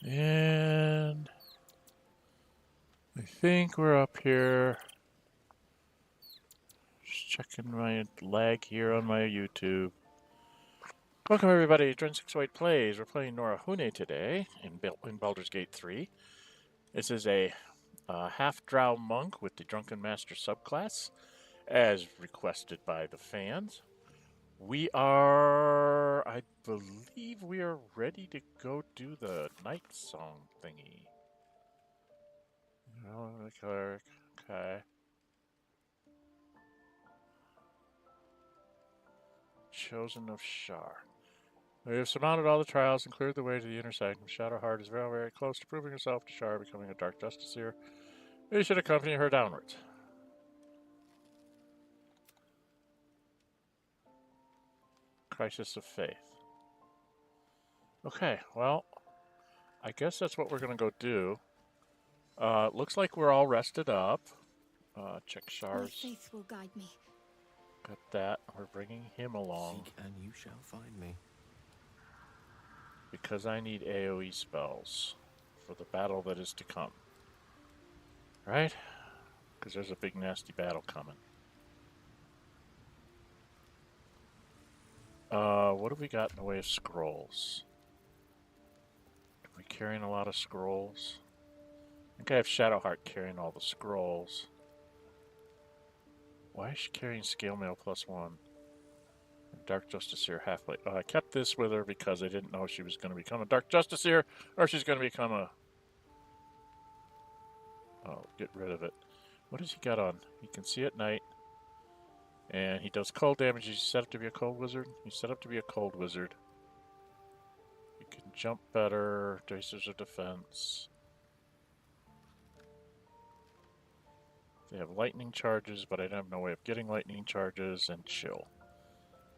And I think we're up here. Just checking my lag here on my YouTube. Welcome everybody, Dren608 Plays. We're playing Nórë Huinë today in Baldur's Gate 3. This is a half-drow monk with the Drunken Master subclass, as requested by the fans. We are, I believe we are ready to go do the Nightsong thingy. Oh, the cleric, okay. Chosen of Shar. We have surmounted all the trials and cleared the way to the intersection. Shadowheart is very, very close to proving herself to Shar, becoming a Dark Justiciar. We should accompany her downwards. Crisis of Faith. Okay, well, I guess that's what we're going to go do. Looks like we're all rested up. Check Shar's. My faith will guide me. Got that. We're bringing him along. Seek and you shall find me. Because I need AoE spells for the battle that is to come. Right? Because there's a big nasty battle coming. What have we got in the way of scrolls? Are we carrying a lot of scrolls? I think I have Shadowheart carrying all the scrolls. Why is she carrying Scale Mail +1? Dark Justiciar half-blade. I kept this with her because I didn't know she was going to become a Dark Justiciar or she's going to become a... Oh, get rid of it. What does he got on? He can see at night. And he does cold damage. He's set up to be a cold wizard. He's set up to be a cold wizard. You can jump better. Tracers of defense. They have lightning charges, but I have no way of getting lightning charges, and chill.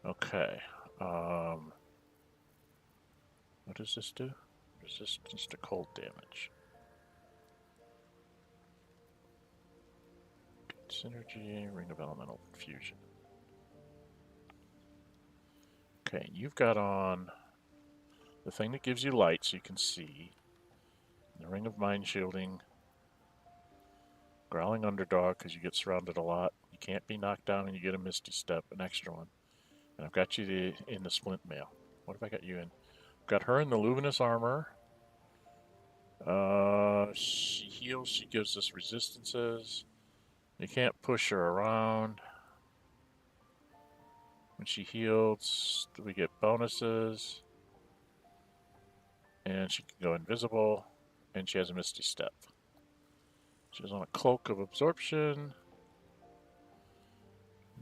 Okay. What does this do? Resistance to cold damage. Synergy, Ring of Elemental Fusion. Okay, you've got on the thing that gives you light so you can see. The Ring of Mind Shielding. Growling Underdog because you get surrounded a lot. You can't be knocked down and you get a Misty Step, an extra one. And I've got you in the Splint Mail. What have I got you in? I've got her in the Luminous Armor. She heals, she gives us resistances. You can't push her around. When she heals, we get bonuses. And she can go invisible. And she has a Misty Step. She's on a Cloak of Absorption.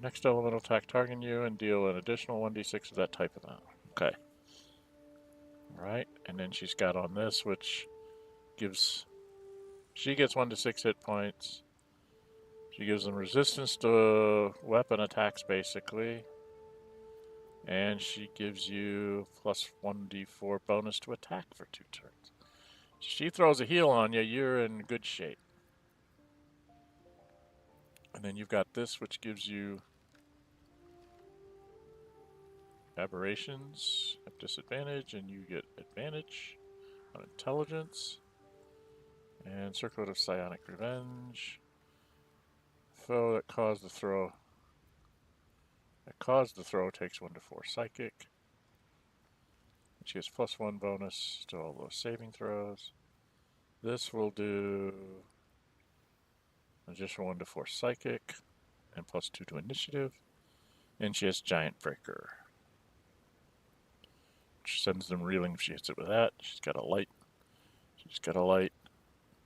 Next elemental attack targeting you and deal an additional 1d6 of that type amount. Okay. Alright, and then she's got on this, which gives... She gets 1 to 6 hit points. She gives them resistance to weapon attacks, basically. And she gives you plus 1d4 bonus to attack for 2 turns. She throws a heal on you, you're in good shape. And then you've got this, which gives you aberrations at disadvantage, and you get advantage on intelligence. And Circlet of Psionic Revenge. Foe that caused the throw. Takes 1 to 4 psychic. And she has plus 1 bonus to all those saving throws. This will do additional 1 to 4 psychic and plus 2 to initiative. And she has Giant Breaker, which sends them reeling if she hits it with that. She's got a light.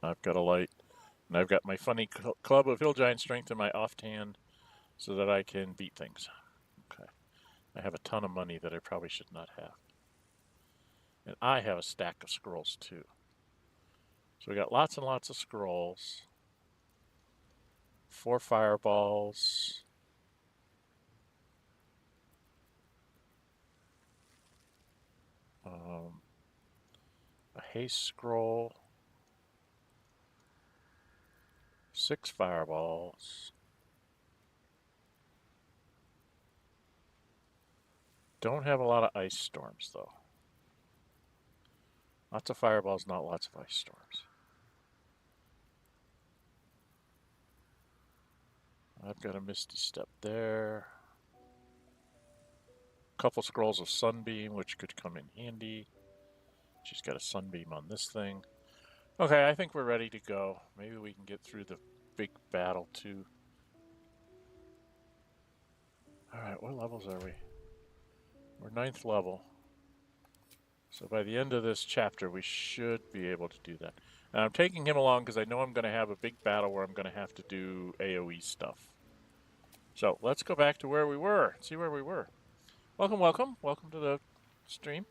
I've got a light. And I've got my funny Club of Hill Giant Strength in my offhand so that I can beat things. Okay. I have a ton of money that I probably should not have. And I have a stack of scrolls too. So we got lots and lots of scrolls. 4 fireballs. A haste scroll. 6 fireballs. Don't have a lot of ice storms though. Lots of fireballs, not lots of ice storms. I've got a Misty Step there. A couple scrolls of Sunbeam, which could come in handy. She's got a Sunbeam on this thing. Okay, I think we're ready to go. Maybe we can get through the big battle, too. Alright, what levels are we? We're 9th level. So by the end of this chapter, we should be able to do that. Now, I'm taking him along because I know I'm going to have a big battle where I'm going to have to do AoE stuff. So let's go back to where we were. See where we were. Welcome, welcome. Welcome to the stream.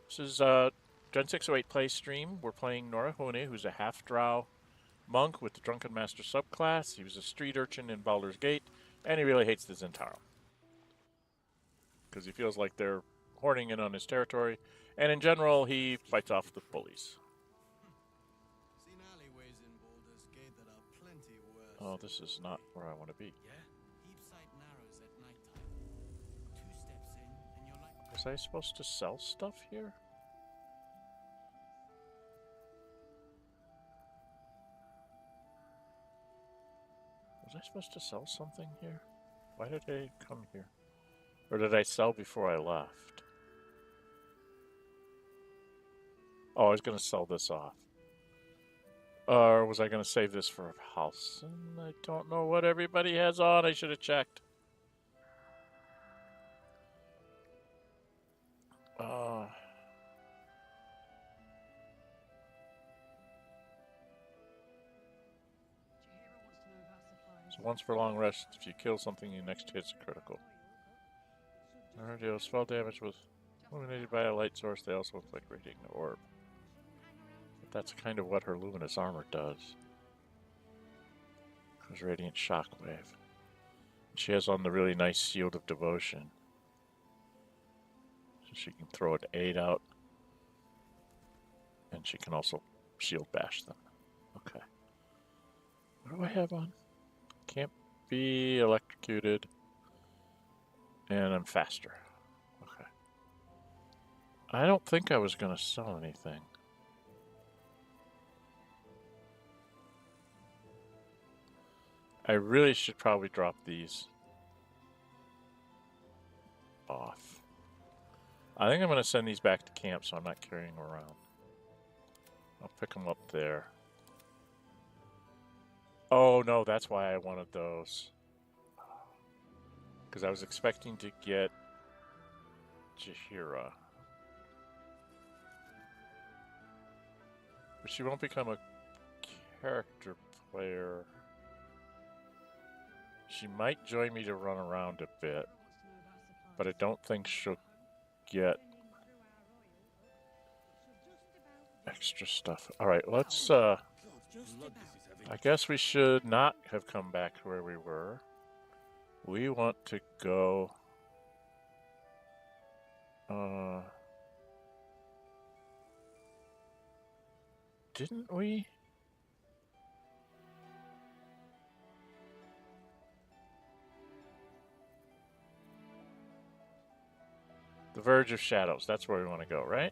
This is Dren608 play stream. We're playing Nórë Huinë, who's a half-drow monk with the Drunken Master subclass. He was a street urchin in Baldur's Gate, and he really hates the Zentaro. Because he feels like they're horning in on his territory, and in general, he fights off the bullies. Oh, this is not where I want to be. Was I supposed to sell stuff here? Was I supposed to sell something here? Why did I come here? Or did I sell before I left? Oh, I was going to sell this off. Or was I going to save this for a house? And I don't know what everybody has on. I should have checked. So once per long rest, if you kill something, your next hit's critical. Nórë deals spell damage with illuminated by a light source. They also inflict radiant orb. But that's kind of what her luminous armor does. Because radiant shockwave. She has on the really nice shield of devotion. So she can throw an 8 out. And she can also shield bash them. Okay. What do I have on? Can't be electrocuted. And I'm faster. Okay. I don't think I was going to sell anything. I really should probably drop these off. I think I'm going to send these back to camp so I'm not carrying them around. I'll pick them up there. Oh, no, that's why I wanted those. Because I was expecting to get Jaheira. But she won't become a character player. She might join me to run around a bit. But I don't think she'll get extra stuff. Alright, let's, I guess we should not have come back to where we were. We want to go... didn't we? The Verge of Shadows, that's where we want to go, right?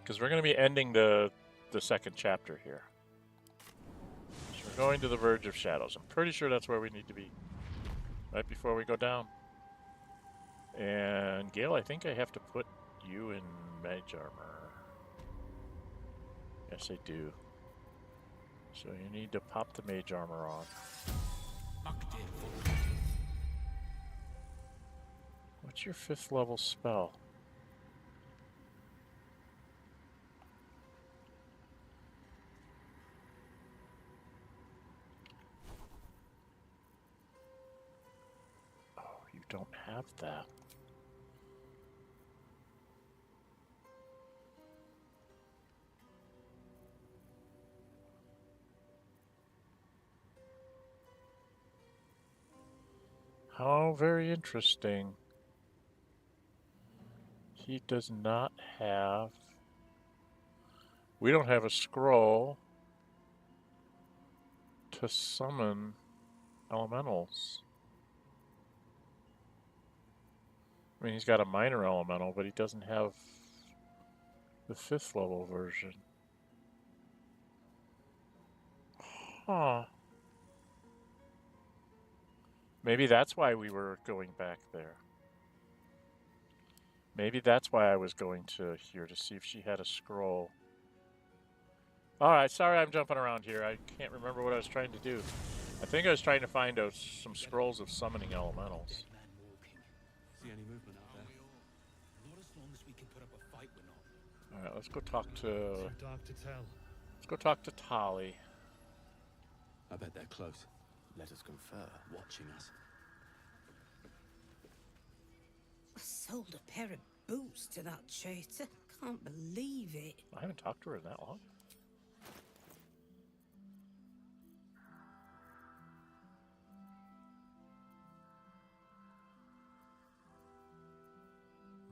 Because we're going to be ending the second chapter here. So we're going to the Verge of Shadows. I'm pretty sure that's where we need to be. Right before we go down. And Gale, I think I have to put you in mage armor. Yes, I do. So you need to pop the mage armor on. What's your 5th level spell? Oh, you don't have that. How very interesting. He does not have... We don't have a scroll to summon elementals. I mean, he's got a minor elemental, but he doesn't have The 5th level version. Huh. Maybe that's why we were going back there. Maybe that's why I was going to here to see if she had a scroll. Alright, sorry I'm jumping around here. I can't remember what I was trying to do. I think I was trying to find out some scrolls of summoning elementals. See any movement out there? Not as long as we can put up a fight, we're not. Alright, let's go talk to... Too dark to tell. Let's go talk to Tali. I bet they're close, Let us confer. watching us. I sold a pair of boots to that traitor. Can't believe it. I haven't talked to her in that long.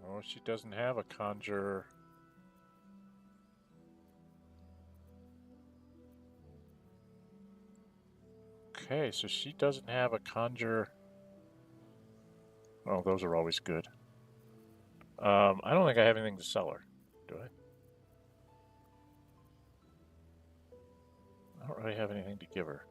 Oh, she doesn't have a conjure. Okay, so she doesn't have a conjure. Oh, those are always good. I don't think I have anything to sell her, do I? I don't really have anything to give her.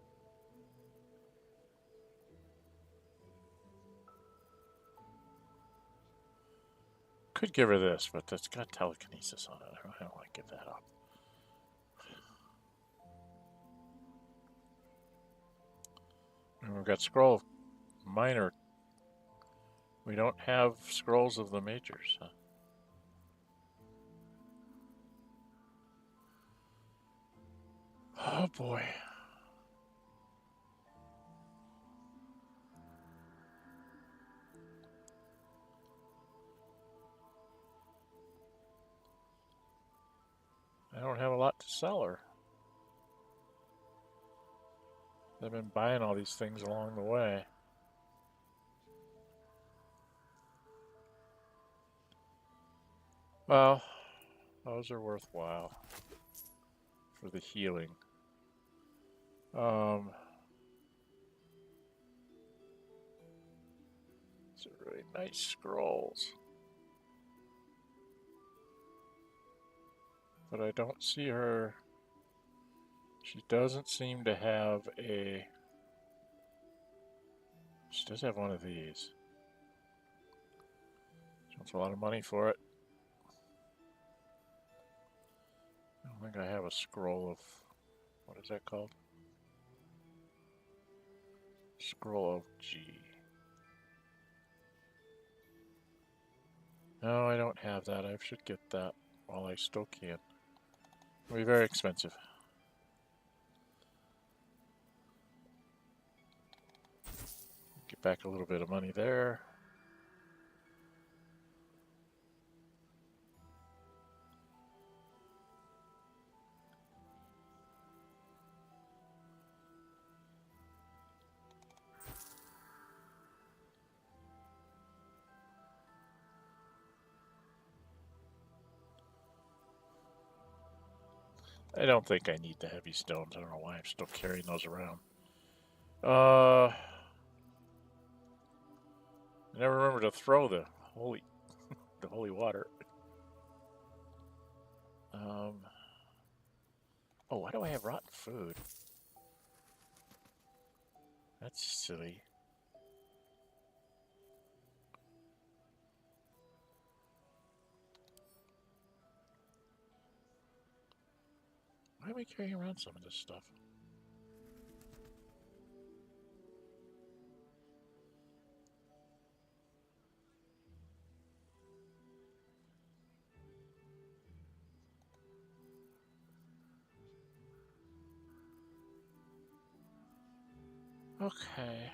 Could give her this, but that's got telekinesis on it. I don't want to give that up. And we've got scroll of minor. We don't have scrolls of the majors, huh? Oh boy. I don't have a lot to sell her. I've been buying all these things along the way. Well, those are worthwhile for the healing. These are really nice scrolls. But I don't see her. She doesn't seem to have a... She does have one of these. She wants a lot of money for it. I don't think I have a scroll of... What is that called? Scroll of G. No, I don't have that. I should get that while I still can. It'll be very expensive. Get back a little bit of money there. I don't think I need the heavy stones. I don't know why I'm still carrying those around. I never remember to throw the holy water. Oh, why do I have rotten food? That's silly. Why am I carrying around some of this stuff? Okay.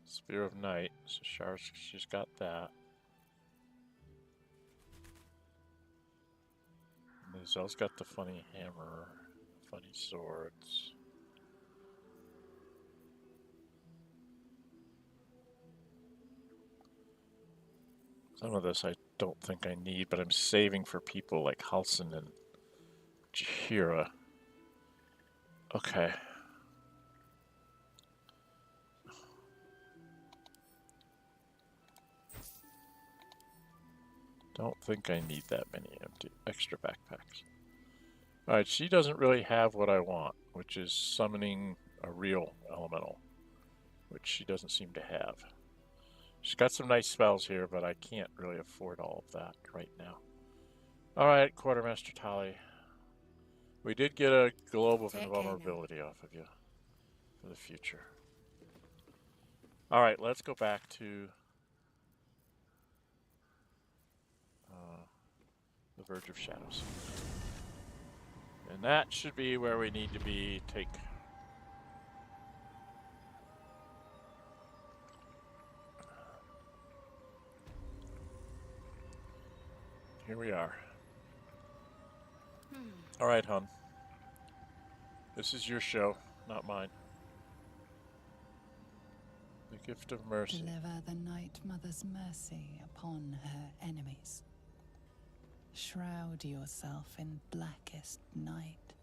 Spear of Night. So she's got that. And Lizelle's got the funny hammer, funny swords. Some of this I don't think I need, but I'm saving for people like Halsin and Jaheira. Okay. Don't think I need that many empty extra backpacks. Alright, she doesn't really have what I want, which is summoning a real elemental, which she doesn't seem to have. She's got some nice spells here, but I can't really afford all of that right now. Alright, Quartermaster Tali. We did get a globe of invulnerability off of you for the future. Alright, let's go back to the Verge of Shadows. And that should be where we need to be. Take. Here we are. Alright, hon. This is your show, not mine. The gift of mercy. Deliver the Night Mother's mercy upon her enemies. Shroud yourself in blackest night.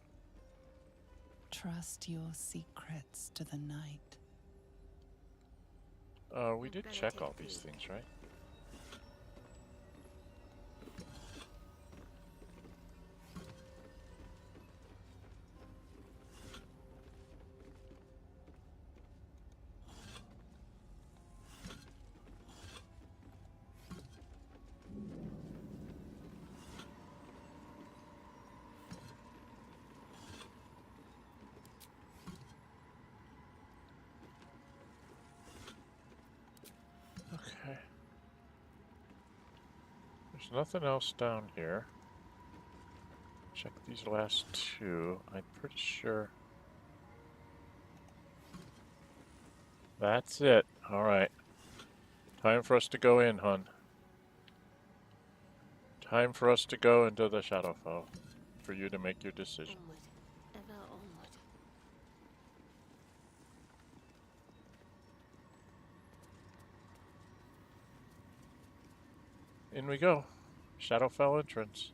Trust your secrets to the night. We did check all these things, right? Okay. There's nothing else down here. Check these last two. I'm pretty sure. That's it. Alright. Time for us to go in, hun. Time for us to go into the Shadowfell. For you to make your decision. Onward, ever onward. In we go. Shadowfell entrance.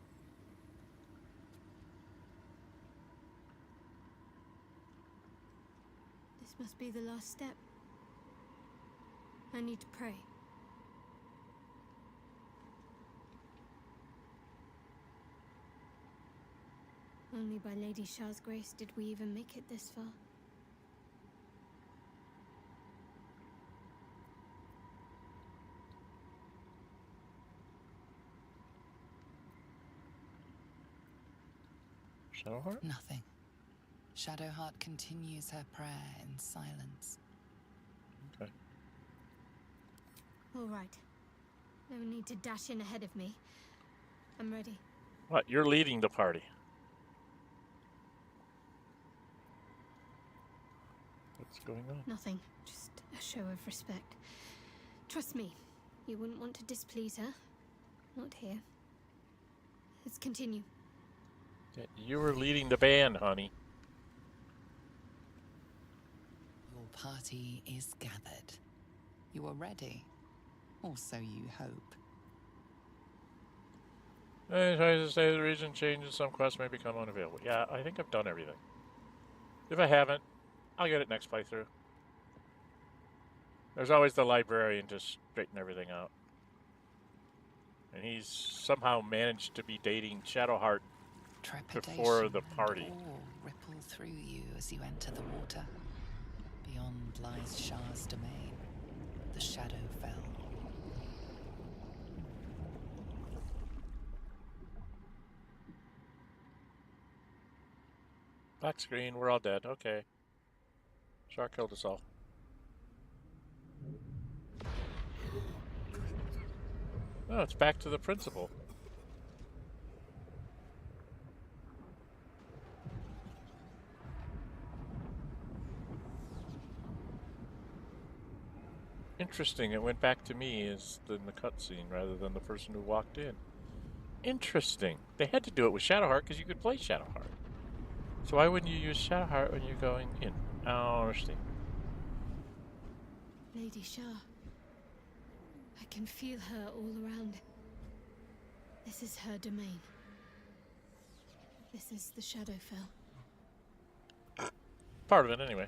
This must be the last step. I need to pray. Only by Lady Shah's grace did we even make it this far. Shadowheart? Nothing. Shadowheart continues her prayer in silence. Okay. All right. No need to dash in ahead of me. I'm ready. What? You're leading the party. What's going on? Nothing. Just a show of respect. Trust me, you wouldn't want to displease her. Not here. Let's continue. Yeah, you were leading the band, honey. Your party is gathered. You are ready. Or so you hope. I tries to say the region changes, some quests may become unavailable. Yeah, I think I've done everything. If I haven't, I'll get it next playthrough. There's always the librarian to straighten everything out. And he's somehow managed to be dating Shadowheart before the party. All ripple through you as you enter the water. Beyond lies Shah's domain, the Shadowfell. Black screen, we're all dead. Okay. Shark killed us all. Oh, it's back to the principal. Interesting, it went back to me as in the cutscene rather than the person who walked in. Interesting. They had to do it with Shadowheart because you could play Shadowheart. So why wouldn't you use Shadowheart when you're going in? I don't understand. Lady Shah. I can feel her all around. This is her domain. This is the Shadowfell. Part of it, anyway.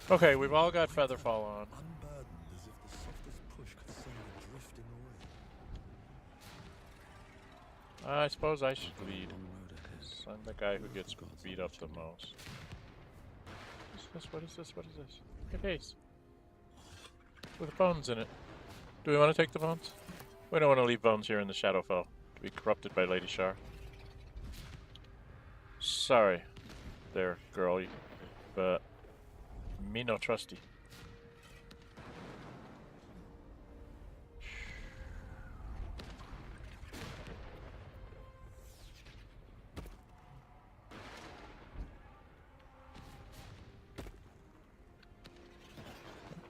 Okay, we've all got Featherfall on. Unburdened as if the softest push could send them drifting away. I suppose I should lead. Long road ahead. I'm the guy who gets beat up the most. What is this? What is this? A case. With bones in it. Do we want to take the bones? We don't want to leave bones here in the Shadowfell to be corrupted by Lady Shar. Sorry, there, girl, but me no trusty.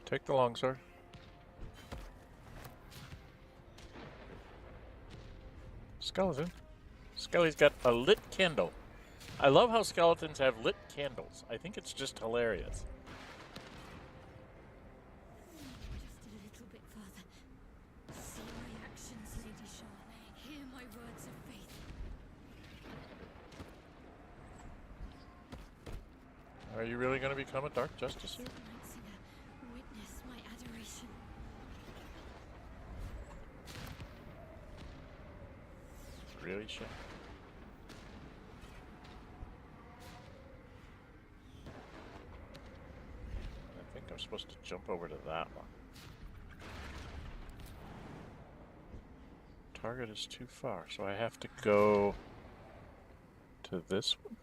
Take the longsword. Skeleton. Skelly's got a lit candle. I love how skeletons have lit candles. I think it's just hilarious. Just a little bit further. See my actions, Lady Shar. Hear my words of faith. Are you really going to become a Dark Justice here? Nightsinger, witness my adoration. Really, Shin? I think I'm supposed to jump over to that one. Target is too far, so I have to go to this one.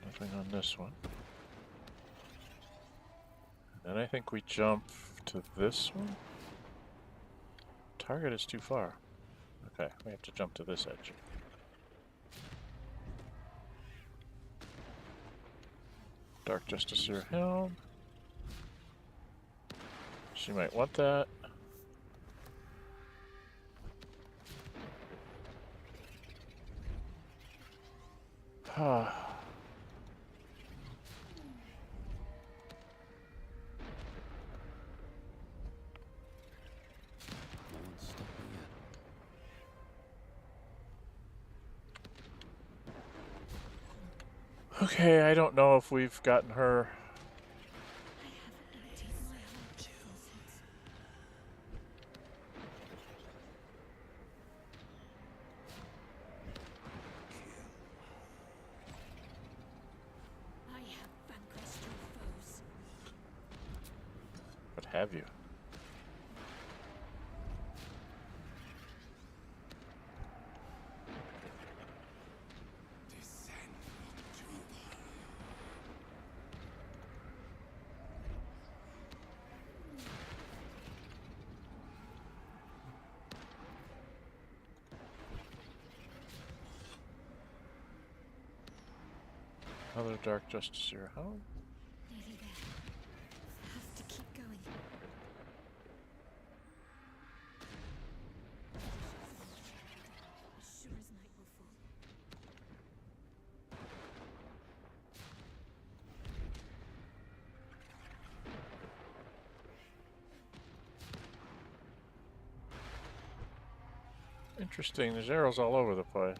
Nothing on this one. Then I think we jump to this one. Target is too far. Okay, we have to jump to this edge. Dark Justicer Helm. She might want that. No one's stopping yet. Okay, I don't know if we've gotten her. I haven't emptied my heart since. I have vanquished your foes. What have you? Another Dark Justicer Helm. Nearly there. Have to keep going. As sure as night will fall. Interesting, there's arrows all over the place.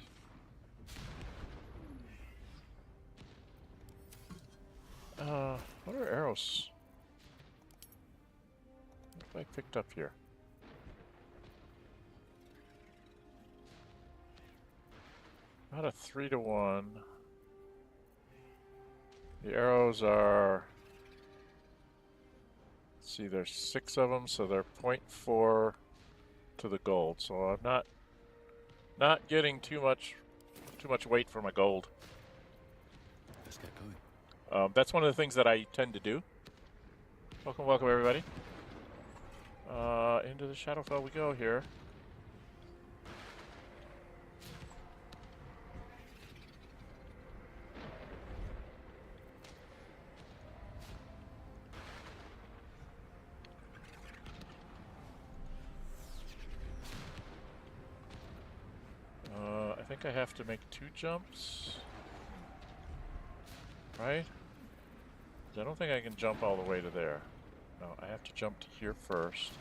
What are arrows? What have I picked up here? About a 3-to-1. The arrows are... Let's see, there's 6 of them, so they're 0.4 to the gold. So I'm not getting too much weight for my gold. Let's get going. That's one of the things that I tend to do. Welcome, welcome everybody. Into the Shadowfell we go here. I think I have to make 2 jumps. Right? I don't think I can jump all the way to there. No, I have to jump to here first.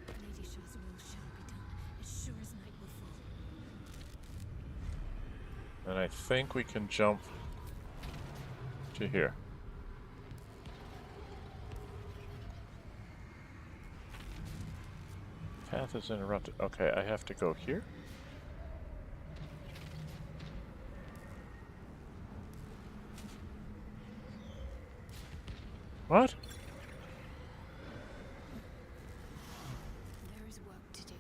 Lady Shar's will shall be done, as sure as night will fall. And I think we can jump to here. Path is interrupted. Okay, I have to go here. What? There is work to do.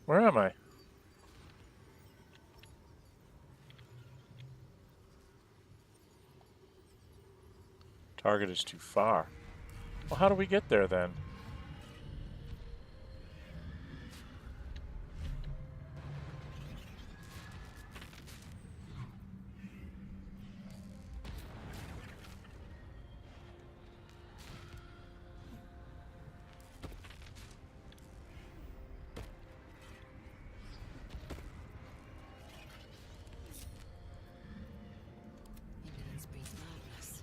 Where am I? Target is too far. Well, how do we get there then? Indians breathe madness.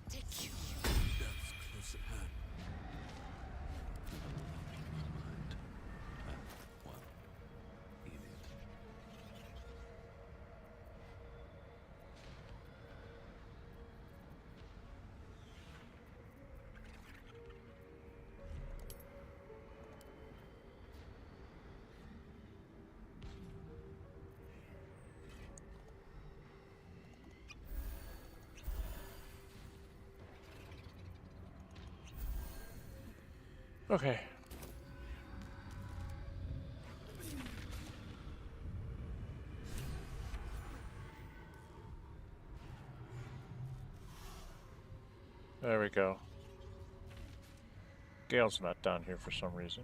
Death's close at hand. Well, idiot. Okay. There we go. Gale's not down here for some reason.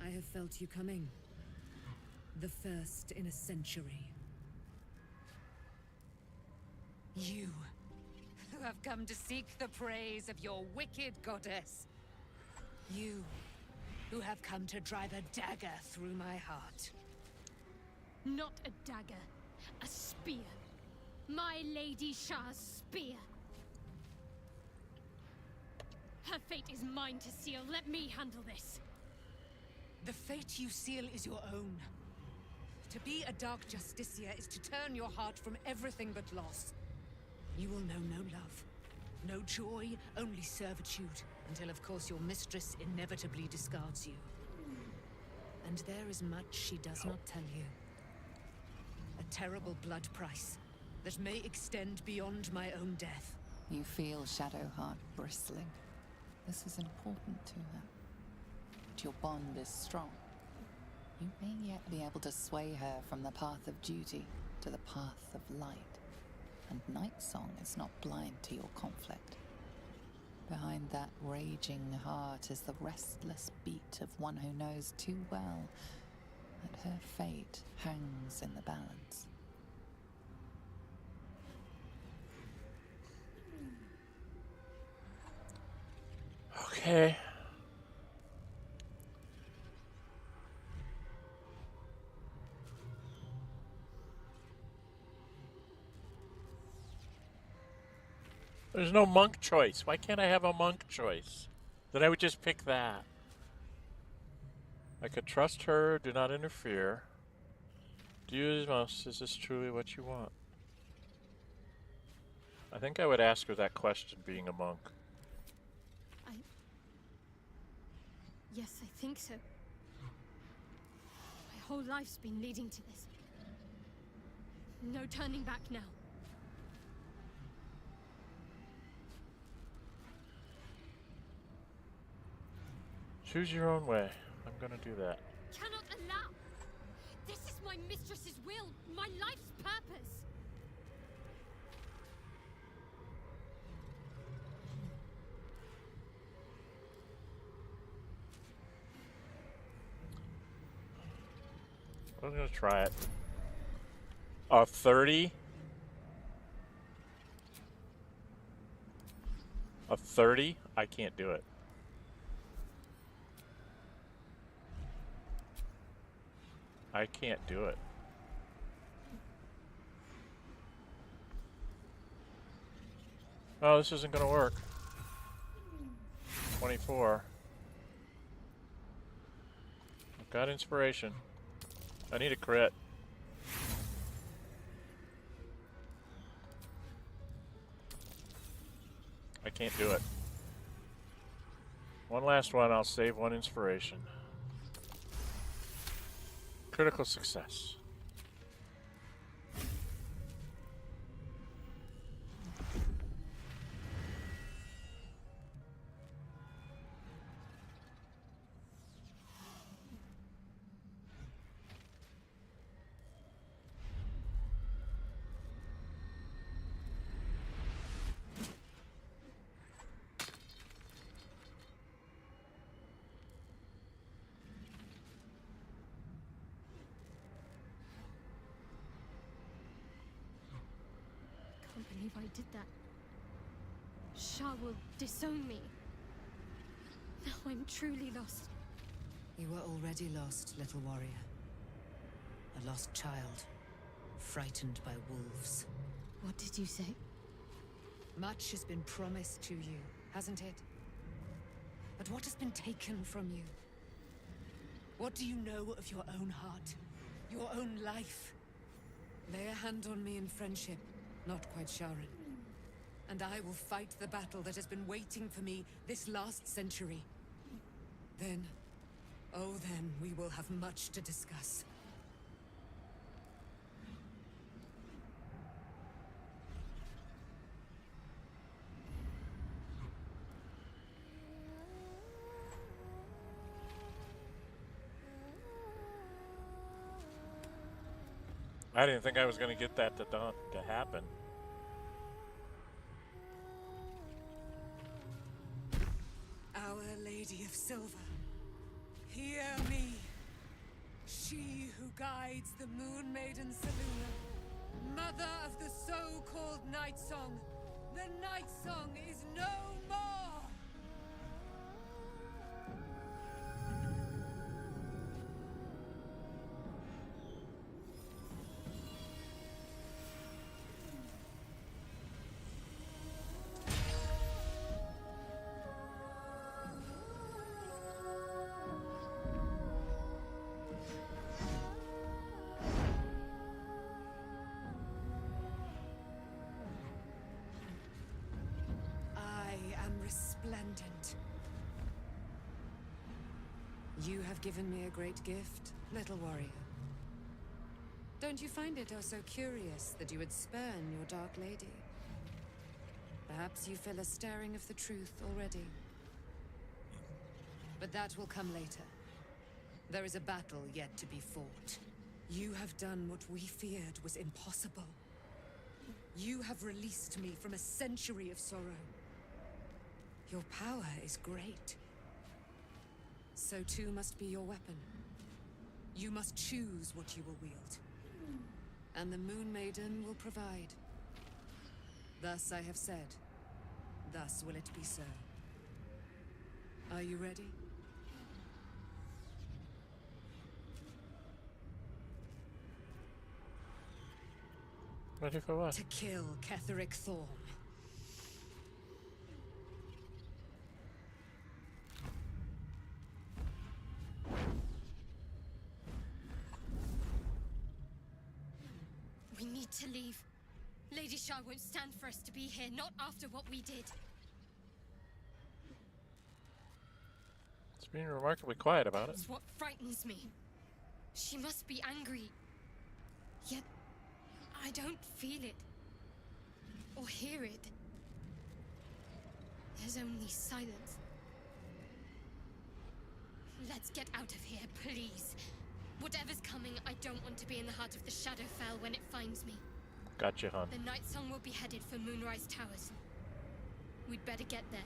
I have felt you coming. The first in a century. You, who have come to seek the praise of your wicked goddess. You, who have come to drive a dagger through my heart. Not a dagger, a spear. My Lady Shah's spear. Her fate is mine to seal. Let me handle this. The fate you seal is your own. To be a Dark Justiciar is to turn your heart from everything but loss. You will know no love, no joy, only servitude, until of course your mistress inevitably discards you. And there is much she does not tell you. A terrible blood price that may extend beyond my own death. You feel Shadowheart bristling. This is important to her. But your bond is strong. You may yet be able to sway her from the path of duty to the path of light. And Nightsong is not blind to your conflict. Behind that raging heart is the restless beat of one who knows too well that her fate hangs in the balance. Okay. There's no monk choice. Why can't I have a monk choice? Then I would just pick that. I could trust her, do not interfere. Do you most, is this truly what you want? I think I would ask her that question being a monk. Yes, I think so. My whole life's been leading to this. No turning back now. Choose your own way. I'm gonna do that. Cannot allow. This is my mistress's will, my life's purpose. I'm gonna try it. A 30? A 30? I can't do it. I can't do it. Oh, this isn't gonna work. 24. I've got inspiration. I need a crit. I can't do it. One last one, I'll save one inspiration. Critical success. I can't believe I did that. Shah will disown me. Now I'm truly lost. You were already lost, little warrior. A lost child, frightened by wolves. What did you say? Much has been promised to you, hasn't it? But what has been taken from you? What do you know of your own heart? Your own life? Lay a hand on me in friendship, not quite Sharon. And I will fight the battle that has been waiting for me this last century. Then, oh then, we will have much to discuss. I didn't think I was going to get that to happen. Our Lady of Silver, hear me. She who guides the Moon Maiden Selûne, mother of the so-called Nightsong. The Nightsong is no more! Resplendent. You have given me a great gift, little warrior. Don't you find it oh so curious that you would spurn your dark lady? Perhaps you feel a stirring of the truth already. But that will come later. There is a battle yet to be fought. You have done what we feared was impossible. You have released me from a century of sorrow. Your power is great. So too must be your weapon. You must choose what you will wield. And the Moon Maiden will provide. Thus I have said. Thus will it be so. Are you ready? Ready for what? To kill Ketheric Thorn. We need to leave. Lady Shah won't stand for us to be here, not after what we did. It's being remarkably quiet about it. It's what frightens me. She must be angry. Yet, I don't feel it. Or hear it. There's only silence. Let's get out of here, please. Whatever's coming, I don't want to be in the heart of the Shadowfell when it finds me. Gotcha, hon. The Nightsong will be headed for Moonrise Towers. We'd better get there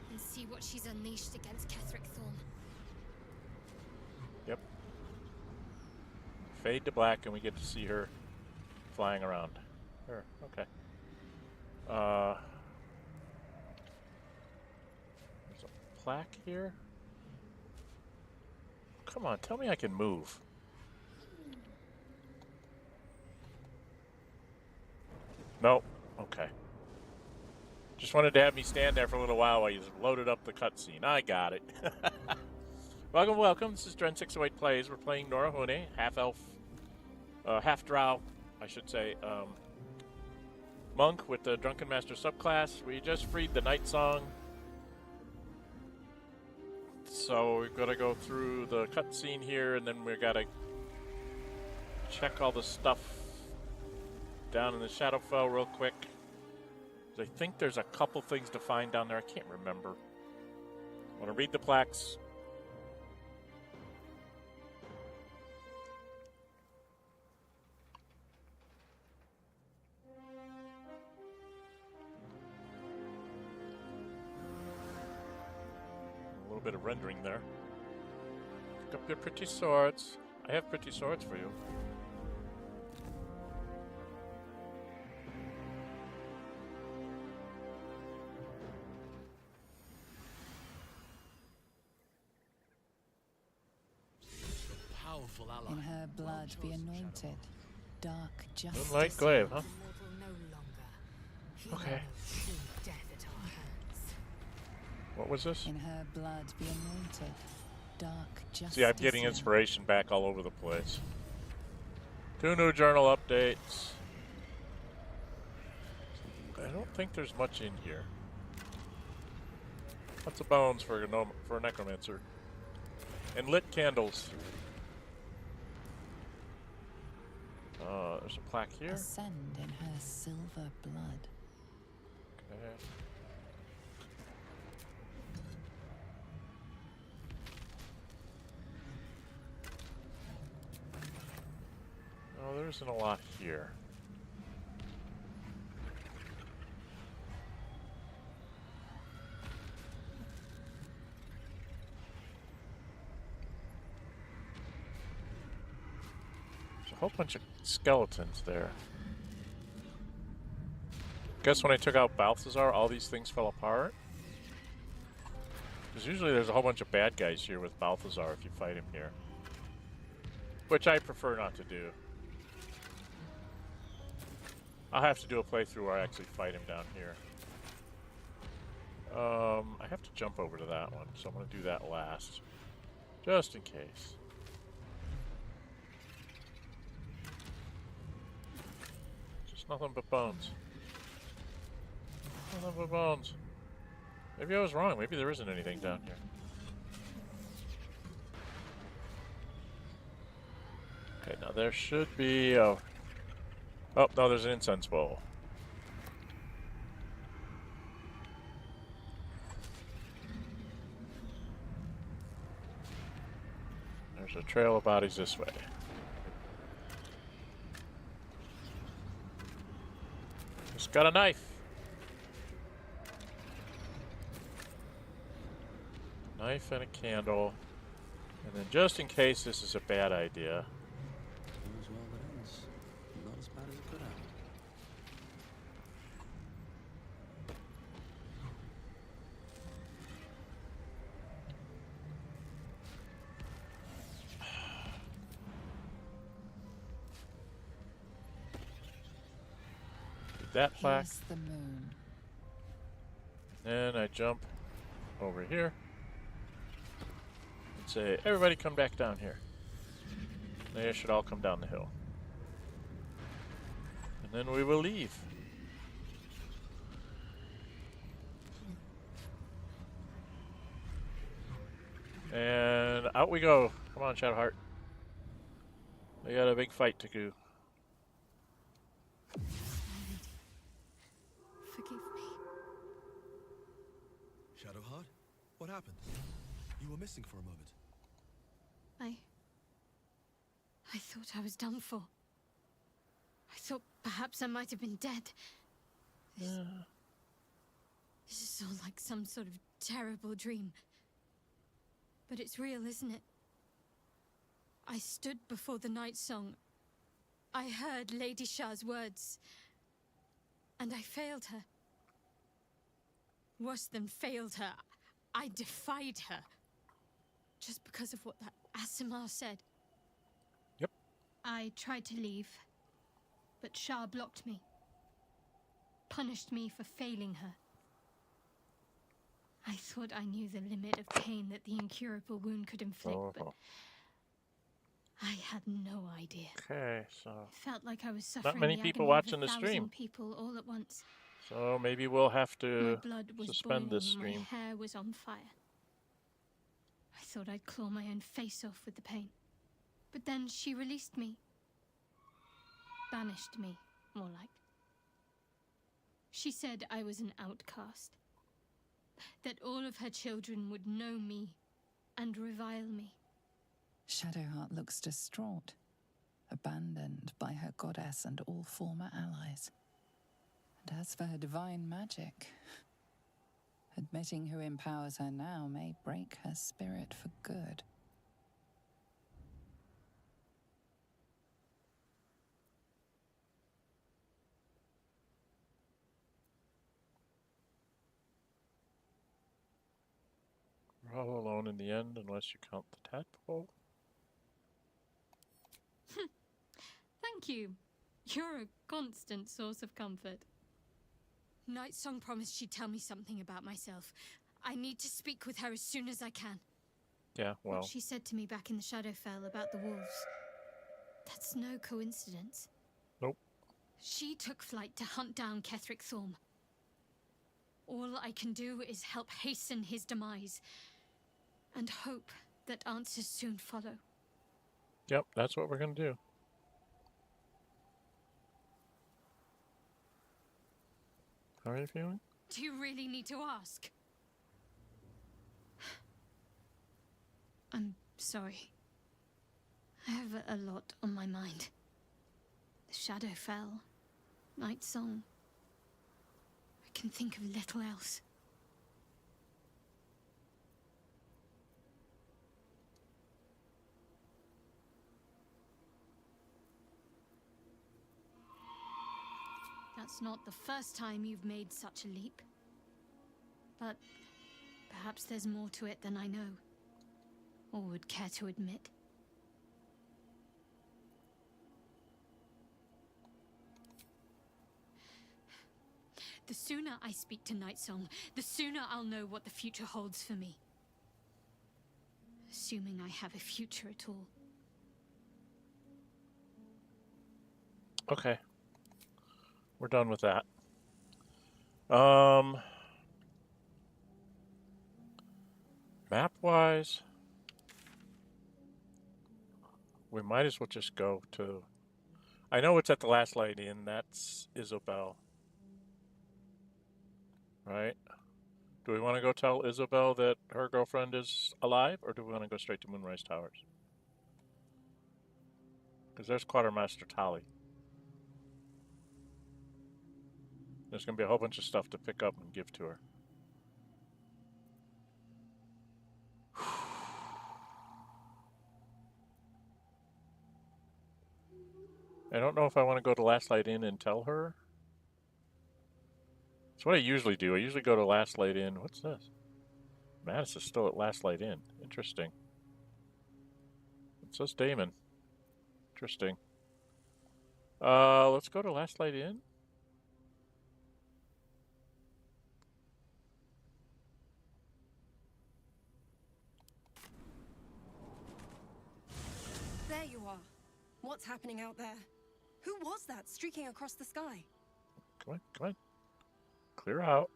and see what she's unleashed against Ketheric Roof. Yep. Fade to black, and we get to see her flying around. Her, okay. There's a plaque here. Come on, tell me I can move. Nope. Okay. Just wanted to have me stand there for a little while you loaded up the cutscene. I got it. Welcome, welcome. This is Dren608 Plays. We're playing Nórë Huinë, half elf, half drow, I should say, monk with the Drunken Master subclass. We just freed the Nightsong. So we've got to go through the cutscene here, and then we've got to check all the stuff down in the Shadowfell real quick. I think there's a couple things to find down there. I can't remember. I want to read the plaques. A little bit of rendering there. Pick up your pretty swords. I have pretty swords for you. In her blood be anointed, dark justice. Moonlight glaive, huh? Mortal no longer. He Okay. knows true death at our hands. What was this? In her blood be anointed, dark justice. See, I'm getting inspiration back all over the place. 2 new journal updates. I don't think there's much in here. Lots of bones for a necromancer. And lit candles. There's a plaque here. Ascend in her silver blood. Okay. Oh, there isn't a lot here. There's a whole bunch of skeletons there. Guess when I took out Balthazar, all these things fell apart? Because usually there's a whole bunch of bad guys here with Balthazar if you fight him here. Which I prefer not to do. I'll have to do a playthrough where I actually fight him down here. I have to jump over to that one, so I'm going to do that last. Just in case. Just nothing but bones. Nothing but bones. Maybe I was wrong. Maybe there isn't anything down here. Okay, now there should be... Oh, no, there's an incense bowl. There's a trail of bodies this way. Just got a knife. Knife and a candle. And then just in case this is a bad idea. All's well that ends. Not as bad as it could have. That plaque. Here's the moon. Then I jump over here and say, everybody come back down here. They should all come down the hill. And then we will leave. And out we go. Come on, Shadowheart. We got a big fight to do. Forgive me. Shadowheart? What happened? You were missing for a moment. I thought I was done for. I thought perhaps I might have been dead. This is all like some sort of terrible dream. But it's real, isn't it? I stood before the Nightsong. I heard Lady Shah's words. And I failed her. Worse than failed her, I defied her. Just because of what that Aasimar said. Yep. I tried to leave, but Shah blocked me. Punished me for failing her. I thought I knew the limit of pain that the incurable wound could inflict, but I had no idea. Okay, so It felt like I was suffering not many the people agony watching of the 1,000 stream. people all at once. So maybe we'll have My to blood was suspend this boiling, stream. my hair was on fire. I thought I'd claw my own face off with the pain. But then she released me. Banished me, more like. She said I was an outcast. That all of her children would know me and revile me. Shadowheart looks distraught, abandoned by her goddess and all former allies. And as for her divine magic, admitting who empowers her now may break her spirit for good. We're all alone in the end, unless you count the tadpole. Thank you. You're a constant source of comfort. Nightsong promised she'd tell me something about myself. I need to speak with her as soon as I can. Yeah, well, What she said to me back in the Shadowfell about the wolves. That's no coincidence. nope. She took flight to hunt down Ketheric Roof. All I can do is help hasten his demise. And hope that answers soon follow. Yep, that's what we're gonna do. How are you feeling? Do you really need to ask? I'm sorry. I have a lot on my mind. The Shadowfell, Nightsong. I can think of little else. That's not the first time you've made such a leap. But perhaps there's more to it than I know, or would care to admit. The sooner I speak to Nightsong, the sooner I'll know what the future holds for me. Assuming I have a future at all. Okay. We're done with that. Map-wise, we might as well just go to... I know it's at the last light inn. That's Isobel. Right? Do we want to go tell Isobel that her girlfriend is alive, or do we want to go straight to Moonrise Towers? Because there's Quartermaster Tali. There's going to be a whole bunch of stuff to pick up and give to her. I don't know if I want to go to Last Light Inn and tell her. That's what I usually do. I usually go to Last Light Inn. What's this? Mattis is still at Last Light Inn. Interesting. It says Damon. Interesting. Let's go to Last Light Inn. There you are. What's happening out there? Who was that streaking across the sky? Come on, come on. Clear out.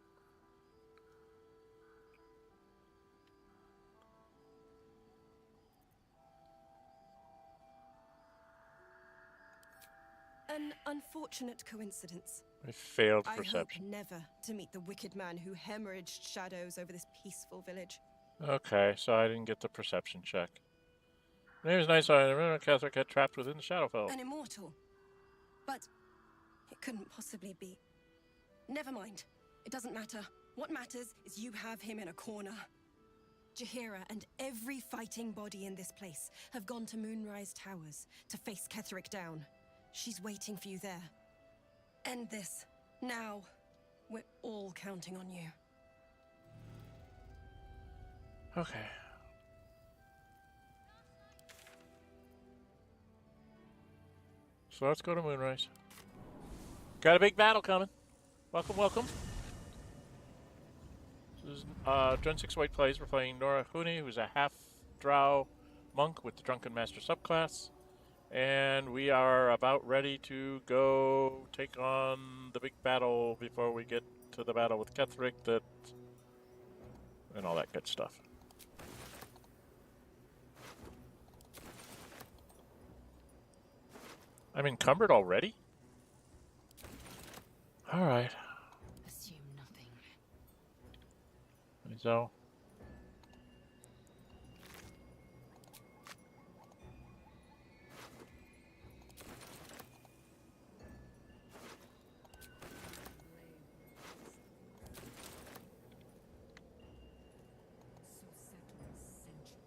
An unfortunate coincidence. I failed I hope perception. never to meet the wicked man who hemorrhaged shadows over this peaceful village. Okay, so I didn't get the perception check. Name is Nightsong. Ketheric had trapped within the Shadowfell. An immortal. But it couldn't possibly be. Never mind. It doesn't matter. What matters is you have him in a corner. Jaheira and every fighting body in this place have gone to Moonrise Towers to face Ketheric down. She's waiting for you there. End this. Now. We're all counting on you. Okay. So let's go to Moonrise. Got a big battle coming. Welcome, welcome. This is Dren608 plays. We're playing Nórë Huinë, who's a half Drow monk with the Drunken Master subclass. And we are about ready to go take on the big battle before we get to the battle with Ketheric and all that good stuff. I'm encumbered already? Alright. Assume nothing. So.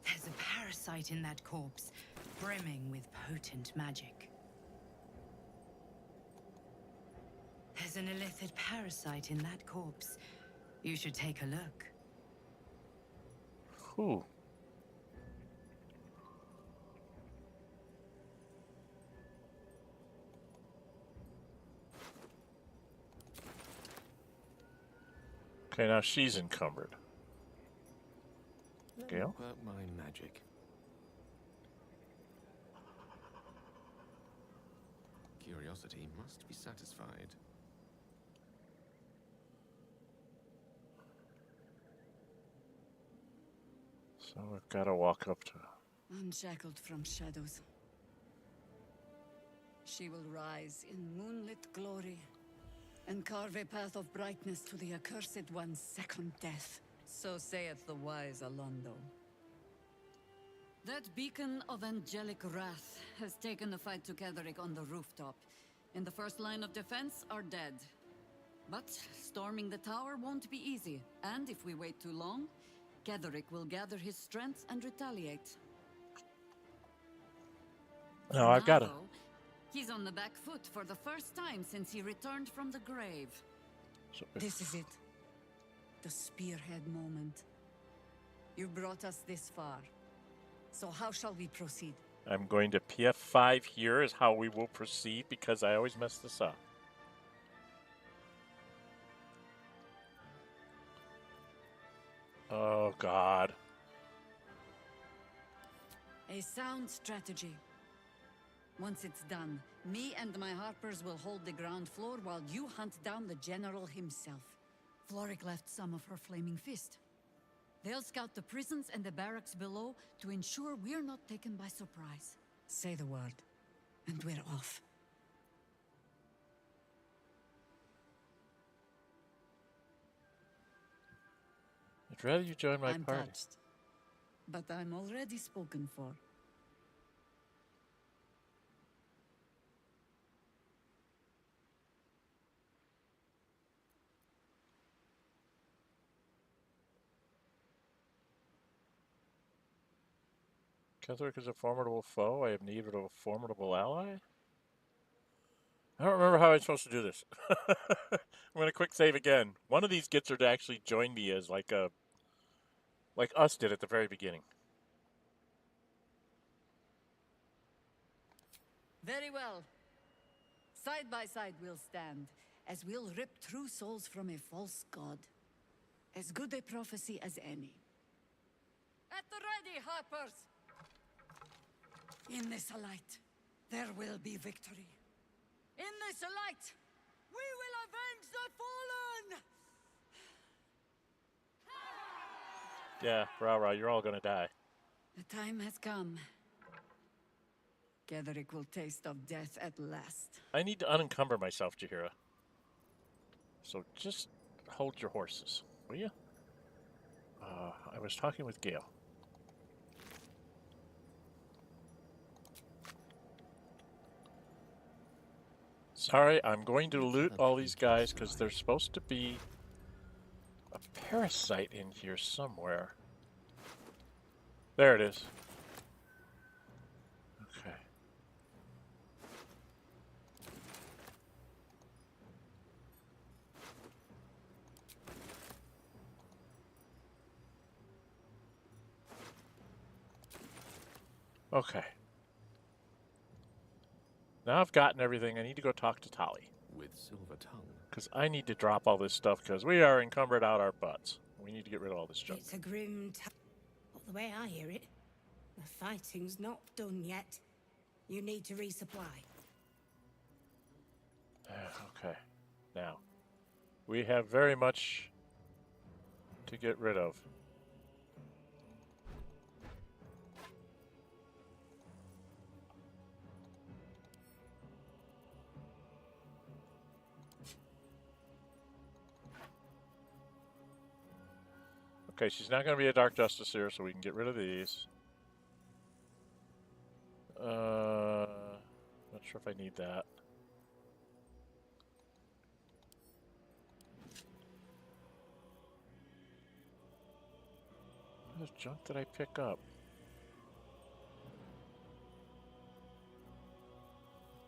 There's a parasite in that corpse, brimming with potent magic. There's an illithid parasite in that corpse. You should take a look. Who? Okay, now she's encumbered. Gale? Work my magic. Curiosity must be satisfied. So we've got to walk up to... Unshackled from shadows. She will rise in moonlit glory and carve a path of brightness to the accursed one's second death. So saith the wise Alondo. That beacon of angelic wrath has taken the fight to Ketheric on the rooftop. In the first line of defense are dead. But storming the tower won't be easy, and if we wait too long, Ketheric will gather his strength and retaliate. No, I've got it. Now, he's on the back foot for the first time since he returned from the grave. So This is it. The spearhead moment. You brought us this far. So how shall we proceed? I'm going to PF5 here is how we will proceed because I always mess this up. Oh, God. A sound strategy. Once it's done, me and my harpers will hold the ground floor while you hunt down the general himself. Floric left some of her flaming fist. They'll scout the prisons and the barracks below to ensure we're not taken by surprise. Say the word, and we're off. I'd rather you join my I'm party. touched, but I'm already spoken for. Ketheric is a formidable foe. I have need of a formidable ally. I don't remember how I'm supposed to do this. I'm going to quick save again. One of these gets her to actually join me as like us did at the very beginning. Very well. Side by side we'll stand, as we'll rip true souls from a false god. As good a prophecy as any. At the ready, harpers! In this light, there will be victory. In this light, we will avenge the fallen! Yeah, rah, you're all going to die. The time has come. Ketheric will taste of death at last. I need to unencumber myself, Jaheira. So just hold your horses, will you? I was talking with Gale. Sorry, I'm going to loot all these guys because there's supposed to be a parasite in here somewhere. There it is. Okay. Okay. Now I've gotten everything. I need to go talk to Tali. With silver tongue. Because I need to drop all this stuff because we are encumbered out our butts. We need to get rid of all this junk. It's a grim time. Well, the way I hear it, the fighting's not done yet. You need to resupply. Okay. Now, we have very much to get rid of. Okay, she's not going to be a Dark Justice here, so we can get rid of these. Not sure if I need that. What junk did I pick up?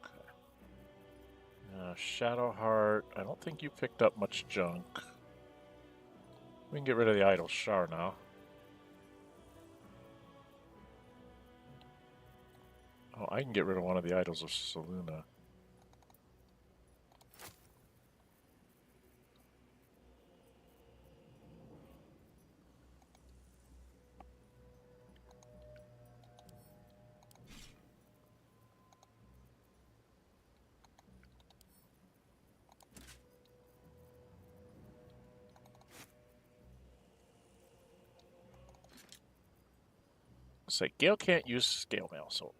Okay. Shadowheart. I don't think you picked up much junk. We can get rid of the idle Shar now. Oh, I can get rid of one of the idols of Selûne. Say, Gale can't use scale mail, so.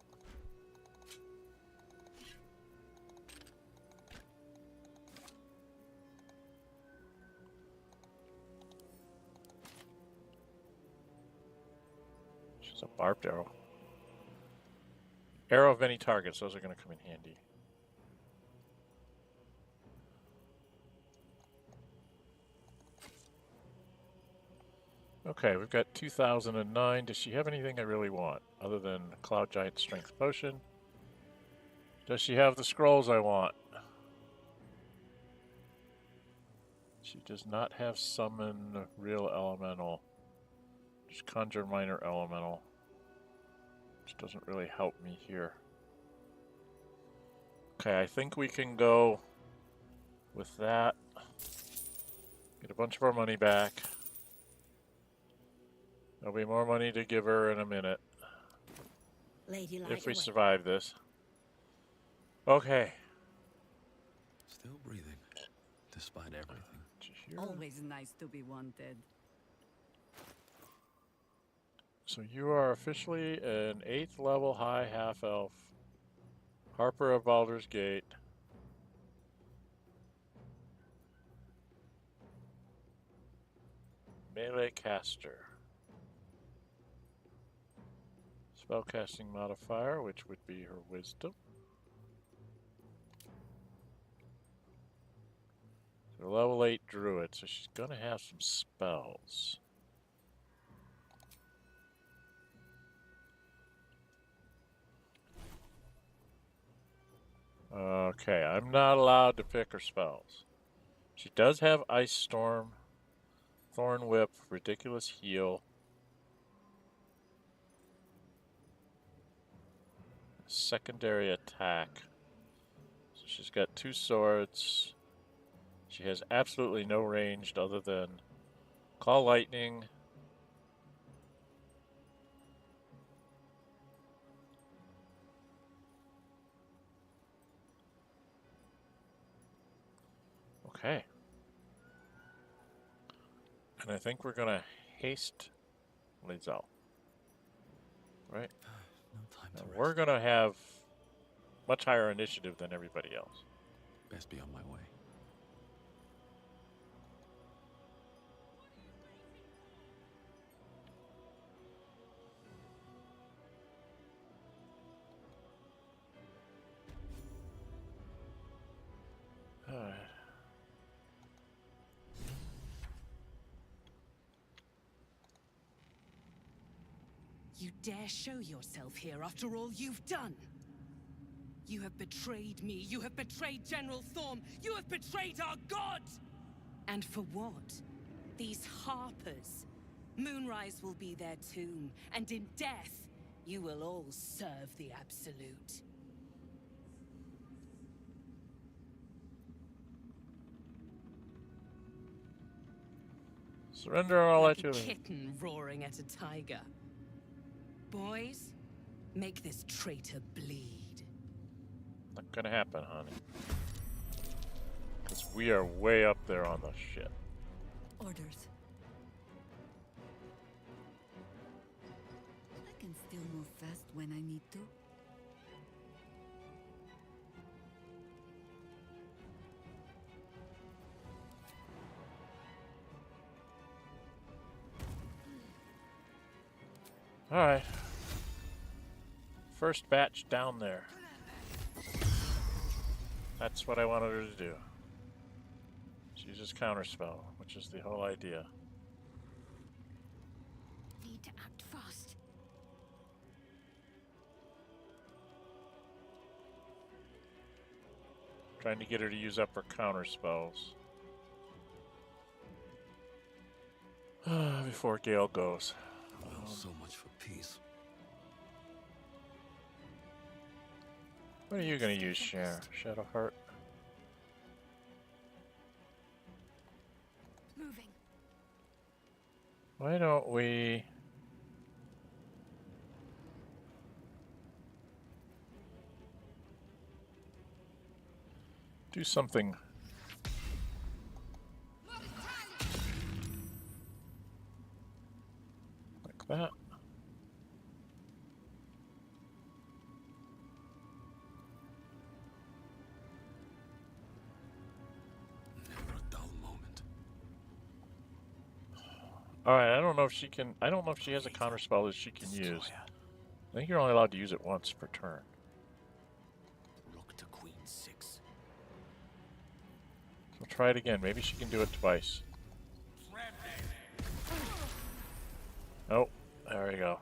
She's a barbed arrow. Arrow of many targets, those are going to come in handy. Okay, we've got 2009. Does she have anything I really want other than Cloud Giant Strength Potion? Does she have the scrolls I want? She does not have Summon Real Elemental. Just Conjure Minor Elemental. Which doesn't really help me here. Okay, I think we can go with that. Get a bunch of our money back. There'll be more money to give her in a minute. Lady if we survive this. Okay. Still breathing, despite everything. Always nice to be wanted. So you are officially an 8th level high half elf. Harper of Baldur's Gate. Melee caster. Spellcasting modifier, which would be her wisdom. So level 8 druid, so she's gonna have some spells. Okay, I'm not allowed to pick her spells. She does have Ice Storm, Thorn Whip, Ridiculous Heal, secondary attack. So she's got 2 swords. She has absolutely no ranged other than Call Lightning. Okay. And I think we're gonna haste Lizelle. Right? No time to rest. We're gonna have much higher initiative than everybody else. Best be on my way. You dare show yourself here after all you've done? You have betrayed me. You have betrayed General Thorm. You have betrayed our god! And for what? These harpers. Moonrise will be their tomb, and in death, you will all serve the Absolute. Surrender all Like that to a me. kitten roaring at a tiger. Boys, make this traitor bleed. Not gonna happen, honey. Because we are way up there on the ship. Orders. I can still move fast when I need to. Alright. First batch down there. That's what I wanted her to do. She uses counterspell, which is the whole idea. Need to act fast. Trying to get her to use up her counterspells. Before Gale goes. Well, so much for peace. What are you going to use, Shadowheart? Moving. Why don't we... do something... like that. Never a dull moment. Alright, I don't know if she can... I don't know if she has a counterspell that she can use. I think you're only allowed to use it once per turn. Rook to Queen 6. So try it again. Maybe she can do it twice. Oh, there we go.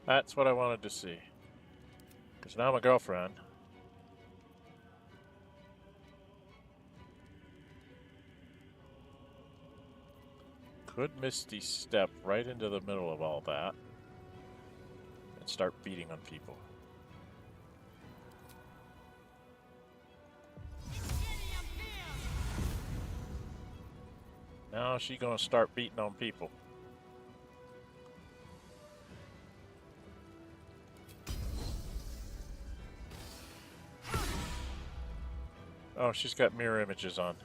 That's what I wanted to see. Because now my girlfriend... could Misty step right into the middle of all that and start beating on people. Now she's gonna start beating on people. Oh, she's got mirror images on.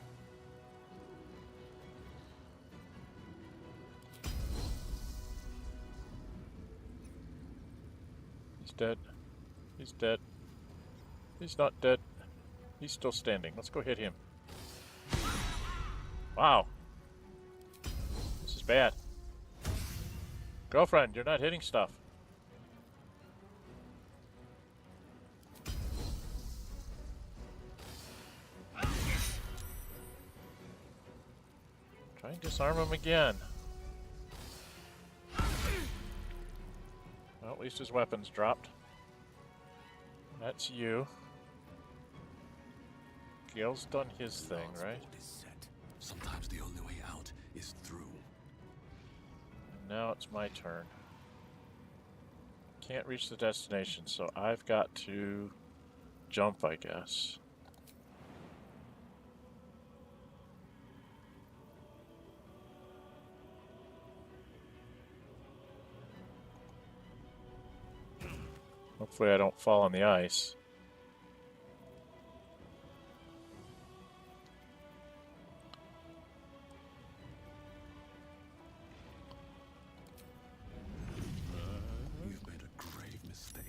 He's dead. He's dead. He's not dead. He's still standing. Let's go hit him. Wow. This is bad. Girlfriend, you're not hitting stuff. Try and disarm him again. Well, at least his weapon's dropped. That's you. Gale's done his thing, right? Sometimes the only way out is through. And now it's my turn. Can't reach the destination, so I've got to jump, I guess. Hopefully I don't fall on the ice. You've made a grave mistake.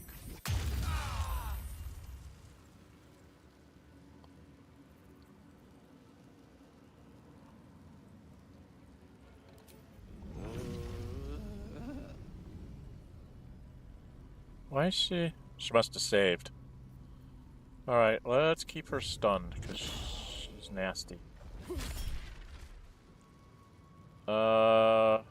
Why is she? She must have saved. Alright, let's keep her stunned, because she's nasty. Yeah.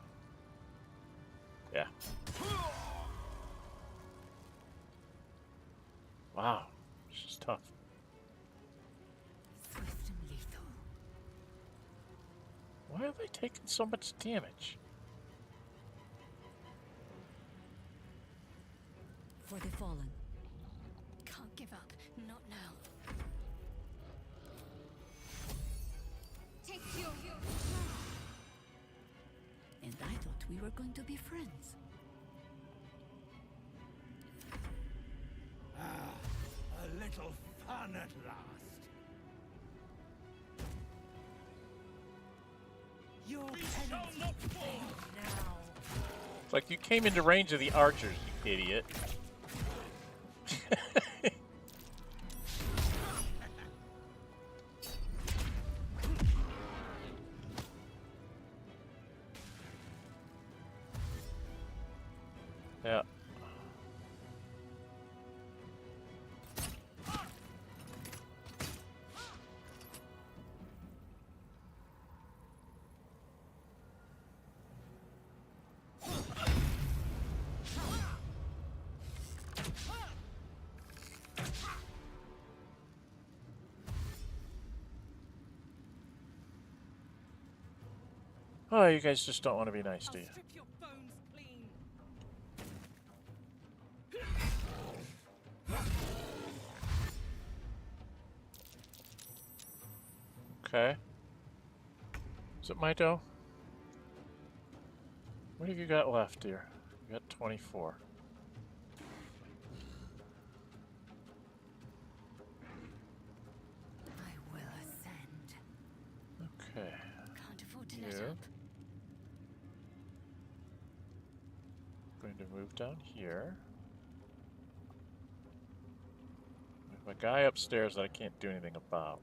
they taking so much damage? For the fallen. Can't give up. Not now. Take your... And I thought we were going to be friends. A little fun at last. Your penance not fall now. It's like you came into range of the archers, you idiot. Yeah. Oh, you guys just don't want to be nice, do you? Strip your bones clean. Okay. Is it my dough? What have you got left, dear? You got 24. I will ascend. Okay. Can't afford to let You. up. Going to move down here. I have a guy upstairs that I can't do anything about.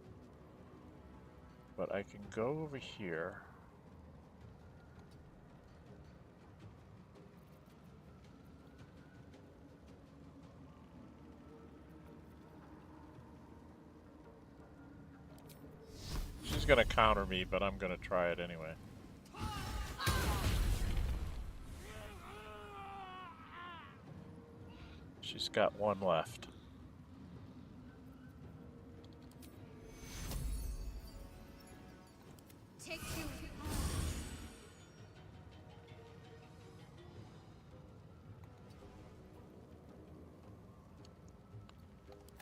But I can go over here. She's gonna counter me, but I'm gonna try it anyway. She's got one left. Take you.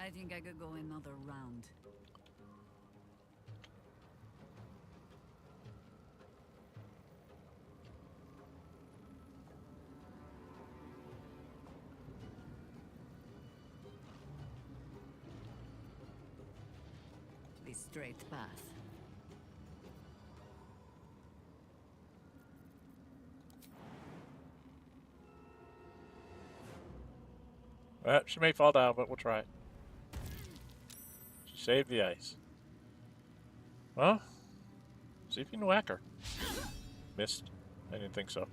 I think I could go another round. The straight path. She may fall down, but we'll try it. She saved the ice. Well, see if you can whack her. Missed. I didn't think so.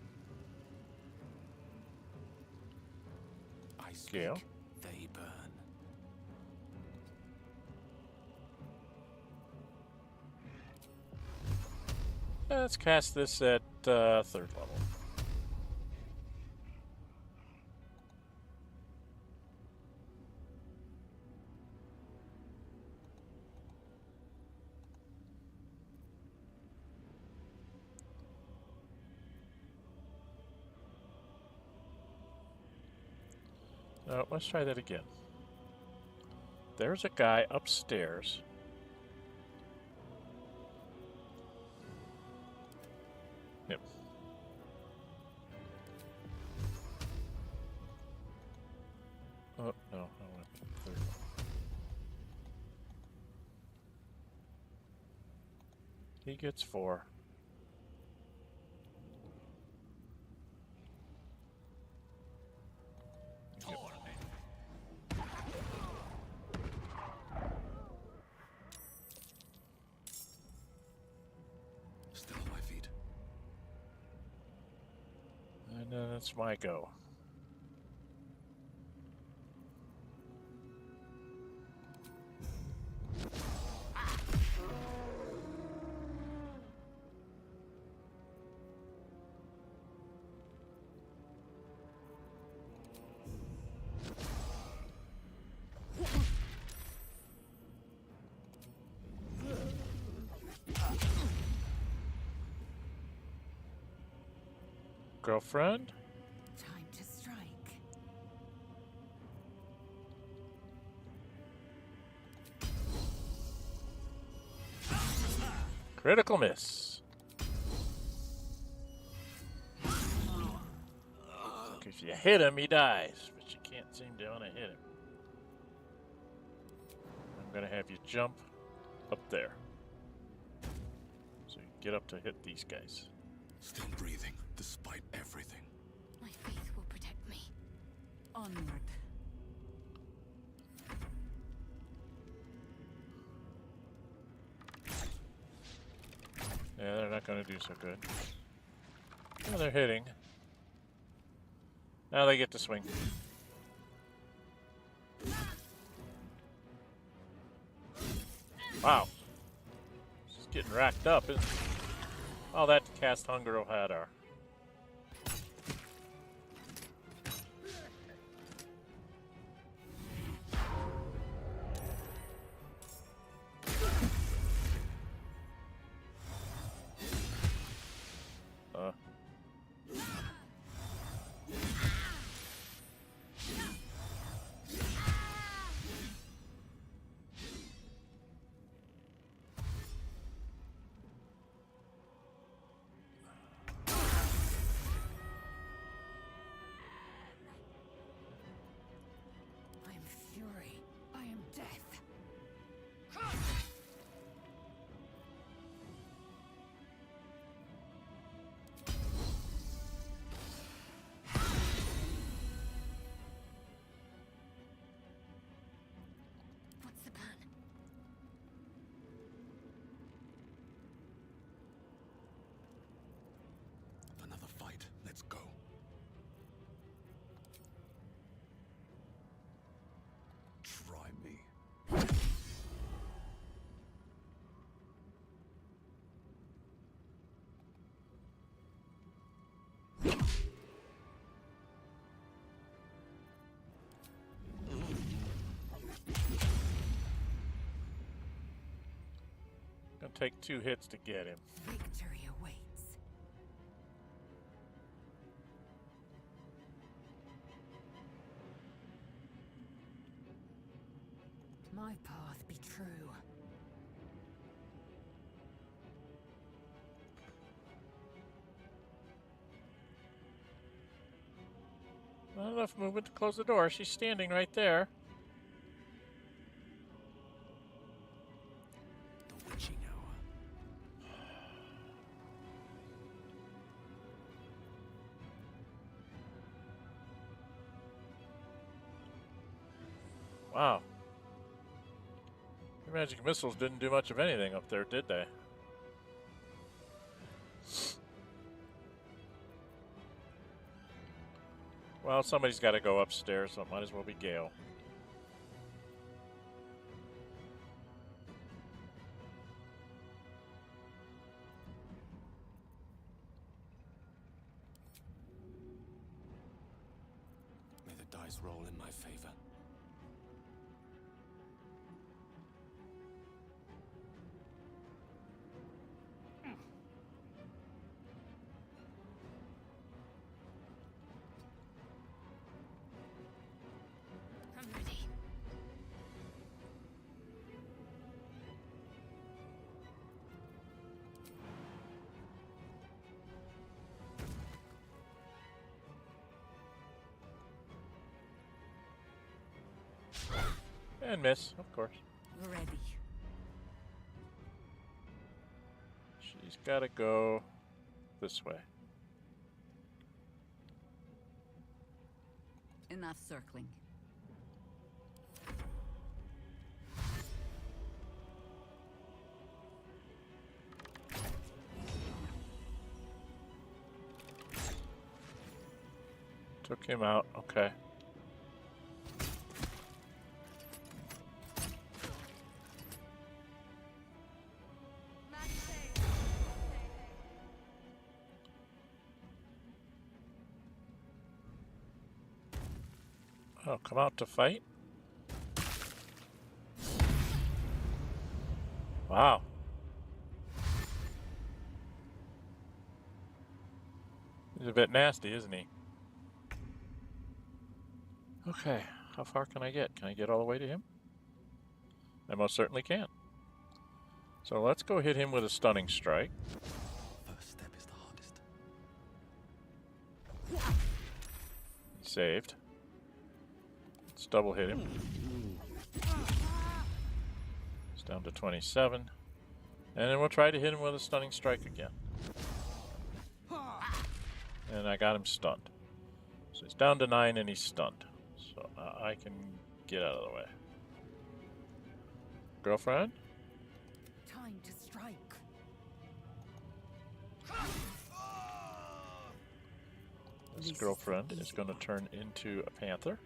I speak, Gale. they burn. Let's cast this at 3rd level. Let's try that again. There's a guy upstairs. Yep. Oh, no. I went third level. He gets 4. Still on my feet. And then it's my go. girlfriend. Time to strike. Critical miss. If you hit him, he dies, but you can't seem to want to hit him. I'm gonna have you jump up there, so you get up to hit these guys. Still breathing, despite everything. My faith will protect me. Onward. Yeah, they're not gonna do so good. Oh, they're hitting. Now they get to swing. Wow. She's getting racked up, isn't it? Oh, that cast Hunger had her. I am fury. I am death. What's the plan? Another fight. Let's go. Try me. Gonna take 2 hits to get him. Victory awaits. My path be true. Not enough movement to close the door. She's standing right there. The witching hour. Wow. Your magic missiles didn't do much of anything up there, did they? Well, somebody's got to go upstairs, so it might as well be Gale. May the dice roll in my favor. I'm ready. And miss, of course. Ready. She's got to go this way. Enough circling. Took him out, okay. Oh, come out to fight? Wow. He's a bit nasty, isn't he? Okay, how far can I get? Can I get all the way to him? I most certainly can. So let's go hit him with a stunning strike. First step is the hardest. He saved. Let's double hit him. It's down to 27. And then we'll try to hit him with a stunning strike again. And I got him stunned. So he's down to 9 and he's stunned. So I can get out of the way. Girlfriend? Time to strike. This girlfriend is going to turn into a panther.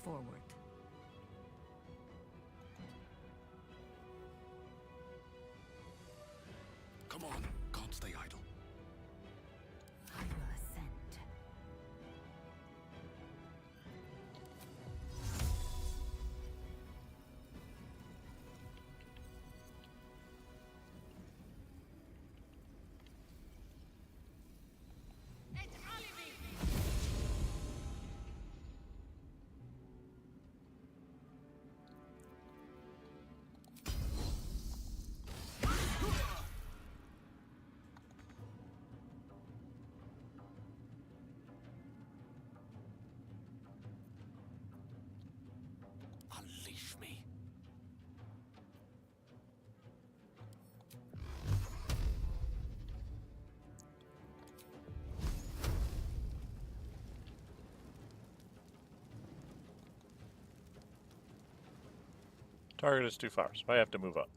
Forward. Come on, can't stay idle. I will ascend. Unleash me. Target is too far, so I have to move up.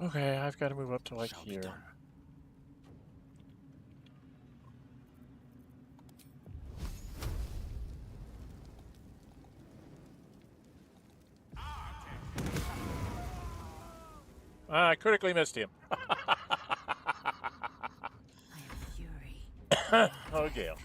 Okay, I've got to move up to like here. I critically missed him. I am fury. Oh, Gale.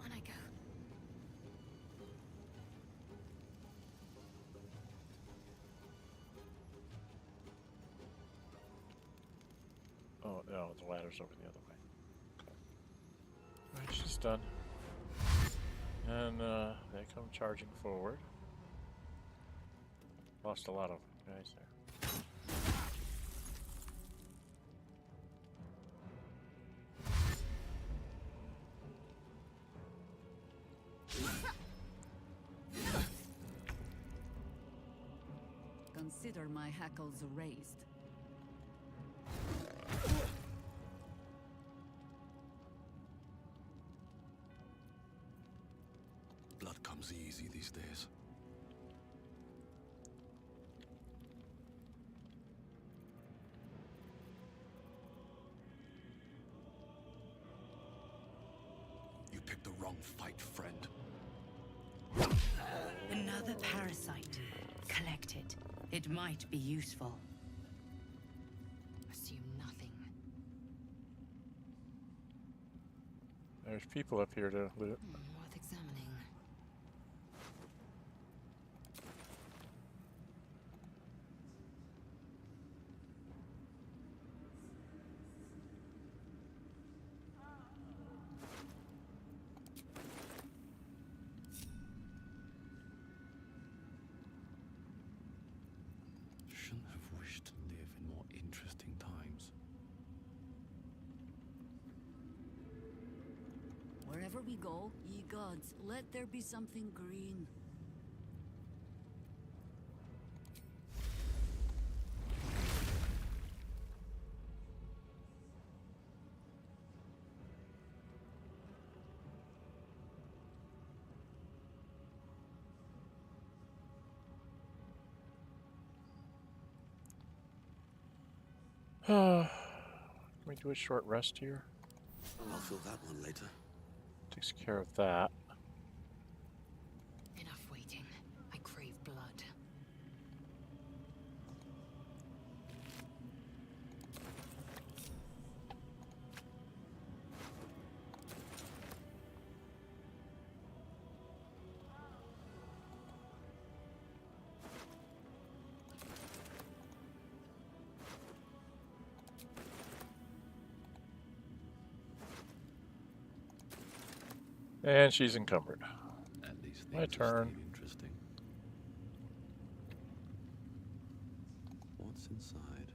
On I go. Oh, no, the ladder's over the other way. Okay. Alright, she's done. And they come charging forward. Lost a lot of guys there. Consider my hackles raised. Blood comes easy these days. You picked the wrong fight, friend. Another parasite. Collect it. It might be useful. Assume nothing. There's people up here to loot. Worth examining. Shouldn't have wished to live in more interesting times. Wherever wherever we go, ye gods, let there be something green. Can we do a short rest here? I'll fill that one later. Takes care of that. Enough waiting. I crave blood. And she's encumbered. At least My turn. Interesting. What's inside?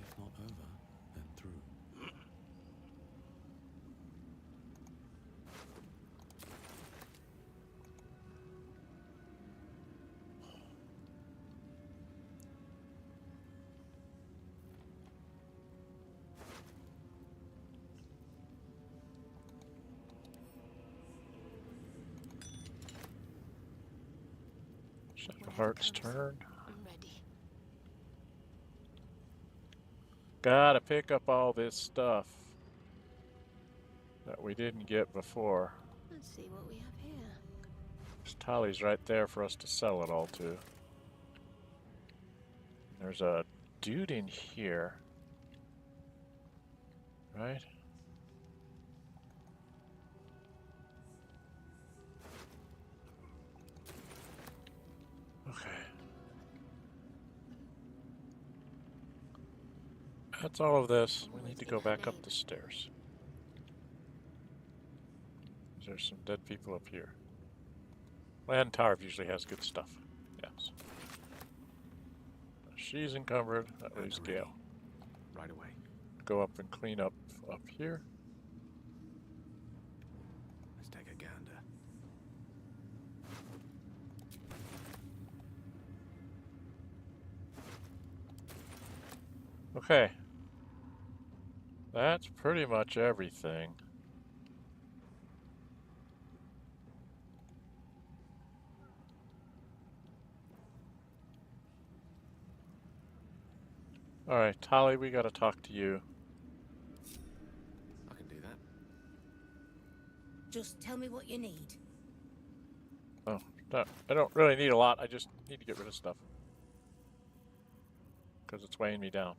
If not over, then through. Shadowheart's turn. I'm ready. Gotta pick up all this stuff that we didn't get before. Let's see what we have here. This tally's right there for us to sell it all to. There's a dude in here. Right? Okay. That's all of this. We need to go back up the stairs. There's some dead people up here. Land Tarv usually has good stuff. Yes. She's encumbered. That leaves Gale. Right away. Go up and clean up here. Let's take a gander. Okay. That's pretty much everything. Alright, Tali, we gotta talk to you. I can do that. Just tell me what you need. Oh, no, I don't really need a lot. I just need to get rid of stuff. Because it's weighing me down.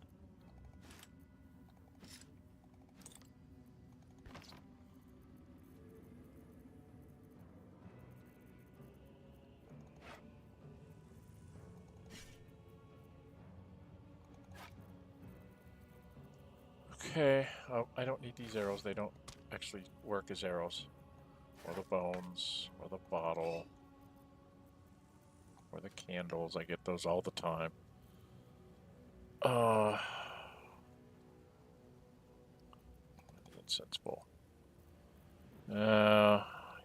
Okay, oh, I don't need these arrows. They don't actually work as arrows. Or the bones, or the bottle, or the candles. I get those all the time. Incense bowl.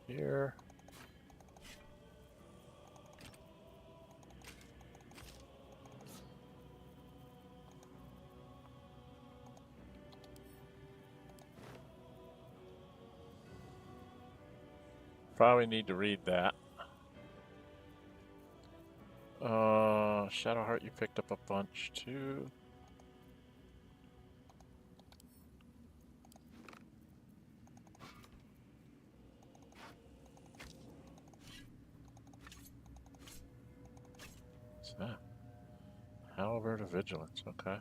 Here. Probably need to read that. Shadowheart, you picked up a bunch too. What's that? Halberd of Vigilance, okay.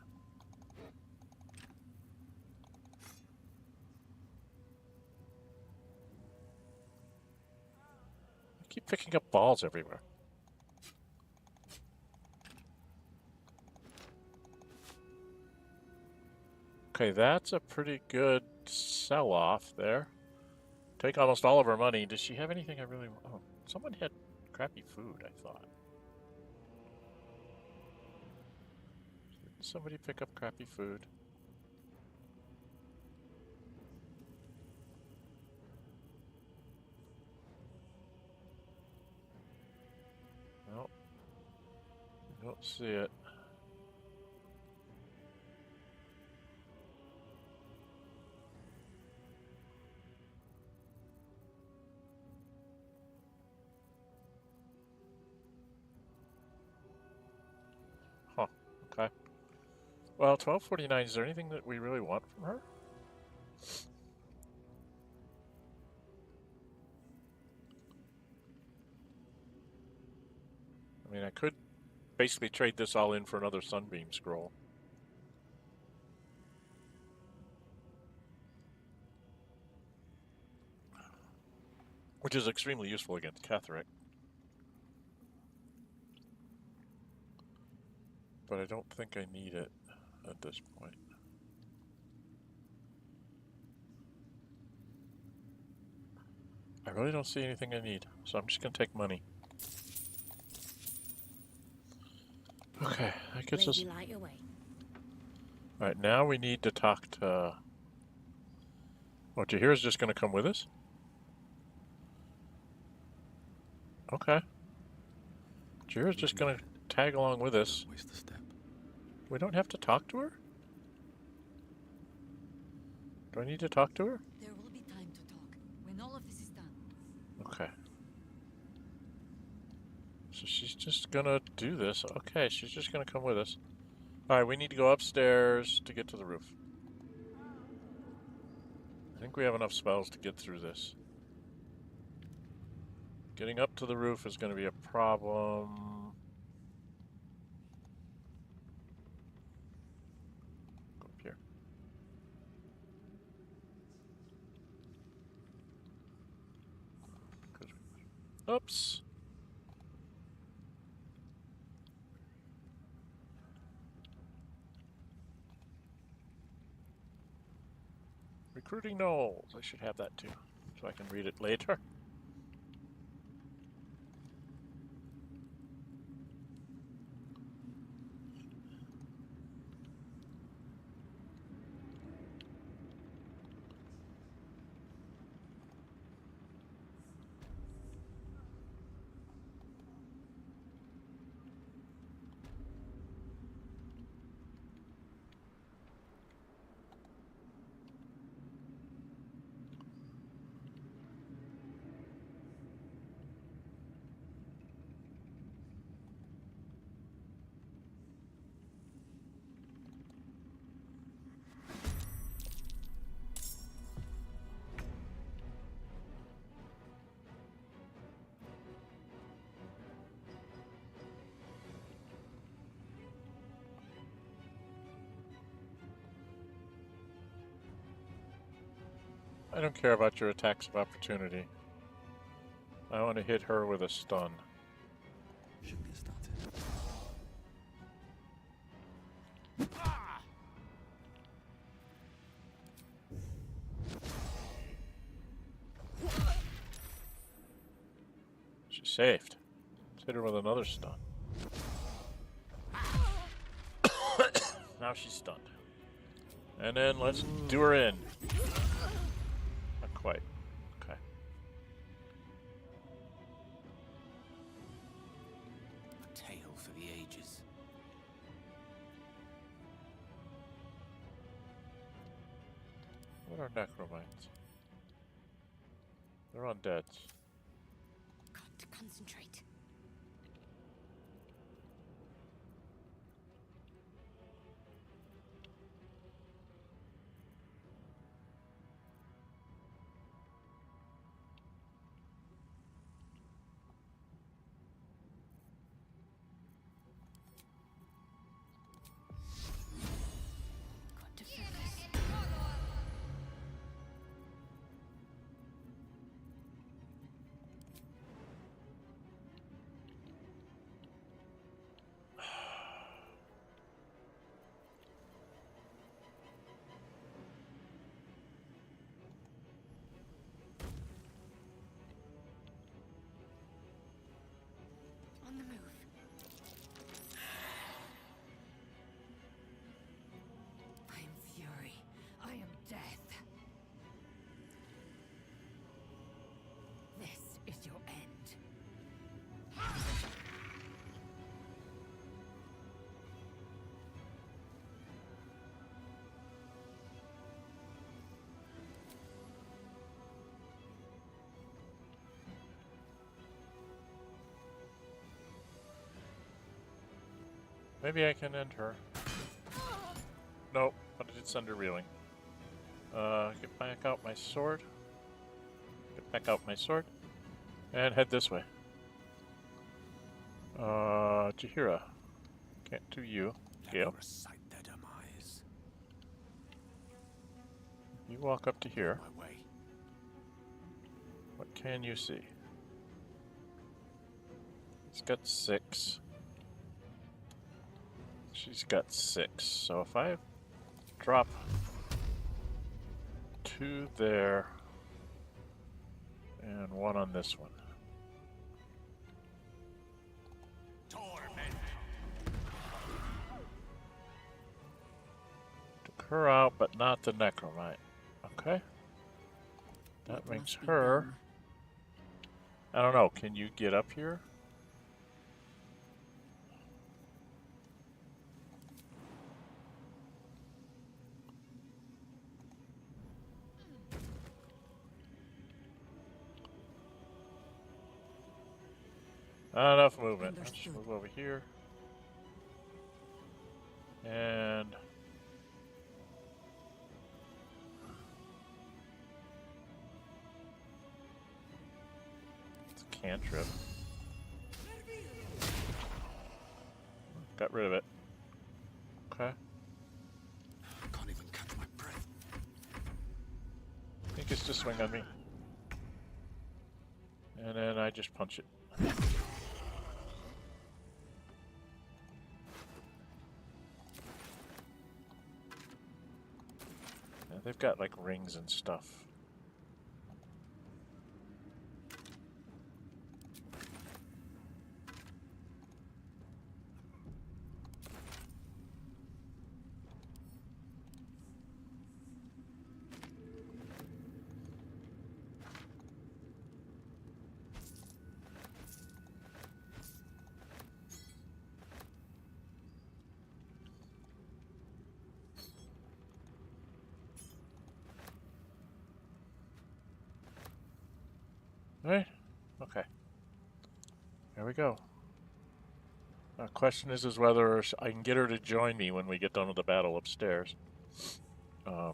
I keep picking up balls everywhere. Okay, that's a pretty good sell-off there. Take almost all of her money. Does she have anything I really want? Oh, someone had crappy food, I thought. Somebody pick up crappy food. No. I don't see it. Huh. Okay. Well, 1249, is there anything that we really want from her? I mean, I could basically trade this all in for another Sunbeam scroll. Which is extremely useful against Ketheric. But I don't think I need it at this point. I really don't see anything I need, so I'm just going to take money. Okay, that gets us... Alright, now we need to talk to... Oh, Jaheira's just going to come with us? Okay. Jaheira's just going to tag along with us. Waste the step. We don't have to talk to her? Do I need to talk to her? There will be time to talk when all of this is done. Okay. So she's just gonna do this. Okay, she's just gonna come with us. Alright, we need to go upstairs to get to the roof. I think we have enough spells to get through this. Getting up to the roof is gonna be a problem. Go up here. Oops. Recruiting Knowles. I should have that too, so I can read it later. I don't care about your attacks of opportunity. I want to hit her with a stun. Should get started. She's saved. Let's hit her with another stun. Now she's stunned. And then let's do her in. Not quite. Okay. A tale for the ages. What are necromites? They're undeads. Got to concentrate. Got to focus. Maybe I can end her. Nope, but I did send her reeling. Get back out my sword. Get back out my sword. And head this way. Jaheira. Can't do you. Yep. You walk up to here. What can you see? He's got 6. She's got 6. So if I drop 2 there and 1 on this one. Took her out, but not the necromite. Okay. That makes her... I don't know, can you get up here? Not enough movement. Let's just move over here. And... it's a cantrip. Got rid of it. Okay. I can't even catch my breath. I think it's just swing on me. And then I just punch it. Yeah, they've got like rings and stuff. Right? Okay. There we go. The question is whether I can get her to join me when we get done with the battle upstairs. Okay.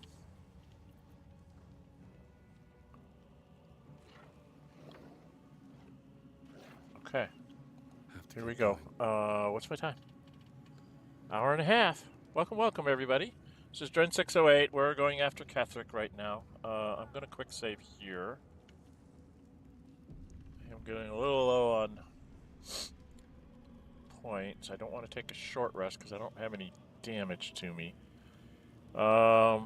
Here we go. What's my time? Hour and a half. Welcome, welcome, everybody. This is Dren608. We're going after Ketheric right now. I'm going to quick save here. I'm getting a little low on points. I don't want to take a short rest because I don't have any damage to me. Do I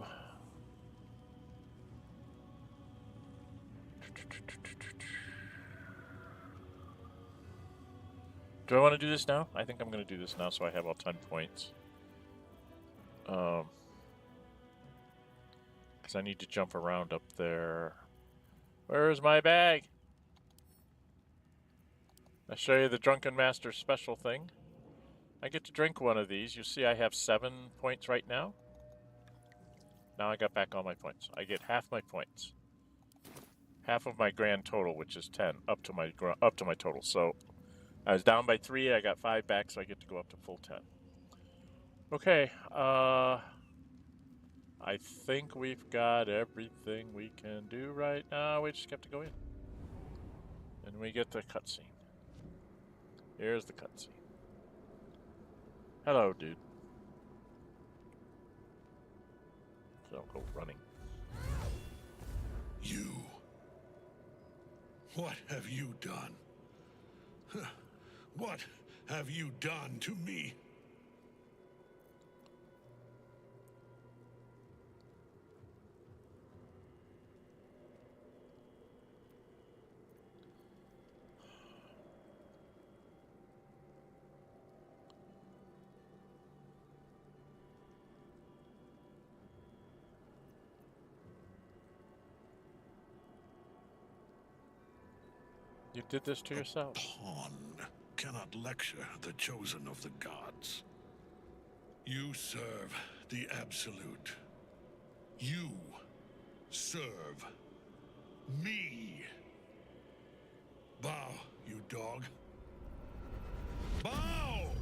want to do this now? I think I'm going to do this now so I have all 10 points. Because I need to jump around up there. Where's my bag? I'll show you the Drunken Master's special thing. I get to drink one of these. You see I have 7 points right now. Now I got back all my points. I get half my points. Half of my grand total, which is 10, up to my total. So I was down by 3, I got 5 back, so I get to go up to full 10. Okay, I think we've got everything we can do right now. We just have to go in. And we get the cutscene. Here's the cutscene. Hello, dude. So I'll go running. You. What have you done? What have you done to me? You did this to yourself. A pawn cannot lecture the chosen of the gods. You serve the Absolute. You serve me. Bow, you dog. Bow!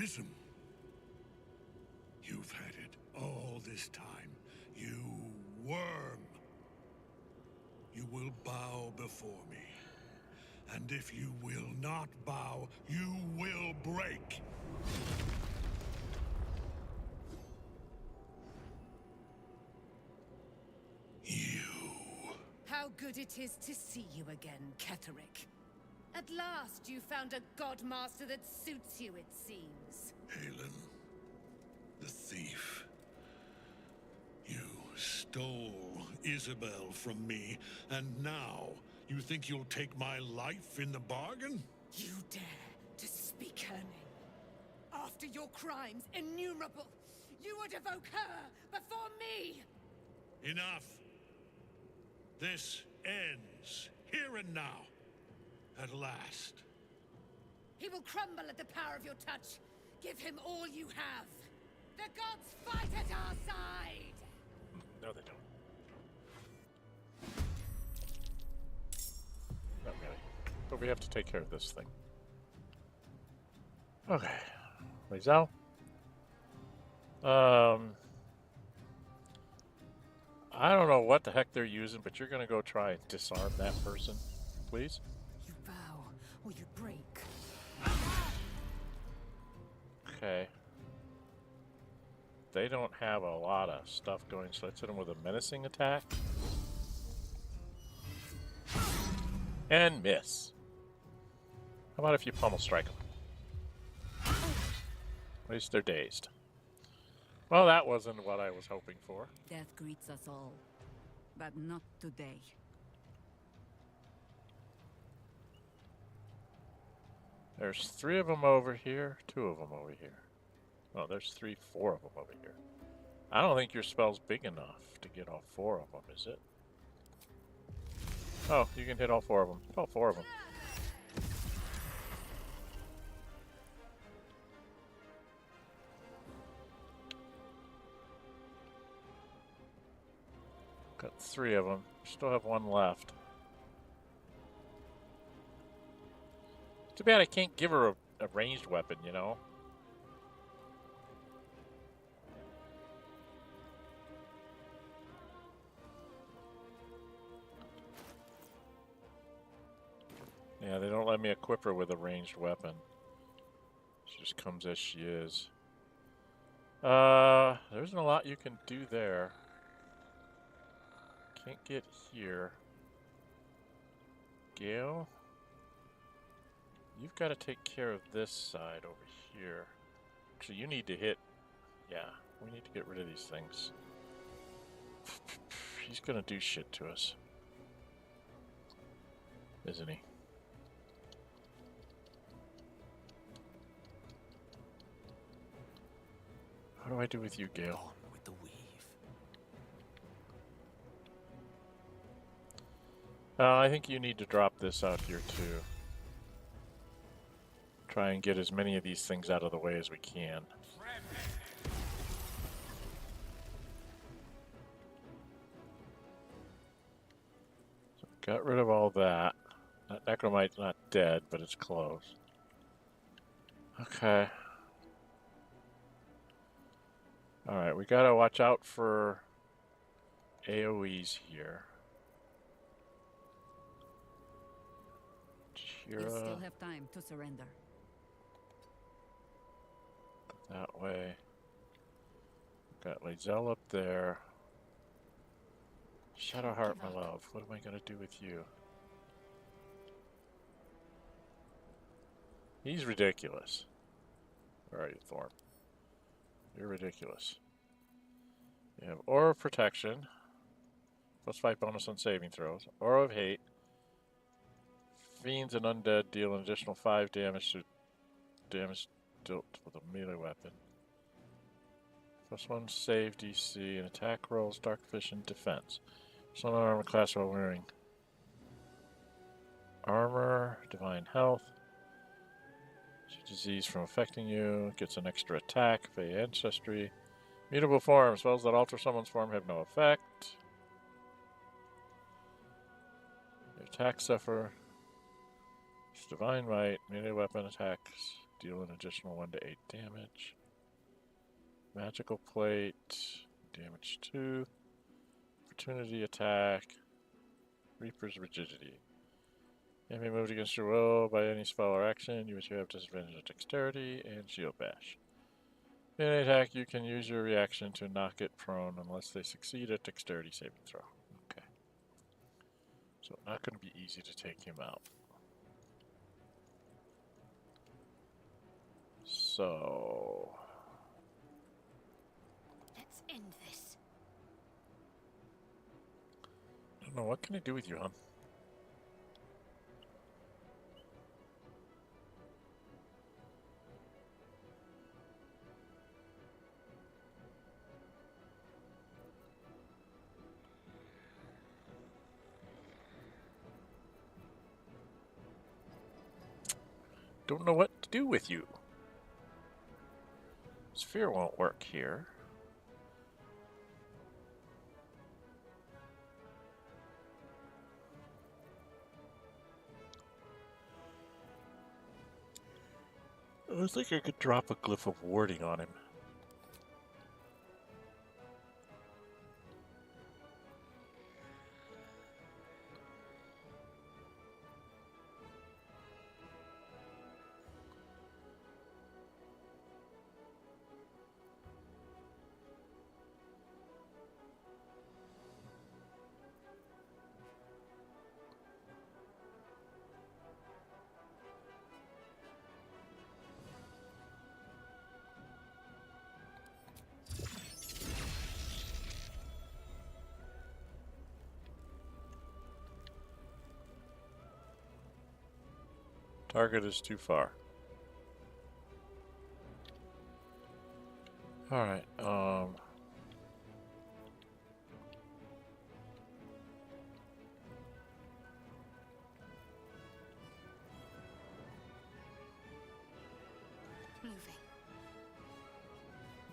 prism. You've had it all this time, you worm. You will bow before me. And if you will not bow, you will break. How good it is to see you again, Ketheric. At last you found a godmaster that suits you, it seems. Alyn, the thief. You stole Isobel from me, and now you think you'll take my life in the bargain? You dare to speak her name. After your crimes innumerable, you would evoke her before me! Enough. This ends here and now. At last. He will crumble at the power of your touch. Give him all you have. The gods fight at our side! No, they don't. Not really. But we have to take care of this thing. Okay. Lizelle. I don't know what the heck they're using, but you're gonna go try and disarm that person, please. You bow, or you break. Okay. They don't have a lot of stuff going, so let's hit them with a menacing attack. And miss. How about if you pummel strike them? At least they're dazed. Well, that wasn't what I was hoping for. Death greets us all, but not today. There's 3 of them over here, 2 of them over here. Oh, there's 4 of them over here. I don't think your spell's big enough to get all 4 of them, is it? Oh, you can hit all 4 of them. Hit all 4 of them. Got 3 of them. Still have 1 left. Too bad I can't give her a ranged weapon, you know? Yeah, they don't let me equip her with a ranged weapon. She just comes as she is. There isn't a lot you can do there. Can't get here. Gale? You've got to take care of this side over here. Actually, you need to hit... Yeah, we need to get rid of these things. He's gonna do shit to us. Isn't he? What do I do with you, Gale? With the weave. I think you need to drop this out here too. Try and get as many of these things out of the way as we can. So got rid of all that. That Necromite's not dead, but it's close. Okay. Alright, we gotta watch out for AoEs here. You still have time to surrender. That way. Got Lizelle up there. Shadowheart, my love. What am I gonna do with you? He's ridiculous. Where are you, Thorn? You're ridiculous. You have Aura of Protection. +5 bonus on saving throws. Aura of Hate. Fiends and Undead deal an additional 5 damage dealt with a melee weapon. +1 save DC and attack rolls, dark vision, defense. Some armor class while wearing armor, divine health. Disease from affecting you, gets an extra attack, Fey Ancestry. Mutable form, spells that alter someone's form have no effect. Your attack suffer. It's divine might, melee weapon attacks. deal an additional 1 to 8 damage. Magical plate, damage 2. Opportunity attack. Reaper's rigidity. Enemy moved against your will by any spell or action. You which you have disadvantage of dexterity and shield bash. In an attack, you can use your reaction to knock it prone unless they succeed at dexterity saving throw. Okay. So not going to be easy to take him out. So Let's end this. I don't know, what can I do with you, hon? Don't know what to do with you. Sphere won't work here. I think I could drop a glyph of warding on him. Target is too far. Alright, Moving.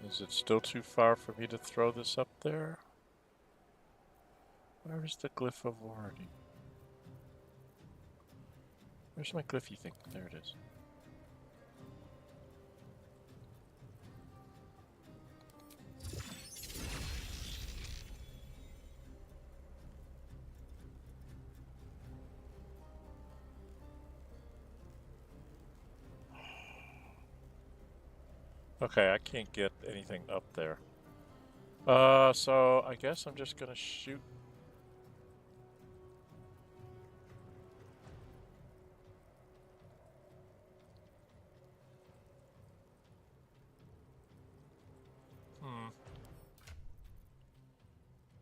is it still too far for me to throw this up there? Where is the glyph of warding? Where's my glyphy thing? There it is. Okay, I can't get anything up there. So I guess I'm just gonna shoot.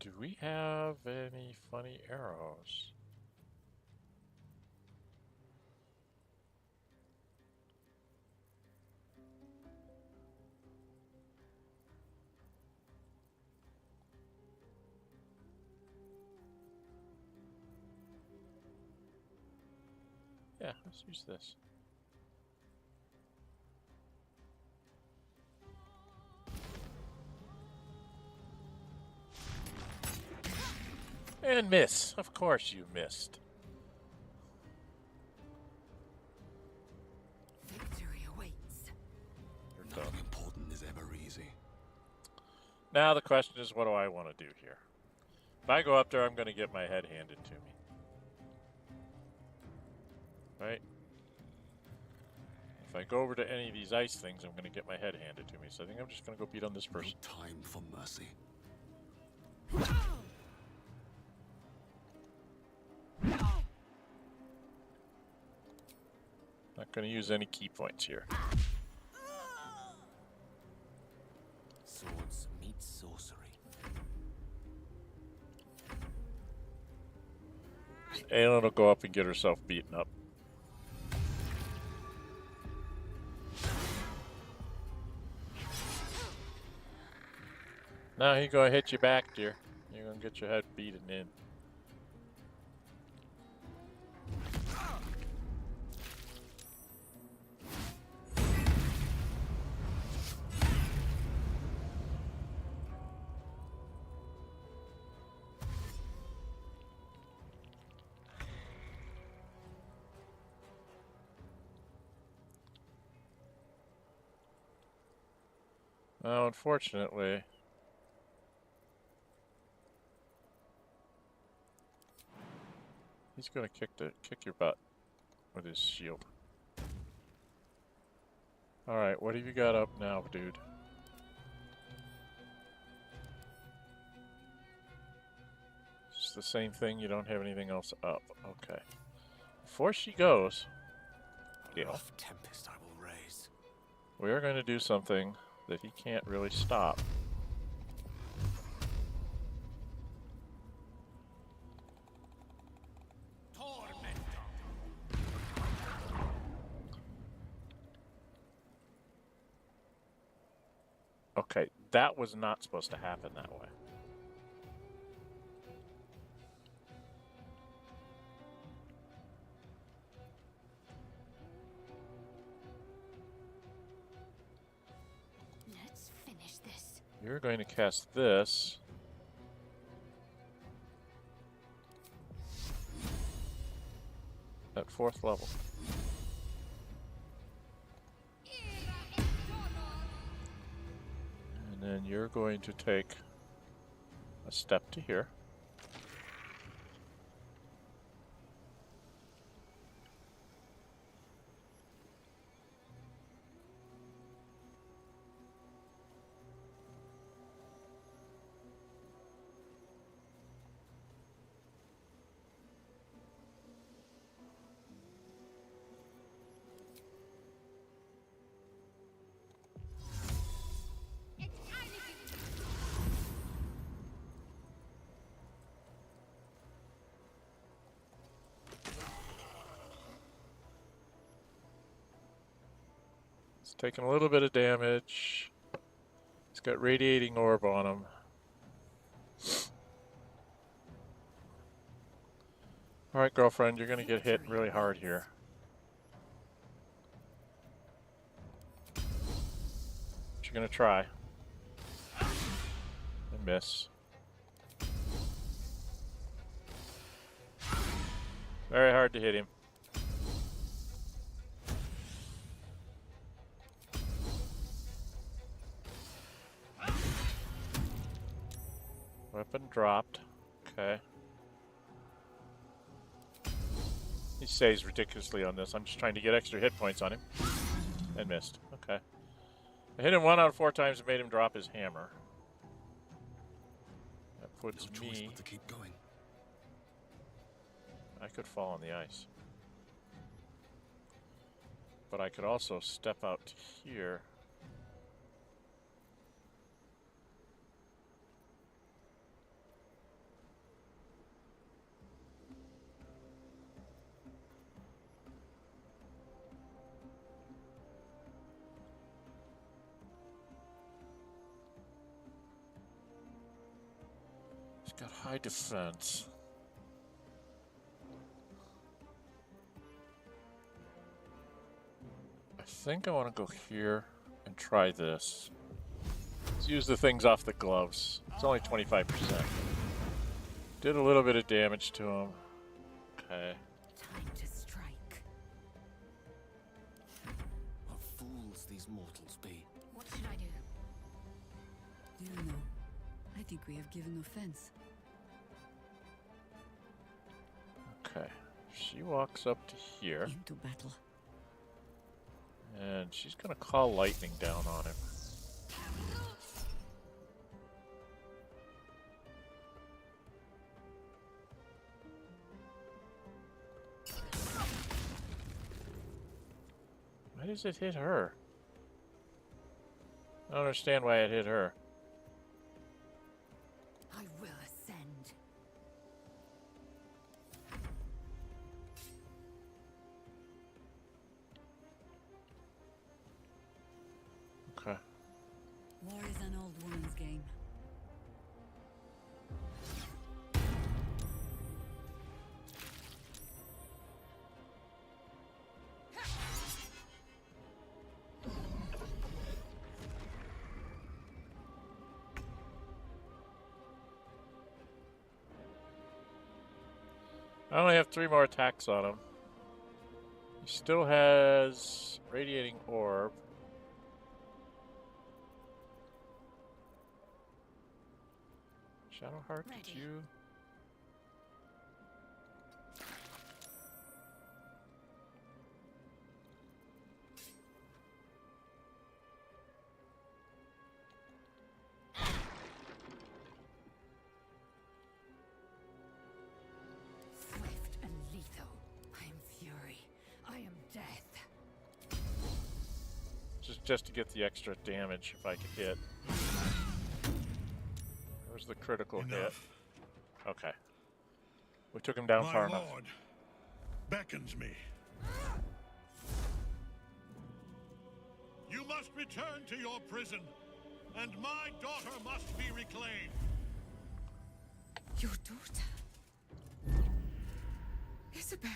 Do we have any funny arrows? Yeah, let's use this. And miss. Of course you missed. Victory awaits. Nothing important is ever easy. Now the question is, what do I want to do here? If I go up there, I'm going to get my head handed to me. Right? If I go over to any of these ice things, I'm going to get my head handed to me. So I think I'm just going to go beat on this person. No time for mercy. Not going to use any key points here. Swords meet sorcery. Alyn will go up and get herself beaten up. Now he's going to hit you back, dear. You're going to get your head beaten in. Well, unfortunately, he's gonna kick your butt with his shield. All right, what have you got up now, dude? It's the same thing. You don't have anything else up. Okay. Before she goes, Gale, tempest I will raise. we are going to do something that he can't really stop. Okay, that was not supposed to happen that way. Let's finish this. You're going to cast this. At 4th level. And then you're going to take a step to here. He's taking a little bit of damage. He's got radiating orb on him. Alright, girlfriend, you're gonna get hit really hard here. But you're gonna try. And miss. Very hard to hit him. Weapon dropped. Okay. He saves ridiculously on this. I'm just trying to get extra hit points on him. And missed. Okay. I hit him 1 out of 4 times and made him drop his hammer. That puts No choice me... but to keep going. I could fall on the ice. But I could also step out to here. He's got high defense. I think I want to go here and try this. Let's use the things off the gloves. It's only 25%. Did a little bit of damage to him. Okay. Time to strike. What fools these mortals be. What should I do? Do you know? I think we have given offense. Okay. She walks up to here. Into battle. And she's gonna call lightning down on him. Why does it hit her? I don't understand why it hit her. I will ascend. Okay. War is an old woman's game. I only have 3 more attacks on him. He still has radiating orb. Shadowheart, Ready. did you? Swift and lethal. I am fury. I am death. Just to get the extra damage if I could hit. There's the critical hit. Enough. Okay. We took him down far My enough. lord beckons me. You must return to your prison, and my daughter must be reclaimed. Your daughter? Isobel.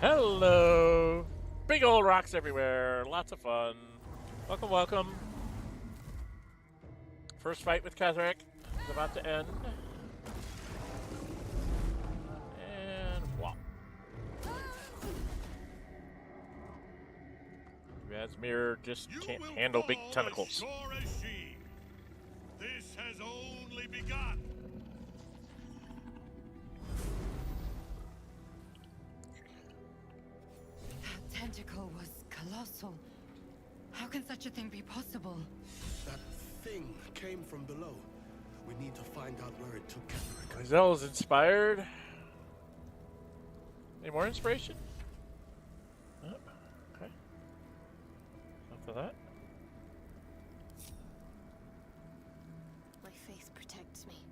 Hello! Big old rocks everywhere. Lots of fun. Welcome, welcome. First fight with Ketheric is about to end. And whop. Razmir just can't handle big tentacles. As sure as she. This has only begun. That tentacle was colossal. How can such a thing be possible? That thing came from below. We need to find out where it took Ketheric. Giselle is inspired. Any more inspiration? Oh, okay. After that. My faith protects me.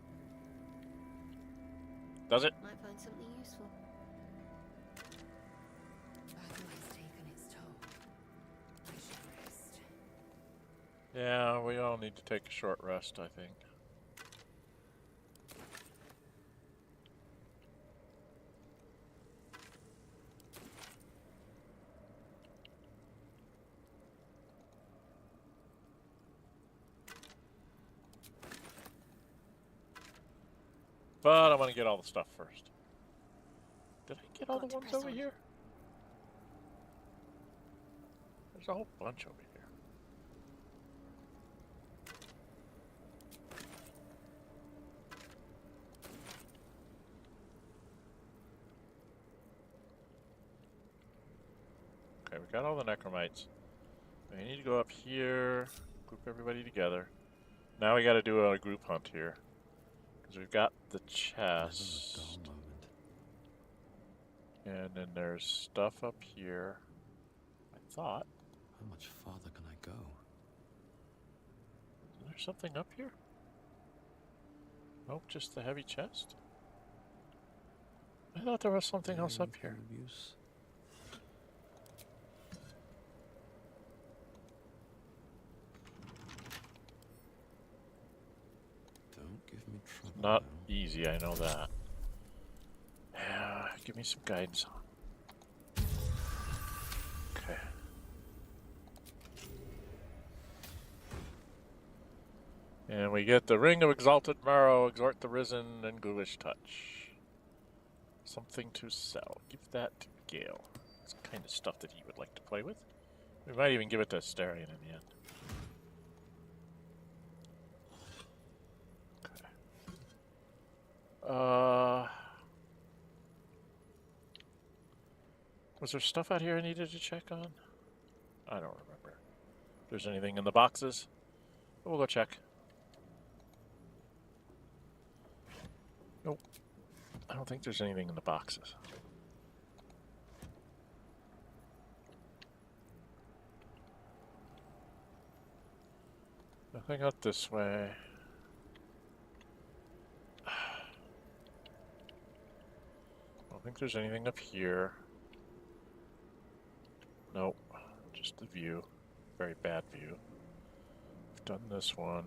Does it? Might find something useful. Battle has taken its toll. I should rest. Yeah, we all need to take a short rest, I think. But I want to get all the stuff first. Did I get all the Got to ones press over on. here? There's a whole bunch over here. Okay, we got all the necromites. We need to go up here, group everybody together. Now we got to do a group hunt here. Because we've got the chest. And then there's stuff up here. I thought. How much farther can I go? Is there something up here? Nope, just the heavy chest. I thought there was something else up here. Abuse. Don't give me trouble. Not now. easy, I know that. Yeah, give me some guidance on. Okay. And we get the Ring of Exalted Marrow, Exhort the Risen, and Ghoulish Touch. Something to sell. Give that to Gale. It's the kind of stuff that he would like to play with. We might even give it to Astarion in the end. Okay. Was there stuff out here I needed to check on? I don't remember. If there's anything in the boxes, but we'll go check. Nope. I don't think there's anything in the boxes. Nothing out this way. I don't think there's anything up here. Nope. Just the view. Very bad view. We've done this one.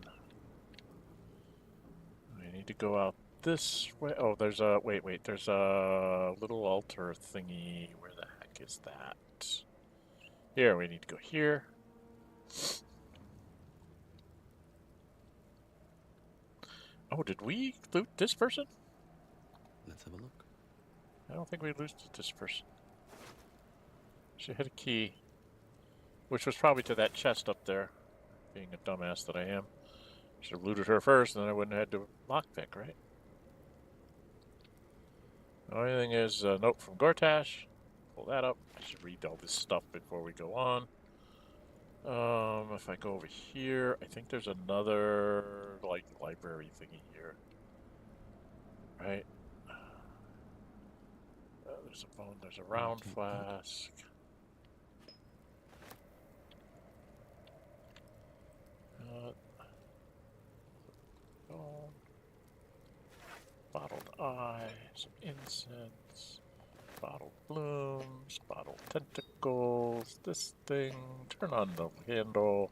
We need to go out this way. Oh, there's a... Wait. There's a little altar thingy. Where the heck is that? Here, we need to go here. Oh, did we loot this person? Let's have a look. I don't think we looted this person. She had a key. Which was probably to that chest up there. being a dumbass that I am. Should have looted her first, and then I wouldn't have had to lockpick, right? The only thing is a note from Gortash. Pull that up. I should read all this stuff before we go on. If I go over here, I think there's another, like, library thingy here. Right? There's a bone, there's a round flask. Bone. Bottled eye, some incense. Bottled blooms, bottled tentacles, this thing, turn on the handle.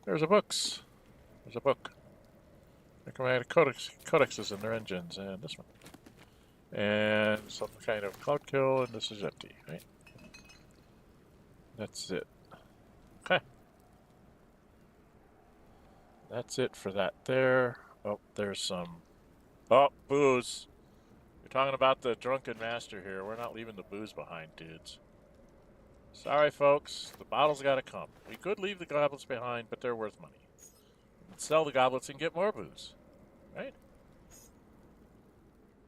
There's a books. There's a book. Necromantic codexes and their engines, and this one. And some kind of cloud kill, and this is empty, right? That's it. Okay. That's it for that there. Oh, there's some... Oh, booze. Talking about the drunken master here. We're not leaving the booze behind, dudes. Sorry, folks. The bottles gotta come. We could leave the goblets behind, but they're worth money. We can sell the goblets and get more booze. Right?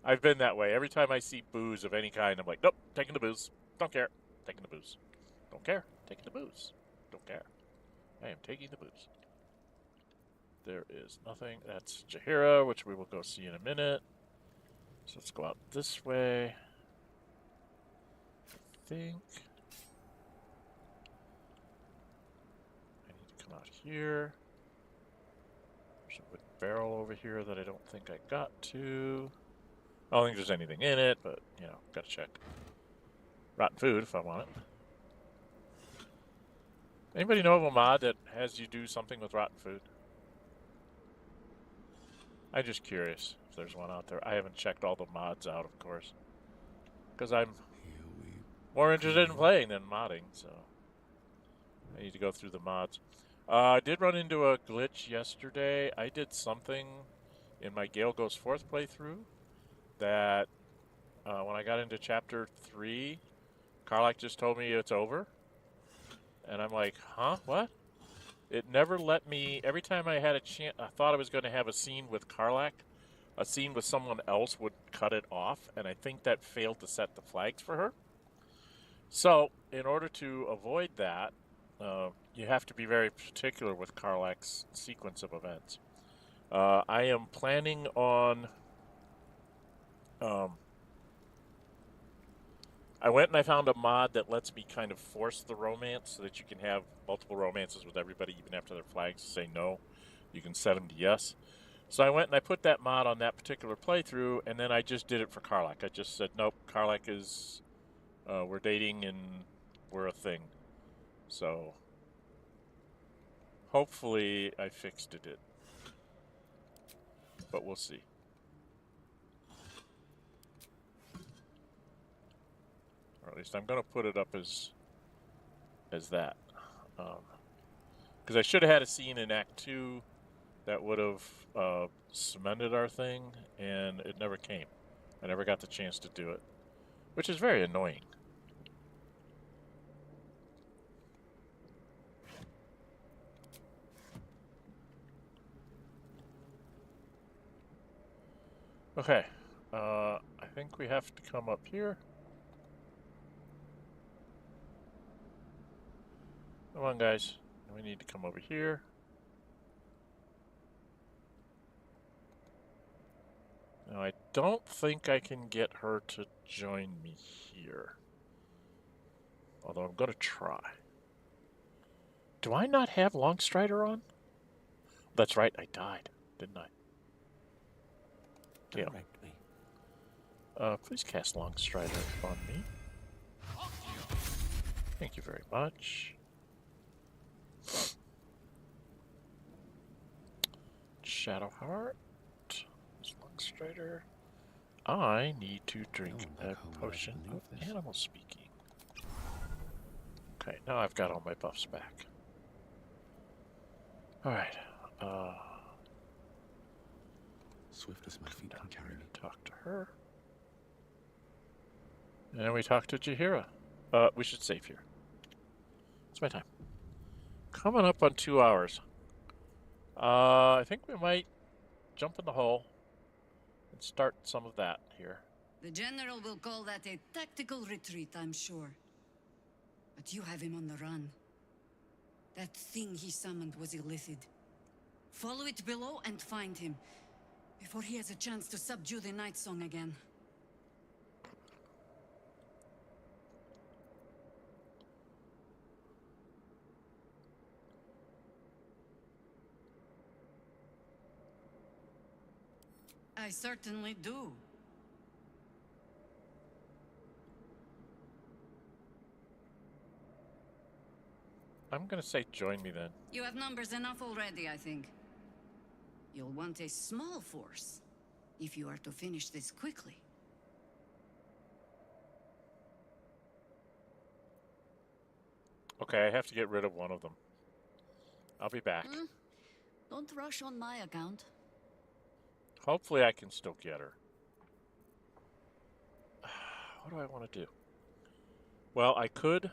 I've been that way. Every time I see booze of any kind, I'm like, nope, taking the booze. Don't care. Taking the booze. Don't care. Taking the booze. Don't care. I am taking the booze. There is nothing. That's Jaheira, which we will go see in a minute. So let's go out this way. I think I need to come out here. There's a wood barrel over here that I don't think I got to. I don't think there's anything in it, but, you know, gotta check. Rotten food if I want it. Anybody know of a mod that has you do something with rotten food? I'm just curious if there's one out there. I haven't checked all the mods out, of course, because I'm more interested in playing than modding, so I need to go through the mods. I did run into a glitch yesterday. I did something in my Gale Goes Forth playthrough that when I got into Chapter 3, Karlach just told me it's over. And I'm like, huh? What? It never let me... Every time I had a chance... I thought I was going to have a scene with Karlach. A scene with someone else would cut it off. And I think that failed to set the flags for her. So, in order to avoid that, you have to be very particular with Karlach's sequence of events. I am planning on... I went and I found a mod that lets me kind of force the romance so that you can have multiple romances with everybody even after their flags say no. You can set them to yes. So I went and I put that mod on that particular playthrough, and then I just did it for Karlach. I just said, nope, Karlach is, we're dating and we're a thing. So hopefully I fixed it. But we'll see. Or at least I'm going to put it up as that. Because I should have had a scene in Act 2 that would have cemented our thing, and it never came. I never got the chance to do it, which is very annoying. Okay, I think we have to come up here. Come on, guys. We need to come over here. Now, I don't think I can get her to join me here. Although I'm going to try. Do I not have Longstrider on? That's right, I died, didn't I? Yeah. Please cast Longstrider on me. Thank you very much. Shadowheart. Longstrider. I need to drink a potion of animal speaking. Okay, now I've got all my buffs back. Alright. Swift as my feet can carry me. Talk to her. And then we talk to Jaheira. We should save here. It's my time. coming up on 2 hours. I think we might jump in the hole and start some of that here. The General will call that a tactical retreat, I'm sure. But you have him on the run. That thing he summoned was illithid. Follow it below and find him, before he has a chance to subdue the Nightsong again. I certainly do. I'm gonna say join me then. You have numbers enough already, I think. You'll want a small force, if you are to finish this quickly. Okay, I have to get rid of one of them. I'll be back. Don't rush on my account. Hopefully I can still get her. What do I want to do? Well, I could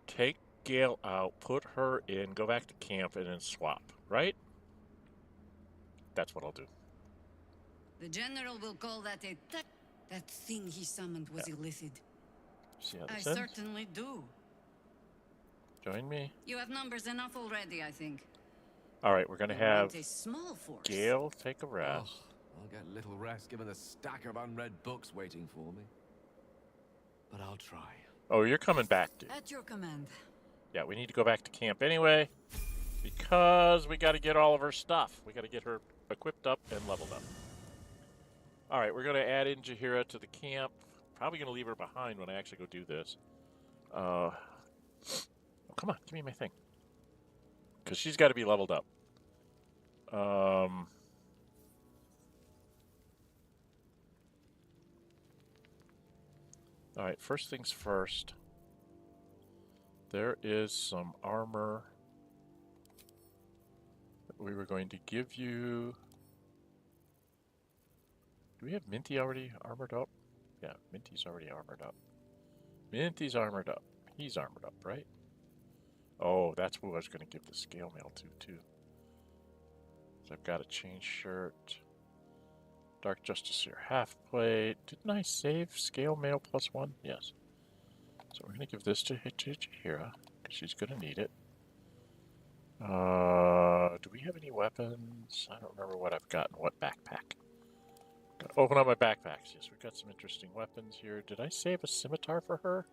take Gale out, put her in, go back to camp, and then swap, right? That's what I'll do. The General will call that a that thing he summoned was illithid. See how I this ends? certainly do. Join me. You have numbers enough already, I think. All right, we're going to You'll have want a small force. Gale take a rest. I'll get little rest given the stack of unread books waiting for me. But I'll try. Oh, you're coming back, dude. At your command. Yeah, we need to go back to camp anyway, because we got to get all of her stuff. We got to get her equipped up and leveled up. All right, we're going to add in Jaheira to the camp. Probably going to leave her behind when I actually go do this. Oh, come on, give me my thing. Because she's got to be leveled up. All right, first things first. There is some armor that we were going to give you. Do we have Minty already armored up? Yeah, Minty's already armored up. Minty's armored up. He's armored up, right? Oh, that's who I was going to give the scale mail to, too. So I've got a chain shirt. Dark Justiciar half plate. Didn't I save scale mail +1? Yes. So we're going to give this to Jaheira, because she's going to need it. Do we have any weapons? I don't remember what I've got in what backpack. Gotta open up my backpacks. Yes, we've got some interesting weapons here. Did I save a scimitar for her?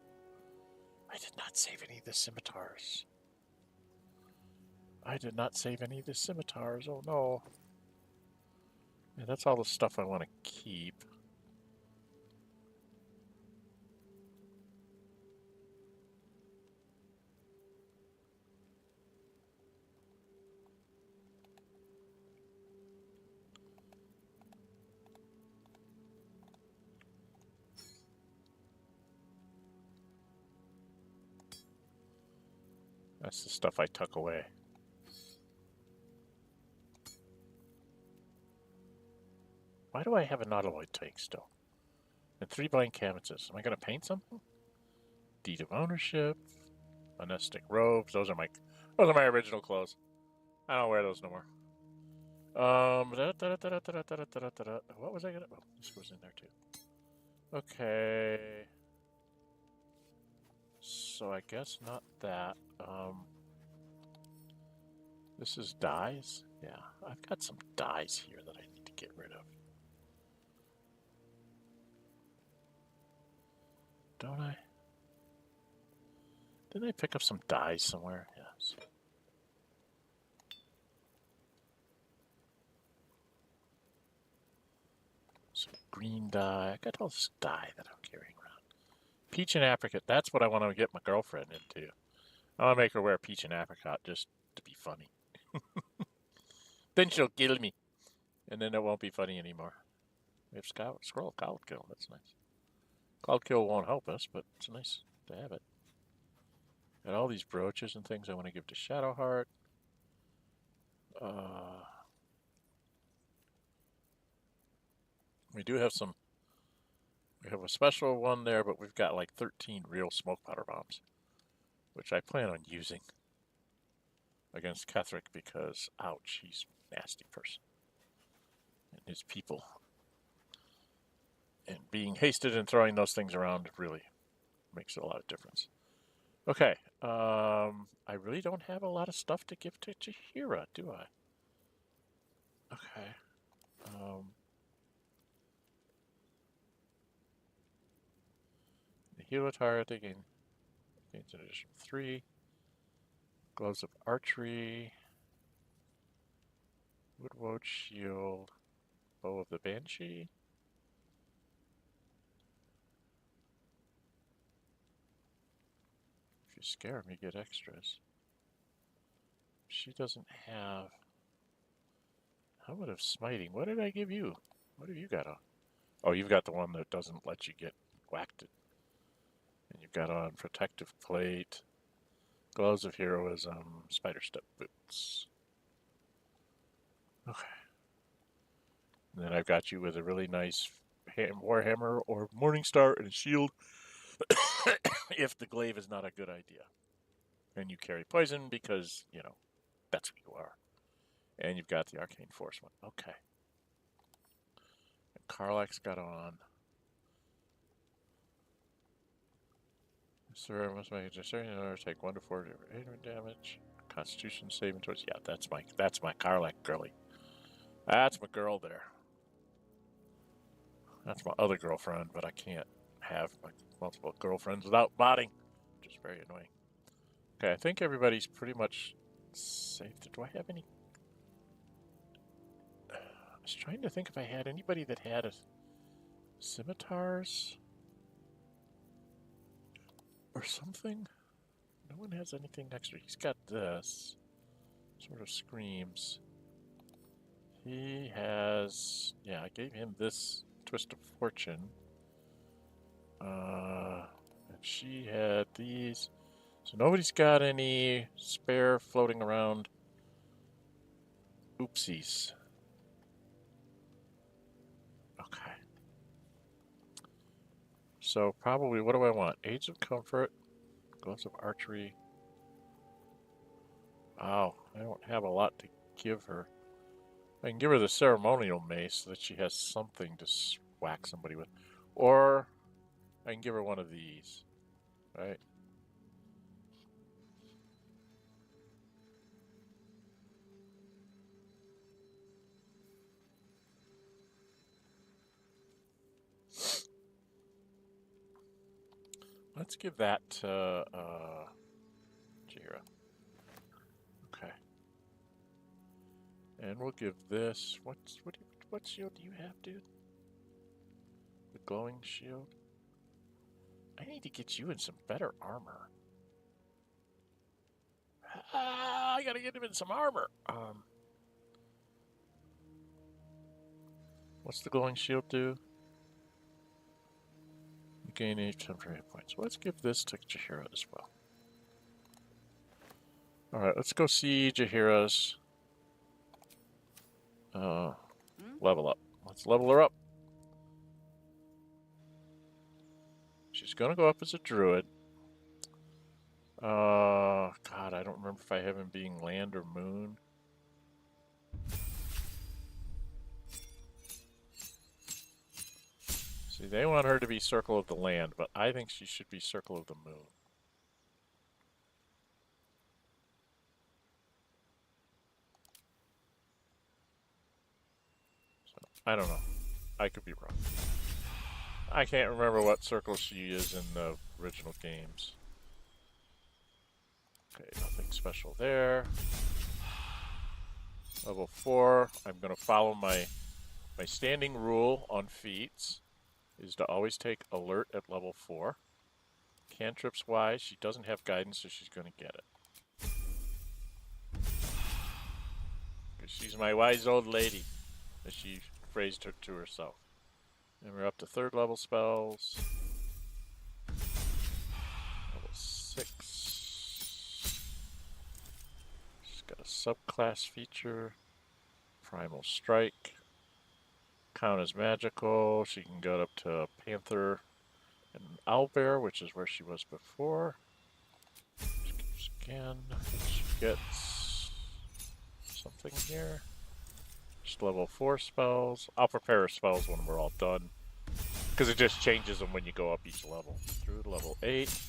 I did not save any of the scimitars. I did not save any of the scimitars. Oh no. Yeah, that's all the stuff I want to keep. That's the stuff I tuck away. Why do I have a nautiloid tank still? And 3 blank canvases. Am I going to paint something? Deed of ownership. Monastic robes. Those are my original clothes. I don't wear those no more. What was I going to... Oh, this goes in there too. Okay. So I guess not that. This is dyes? Yeah, I've got some dyes here that I need to get rid of. Don't I? Didn't I pick up some dyes somewhere? Yes. Some green dye. I got all this dye that I'm carrying around. Peach and apricot. That's what I want to get my girlfriend into. I want to make her wear peach and apricot just to be funny. Then she'll kill me. And then it won't be funny anymore. We have scroll cloud kill. That's nice. Cloud kill won't help us, but it's nice to have it. Got all these brooches and things I want to give to Shadowheart. We do have some. We have a special one there, but we've got like 13 real smoke powder bombs. which I plan on using against Ketheric because, ouch, he's a nasty person. And his people. And being hasted and throwing those things around really makes a lot of difference. Okay, I really don't have a lot of stuff to give to Jaheira, do I? Okay. The heal target gains an additional 3. Gloves of archery. Woodwood shield. Bow of the Banshee. If you scare me, get extras. She doesn't have... How would have smiting? What did I give you? What have you got on? Oh, you've got the one that doesn't let you get whacked. And you've got on protective plate, gloves of heroism, spider step boots. Okay. And then I've got you with a really nice warhammer or morningstar and a shield. If the glaive is not a good idea. And you carry poison because, you know, that's who you are. And you've got the arcane force one. Okay. And Karlach's got on. Sir, I must make a decision in order to take 1 to 4 damage. Constitution saving towards. Yeah, that's my Karlach girly. That's my girl there. That's my other girlfriend, but I can't have my multiple girlfriends without botting, which is very annoying. Okay, I think everybody's pretty much safe. Do I have any? I was trying to think if I had anybody that had a scimitars or something. No one has anything extra. He's got this. Sort of screams. He has... Yeah, I gave him this Twist of Fortune. And she had these. So nobody's got any spare floating around. Oopsies. Okay. So probably, what do I want? Aids of Comfort. Gloves of Archery. Wow, I don't have a lot to give her. I can give her the ceremonial mace so that she has something to whack somebody with. Or I can give her one of these, right? Let's give that to Jaheira. Okay. And we'll give this. What shield do you have, dude? The glowing shield. I need to get you in some better armor. I gotta get him in some armor. What's the glowing shield do? You gain 8 temporary hit points. Well, let's give this to Jaheira as well. Alright, let's go see Jaheira's level up. Let's level her up. She's gonna go up as a druid. God, I don't remember if I have him being land or moon. See, they want her to be Circle of the Land, but I think she should be Circle of the Moon. So, I don't know. I could be wrong. I can't remember what circle she is in the original games. Okay, nothing special there. Level 4. I'm going to follow my standing rule on feats is to always take alert at level 4. Cantrips wise, she doesn't have guidance, so she's going to get it. Because she's my wise old lady, as she phrased her to herself. And we're up to 3rd level spells. Level 6. She's got a subclass feature. Primal Strike. Count as magical. She can go up to Panther and Owlbear, which is where she was before. again. She gets something here. Just level 4 spells. I'll prepare her spells when we're all done, because it just changes them when you go up each level. Through to level 8.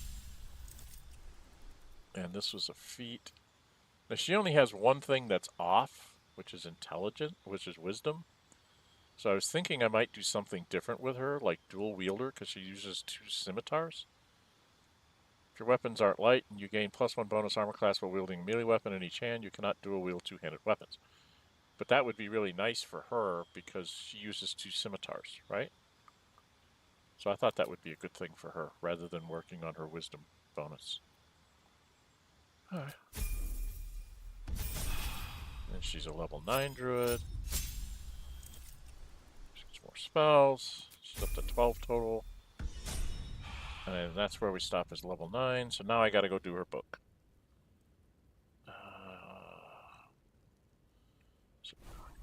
And this was a feat. Now she only has one thing that's off, which is intelligent, which is wisdom. So I was thinking I might do something different with her, like dual wielder, because she uses 2 scimitars. If your weapons aren't light and you gain +1 bonus armor class while wielding a melee weapon in each hand, you cannot dual wield 2-handed weapons. But that would be really nice for her because she uses 2 scimitars, right? So I thought that would be a good thing for her, rather than working on her wisdom bonus. Alright. And she's a level 9 druid. She gets more spells. She's up to 12 total. And that's where we stop as level 9. So now I gotta go do her book.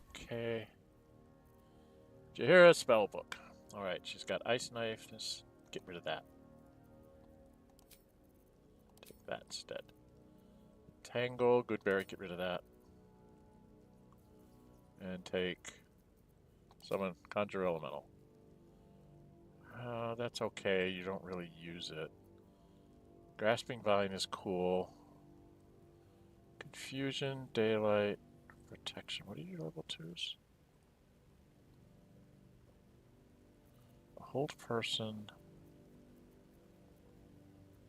Okay. Jaheira spell book. Alright, she's got Ice Knife. Let's get rid of that. Take that instead. Tangle, Goodberry, get rid of that. And take Summon, Conjure Elemental. That's okay, you don't really use it. Grasping Vine is cool. Confusion, Daylight, Protection. What are your level 2s? A hold person.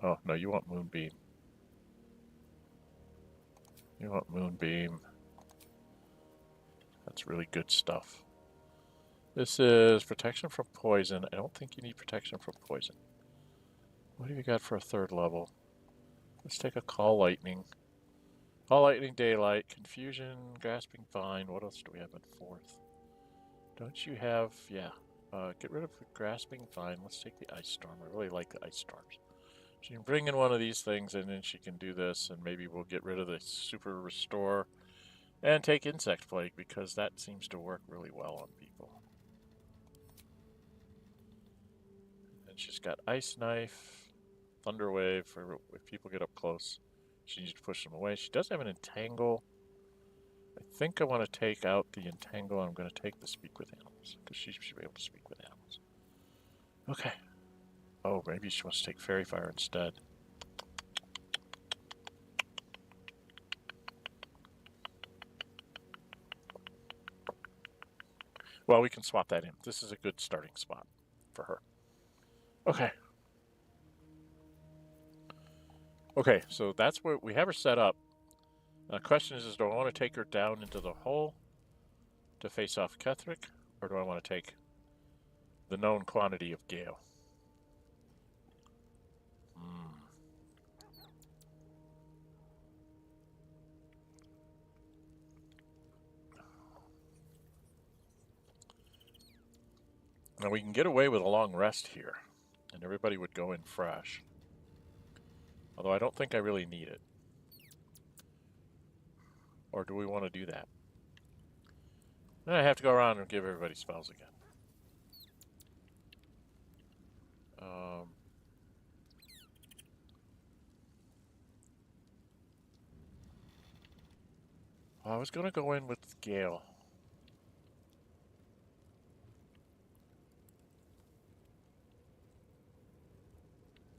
Oh, no, you want Moonbeam. You want Moonbeam. That's really good stuff. This is protection from poison. I don't think you need protection from poison. What have you got for a 3rd level? Let's take a Call Lightning. Call Lightning, Daylight, Confusion, Grasping Vine. What else do we have in 4th? Don't you have... Yeah. Get rid of the Grasping Vine. Let's take the Ice Storm. I really like the Ice Storms. She can bring in one of these things and then she can do this, and maybe we'll get rid of the Super Restore and take Insect Plague, because that seems to work really well on people. And she's got Ice Knife, Thunder Wave for if people get up close. She needs to push them away. She does have an Entangle. I think I want to take out the Entangle. I'm going to take the Speak with Animals, because she should be able to speak with animals. Okay. Oh, maybe she wants to take Fairy Fire instead. Well, we can swap that in. This is a good starting spot for her. Okay. Okay, so that's where we have her set up. The question is do I want to take her down into the hole to face off Ketheric, or do I want to take the known quantity of Gale? Now we can get away with a long rest here, and everybody would go in fresh. Although I don't think I really need it. Or do we want to do that? Then I have to go around and give everybody spells again. I was going to go in with Gale.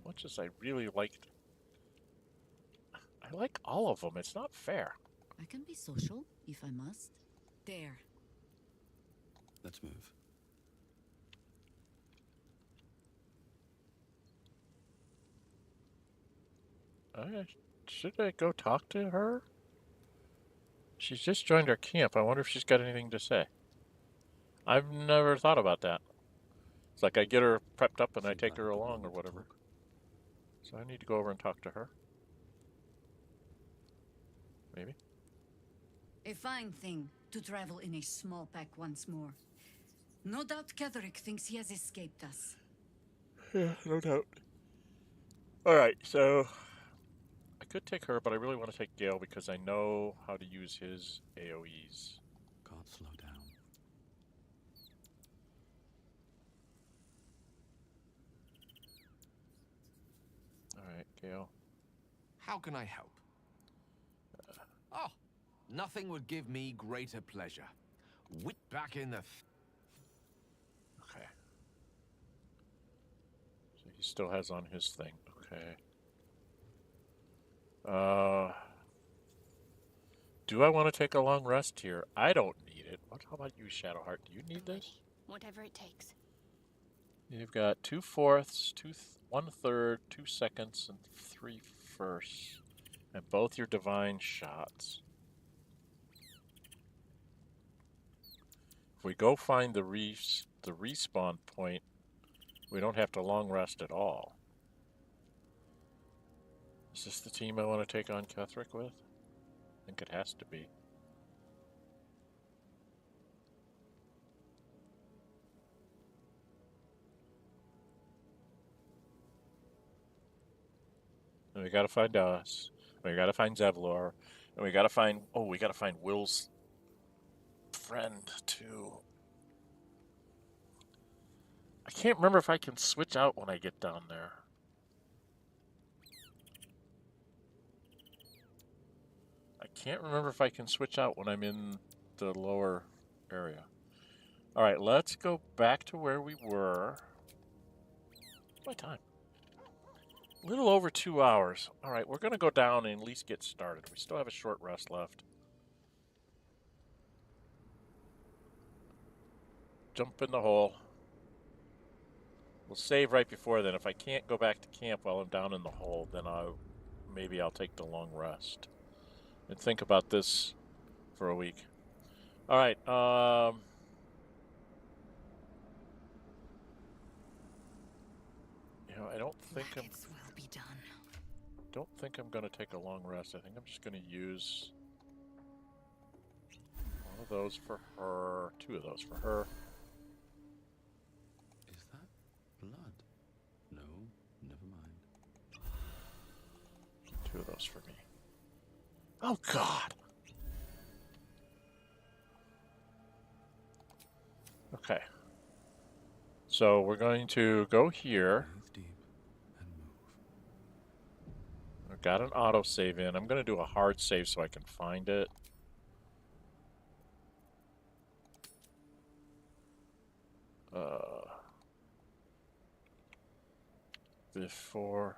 Much as I really liked... I like all of them. It's not fair. I can be social, if I must. There. Let's move. Should I go talk to her? She's just joined our camp. I wonder if she's got anything to say. I've never thought about that. It's like I get her prepped up and I take her along or whatever. So I need to go over and talk to her. Maybe. A fine thing to travel in a small pack once more. No doubt Ketheric thinks he has escaped us. Yeah, no doubt. Alright, so... I could take her, but I really want to take Gale because I know how to use his AoEs. Can't slow down. Alright, Gale. How can I help? Oh, nothing would give me greater pleasure. Whip back in the... Okay. So he still has on his thing. Okay. Do I want to take a long rest here? I don't need it. How about you, Shadowheart? Do you need this? Whatever it takes. You've got 2/4, 1/3, 2 seconds, and 3 firsts. And both your divine shots. If we go find the respawn point, we don't have to long rest at all. Is this the team I want to take on Ketheric with? I think it has to be. And we gotta find us. We gotta find Zevlor. And we gotta find... Oh, we gotta find Will's friend, too. I can't remember if I can switch out when I get down there. I can't remember if I can switch out when I'm in the lower area. Alright, let's go back to where we were. What's my time? A little over 2 hours. Alright, we're going to go down and at least get started. We still have a short rest left. Jump in the hole. We'll save right before then. If I can't go back to camp while I'm down in the hole, then maybe I'll take the long rest. And think about this for a week. Alright, you know, I don't think I'm going to take a long rest. I think I'm just going to use one of those for her, 2 of those for her. Is that blood? No, never mind. 2 of those for me. Oh, God! Okay. So we're going to go here. I've got an autosave in. I'm going to do a hard save so I can find it. Before...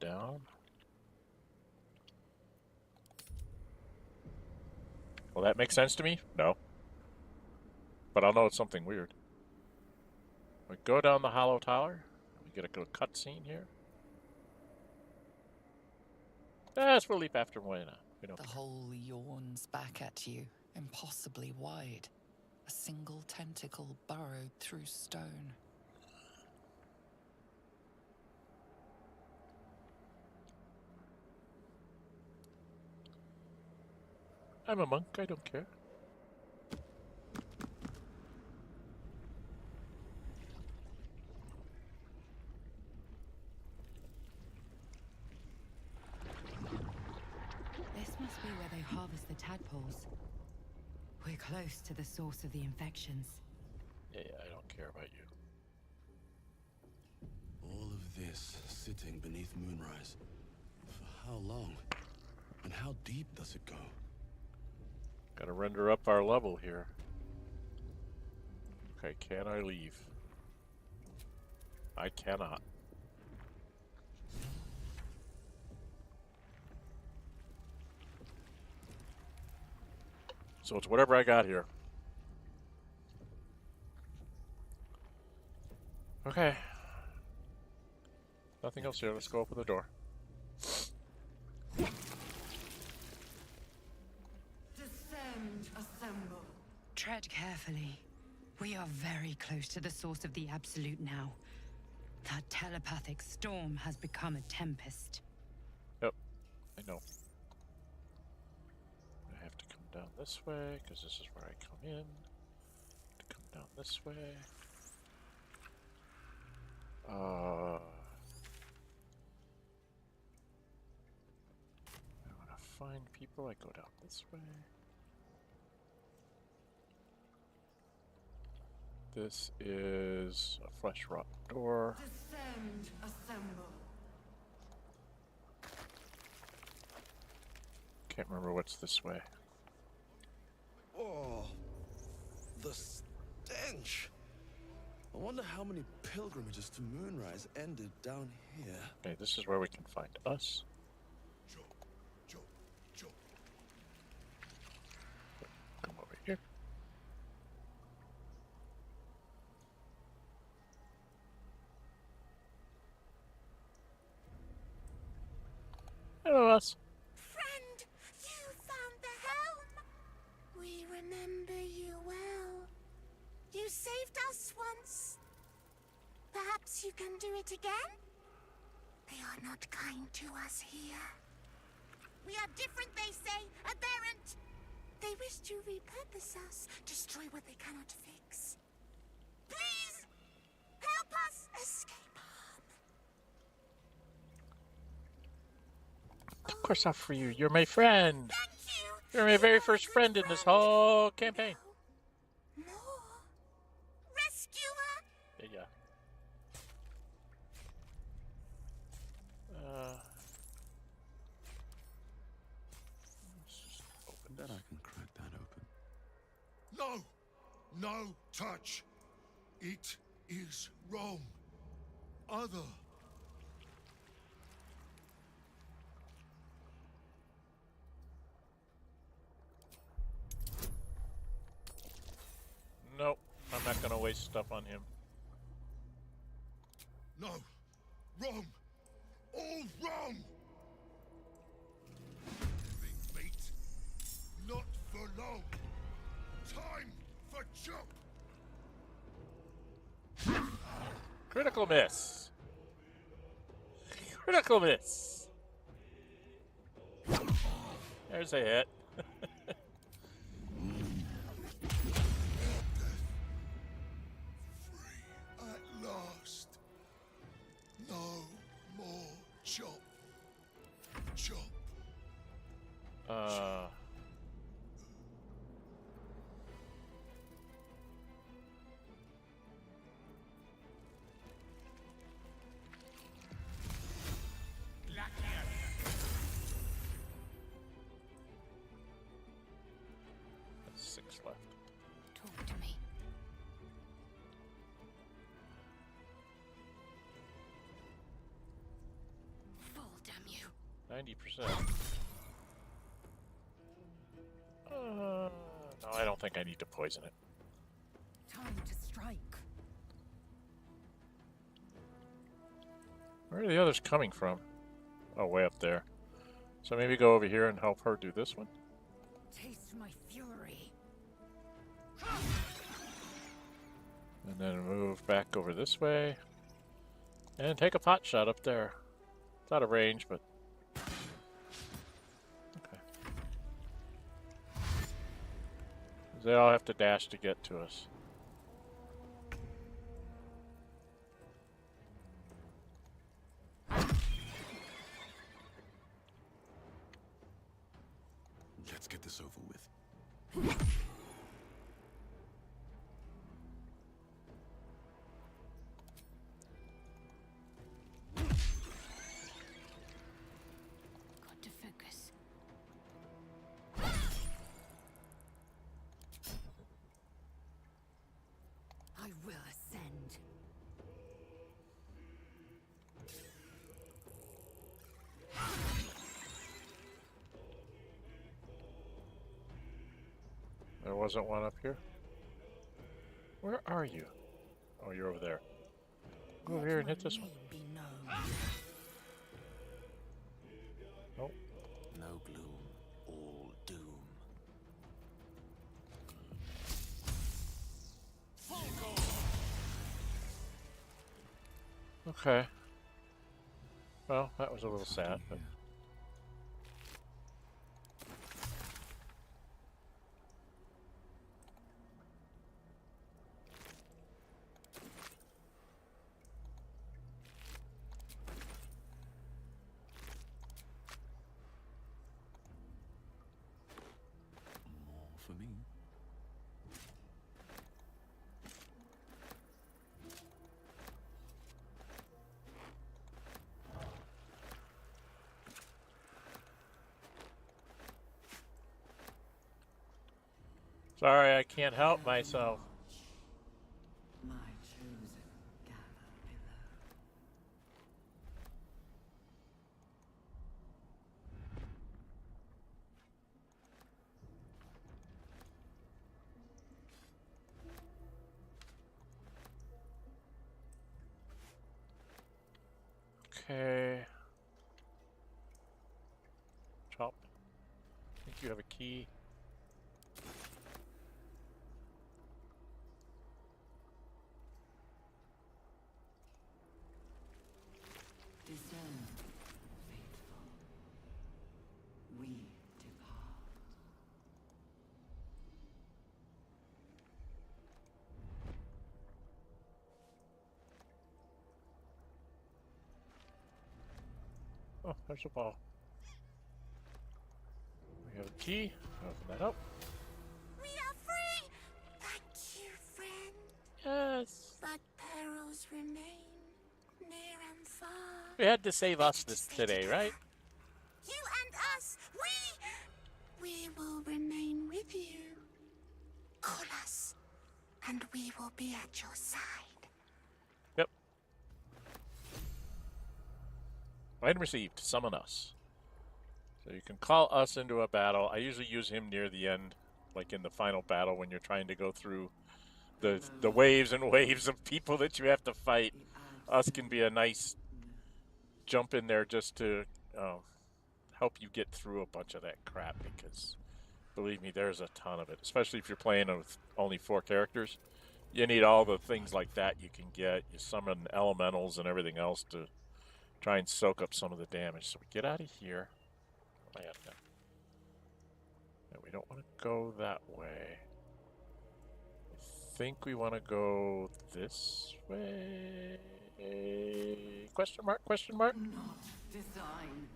Down. Will that make sense to me? No. But I'll know it's something weird. We go down the hollow tower. We get a good cutscene here. Yes, we'll leap after Moena. The hole yawns back at you, impossibly wide. A single tentacle burrowed through stone. I'm a monk, I don't care. This must be where they harvest the tadpoles. We're close to the source of the infections. Yeah, I don't care about you. All of this sitting beneath Moonrise. For how long? And how deep does it go? Gotta render up our level here. Okay, can I leave? I cannot. So it's whatever I got here. Okay. Nothing else here. Let's go open the door. Assemble. Tread carefully. We are very close to the source of the Absolute now. That telepathic storm has become a tempest. Yep, I know. I have to come down this way, because this is where I come in. To come down this way. I want to find people. I go down this way. This is a flesh rot door. Descend, assemble. Can't remember what's this way. Oh, the stench. I wonder how many pilgrimages to Moonrise ended down here. Okay, this is where we can find us. Come over here. Hello, us. Friend, you found the helm. We remember you well. You saved us once. Perhaps you can do it again? They are not kind to us here. We are different, they say, aberrant. They wish to repurpose us, destroy what they cannot fix. Please, help us escape harm. Of course, I'll free you. You're my friend. Thank you. You're my very first friend in this whole campaign. No. Rescuer. Yeah. Let's just open Bet this. I can crack that open. No! No touch! It is wrong. Other. Nope, I'm not gonna waste stuff on him. No! Wrong! All wrong! Living mate. Not for long. Time for jump! Critical miss. Critical miss. There's a hit. At last. No more chop. Chop. That's 6 left. Talk to me. Fall, damn you. 90%. No, I don't think I need to poison it. Time to strike. Where are the others coming from? Oh, way up there. So maybe go over here and help her do this one? Taste my fury. And then move back over this way. And take a pot shot up there. It's out of range, but... Okay. They all have to dash to get to us. Let's get this over with. Got to focus. I will ascend. There wasn't one up here? Where are you? Oh, you're over there. Go over here and hit this one. Be known. Nope. No gloom, all doom. Okay. Well, that was a little sad, but... More for me. Sorry, I can't help myself. My chosen gather below. Okay. Chop. I think you have a key. Discern, faithful. We depart. Oh, there's a ball. We have a key. Open that up. We are free! Thank you, friend. Yes. But perils remain near and far. You had to save us this today, right? You and us, we will remain with you. Call us, and we will be at your side. Yep. Item received. Summon us. So you can call us into a battle. I usually use him near the end, like in the final battle when you're trying to go through the waves and waves of people that you have to fight. Us can be a nice jump in there just to help you get through a bunch of that crap, because believe me, there's a ton of it, especially if you're playing with only 4 characters. You need all the things like that you can get. You summon elementals and everything else to try and soak up some of the damage. So we get out of here. Oh, yeah, no. And we don't want to go that way. I think we want to go this way. Question mark, question mark? Not design.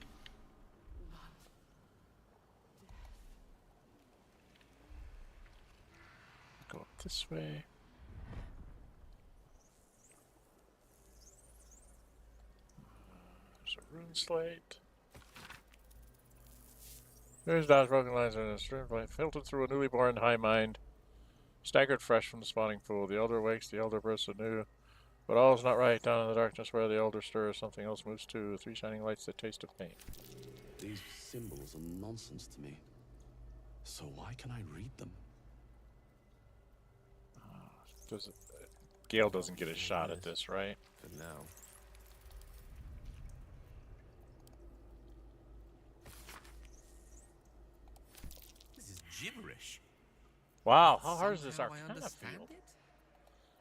Go up this way. There's a rune slate. There's Dodge broken lines in a stream light, filtered through a newly born high mind, staggered fresh from the spawning pool. The elder wakes, the elder bursts anew. But all is not right. Down in the darkness where the elder stirs, something else moves too. 3 shining lights that taste of pain. These symbols are nonsense to me. So why can I read them? Gale doesn't get a shot at this, right? For now. This is gibberish. Wow, how hard is this Somehow I Arcana understand field? it?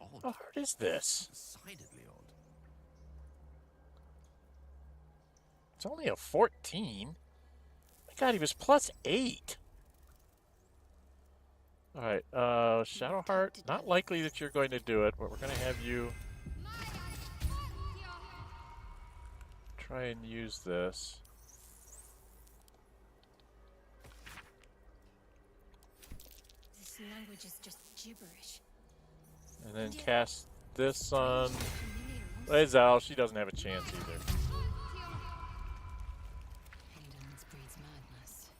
Odd. How hard is this? Decidedly odd. It's only a 14. My God, he was +8. Alright, Shadowheart, not likely that you're going to do it, but we're going to have you try and use this. This language is just gibberish. And then cast this on Lazel. She doesn't have a chance either. Hindrance breeds madness.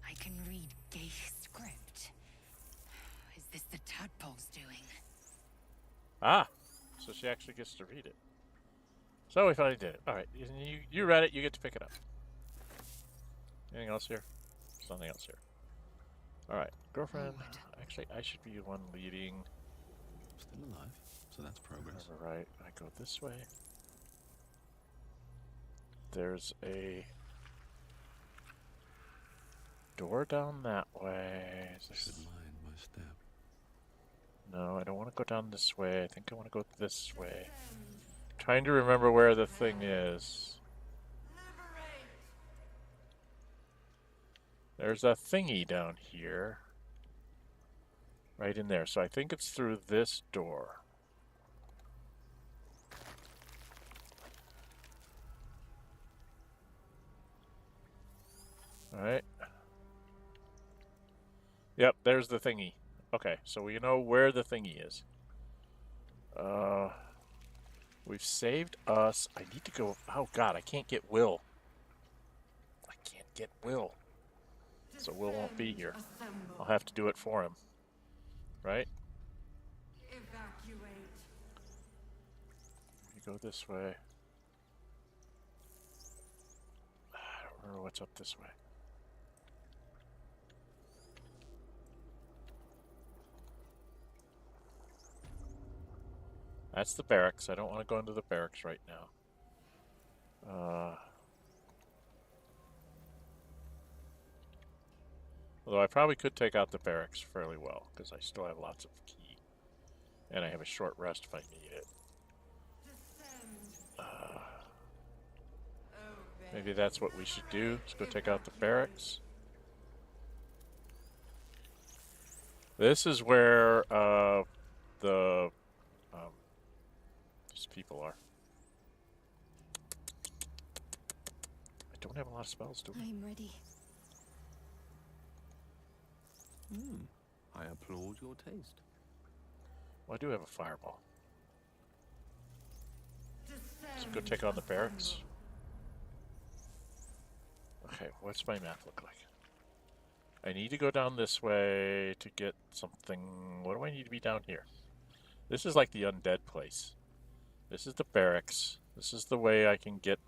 I can read gay script. Is this the tadpole's doing? Ah, so she actually gets to read it. So we finally did it. Alright, you read it, you get to pick it up. Anything else here? There's nothing else here. Alright, girlfriend. Actually, I should be the one leading. Still alive, so that's progress. Alright, I go this way. There's a door down that way. Is this... Should mind my step. No, I don't want to go down this way. I think I want to go this way. Trying to remember where the thing is. There's a thingy down here. Right in there. So I think it's through this door. Alright. Yep, there's the thingy. Okay, so we know where the thingy is. We've saved us. I need to go... Oh god, I can't get Will. I can't get Will. So Will won't be here. I'll have to do it for him. Right? Evacuate. You go this way. I don't remember what's up this way. That's the barracks. I don't want to go into the barracks right now. Although I probably could take out the barracks fairly well, because I still have lots of key. And I have a short rest if I need it. Maybe that's what we should do. Let's go take out the barracks. This is where these people are. I don't have a lot of spells, do I? I'm ready. I applaud your taste. Well, I do have a fireball. Let's go take on the barracks. Okay, what's my map look like? I need to go down this way to get something. What do I need to be down here? This is like the undead place. This is the barracks. This is the way I can get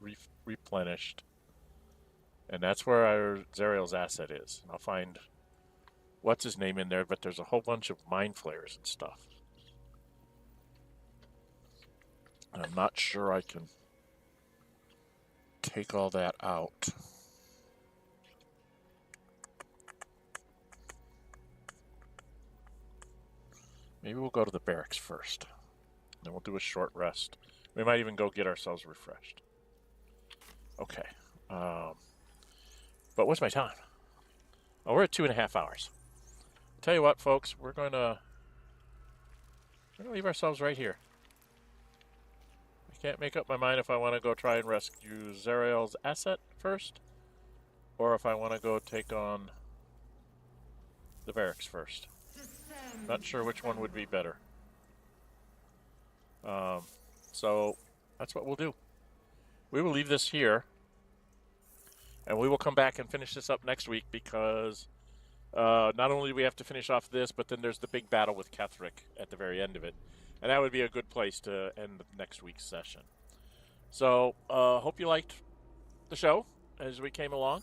replenished. And that's where our Zariel's asset is. And I'll find what's his name in there, but there's a whole bunch of mind flayers and stuff. And I'm not sure I can take all that out. Maybe we'll go to the barracks first. Then we'll do a short rest. We might even go get ourselves refreshed. Okay. But what's my time? Oh, we're at 2.5 hours. Tell you what, folks, we're gonna leave ourselves right here. I can't make up my mind if I want to go try and rescue Zariel's asset first, or if I want to go take on the barracks first. Not sure which one would be better. So that's what we'll do. We will leave this here, and we will come back and finish this up next week, because not only do we have to finish off this, but then there's the big battle with Ketheric at the very end of it. And that would be a good place to end next week's session. So, hope you liked the show as we came along.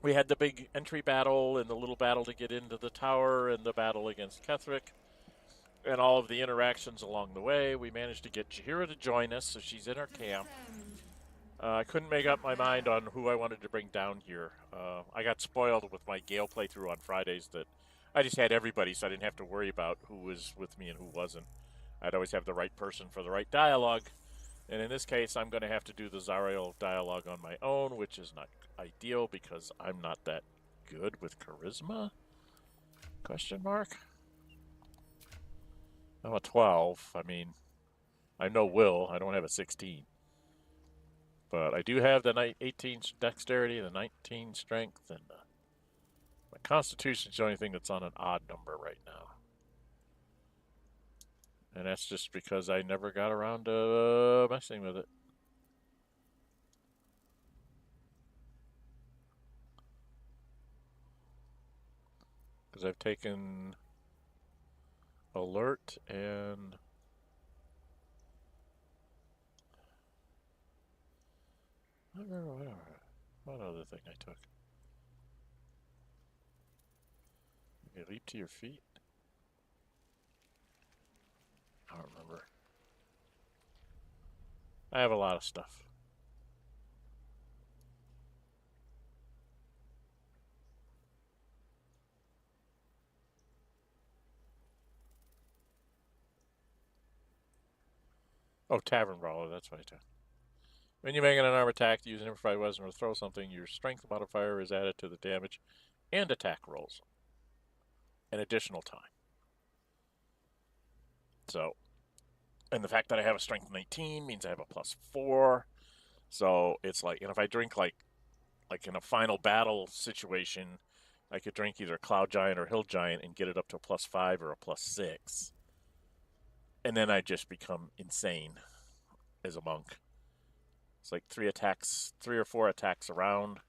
We had the big entry battle and the little battle to get into the tower and the battle against Ketheric and all of the interactions along the way. We managed to get Jaheira to join us, so she's in our camp. I couldn't make up my mind on who I wanted to bring down here. I got spoiled with my Gale playthrough on Fridays that I just had everybody, so I didn't have to worry about who was with me and who wasn't. I'd always have the right person for the right dialogue. And in this case, I'm going to have to do the Zariel dialogue on my own, which is not ideal because I'm not that good with charisma? Question mark? I'm a 12. I mean, I know Will. I don't have a 16. But I do have the 18 dexterity, the 19 strength, and my constitution is the only thing that's on an odd number right now. And that's just because I never got around to messing with it. Because I've taken alert and I don't remember what other thing I took. You leap to your feet? I don't remember. I have a lot of stuff. Oh, Tavern Brawler, that's what I took. When you make an unarmed attack, use an improvised weapon or throw something, your strength modifier is added to the damage and attack rolls. An additional time. So, and the fact that I have a strength 19 means I have a +4. So it's like, and if I drink like in a final battle situation, I could drink either Cloud Giant or Hill Giant and get it up to a +5 or a +6. And then I just become insane as a monk. It's like 3 or 4 attacks around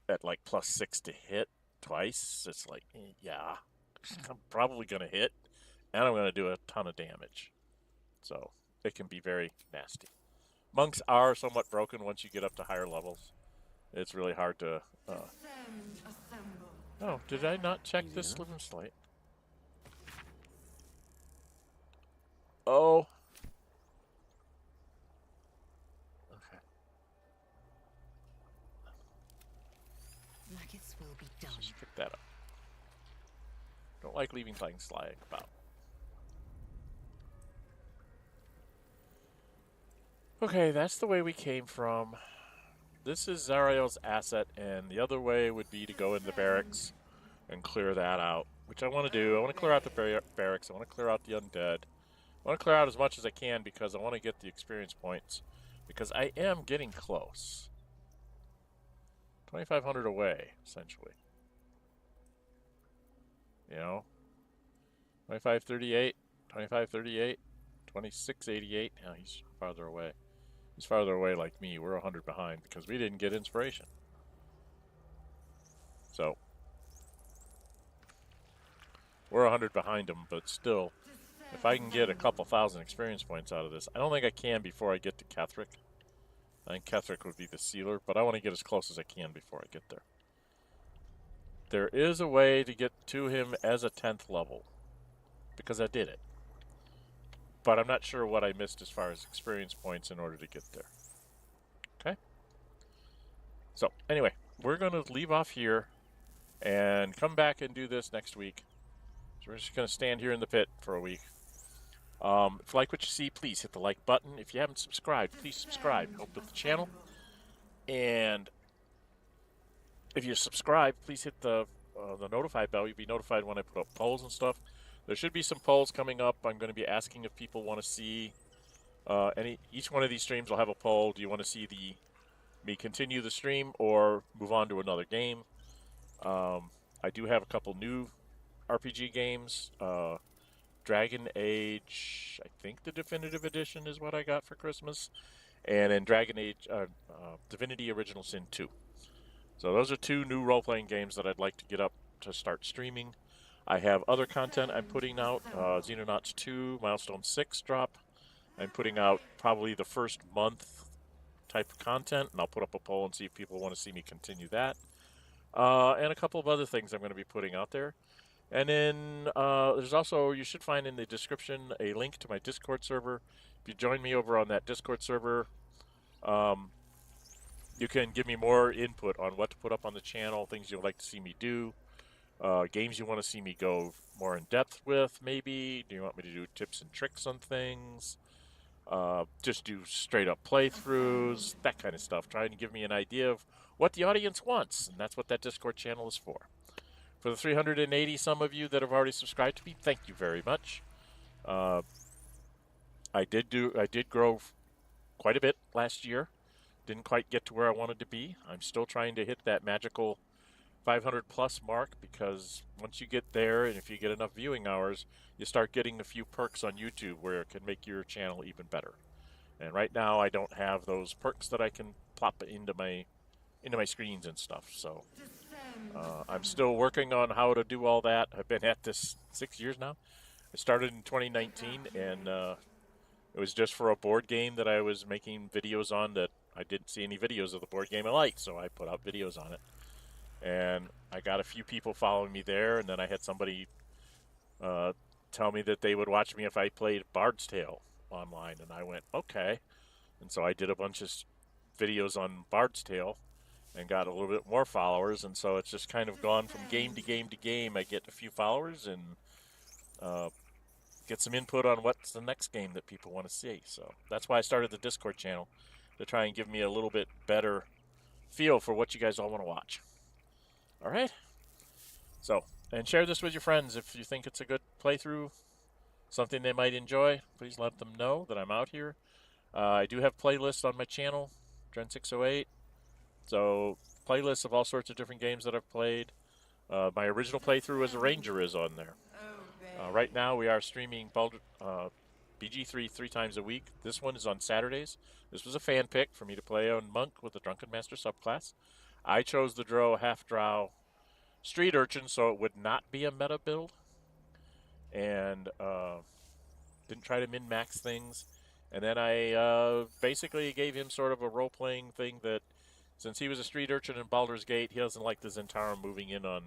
at like +6 to hit twice. It's like, yeah, I'm probably going to hit, and I'm going to do a ton of damage. So it can be very nasty. Monks are somewhat broken once you get up to higher levels. It's really hard to... Oh, did I not check this Sliver Slate? Oh. Okay. Nuggets will be done. Just pick that up. Don't like leaving things sliding about. Okay, that's the way we came from. This is Zariel's asset, and the other way would be to go in the barracks and clear that out, which I want to do. I want to clear out the barracks. I want to clear out the undead. I want to clear out as much as I can because I want to get the experience points, because I am getting close. 2,500 away, essentially. You know? 2538, 2538, 2688. Yeah, he's farther away. He's farther away like me. We're 100 behind because we didn't get inspiration. So, we're 100 behind him, but still, if I can get a couple thousand experience points out of this, I don't think I can before I get to Ketheric. I think Ketheric would be the sealer, but I want to get as close as I can before I get there. There is a way to get to him as a 10th level, because I did it. But I'm not sure what I missed as far as experience points in order to get there. Okay? So, anyway, we're going to leave off here and come back and do this next week. So we're just going to stand here in the pit for a week. If you like what you see, please hit the like button. If you haven't subscribed, please subscribe. Help with the channel. And if you subscribe, please hit the notify bell. You'll be notified when I put up polls and stuff. There should be some polls coming up. I'm going to be asking if people want to see each one of these streams will have a poll. Do you want to see me continue the stream or move on to another game? I do have a couple new RPG games. Dragon Age, I think the Definitive Edition is what I got for Christmas. And then Dragon Age, Divinity Original Sin 2. So those are 2 new role-playing games that I'd like to get up to start streaming. I have other content I'm putting out. Xenonauts 2, Milestone 6 drop. I'm putting out probably the first month type of content, and I'll put up a poll and see if people want to see me continue that. And a couple of other things I'm going to be putting out there. And then there's also, you should find in the description a link to my Discord server. If you join me over on that Discord server, you can give me more input on what to put up on the channel, things you'd like to see me do. Games you want to see me go more in depth with, maybe. Do you want me to do tips and tricks on things? Just do straight up playthroughs, that kind of stuff. Trying to give me an idea of what the audience wants, and that's what that Discord channel is for. For the 380 some of you that have already subscribed to me, thank you very much. I did grow quite a bit last year. Didn't quite get to where I wanted to be. I'm still trying to hit that magical 500 plus mark, because once you get there and if you get enough viewing hours, you start getting a few perks on YouTube where it can make your channel even better. And right now I don't have those perks that I can plop into my screens and stuff. So I'm still working on how to do all that. I've been at this 6 years now. I started in 2019, and it was just for a board game that I was making videos on that I didn't see any videos of the board game I liked, so I put out videos on it. And I got a few people following me there, and then I had somebody tell me that they would watch me if I played Bard's Tale online, and I went, okay. And so I did a bunch of videos on Bard's Tale and got a little bit more followers, and so it's just kind of gone from game to game to game. I get a few followers and get some input on what's the next game that people want to see. So that's why I started the Discord channel, to try and give me a little bit better feel for what you guys all want to watch. All right? So, and share this with your friends if you think it's a good playthrough, something they might enjoy. Please let them know that I'm out here. I do have playlists on my channel, Dren608. So, playlists of all sorts of different games that I've played. My original playthrough as a ranger is on there. Right now we are streaming Baldur, BG3 3 times a week. This one is on Saturdays. This was a fan pick for me to play on Monk with the Drunken Master subclass. I chose the Drow Half Drow Street Urchin, so it would not be a meta build. And didn't try to min-max things. And then I basically gave him sort of a role-playing thing that since he was a Street Urchin in Baldur's Gate, he doesn't like the Zentarum moving in on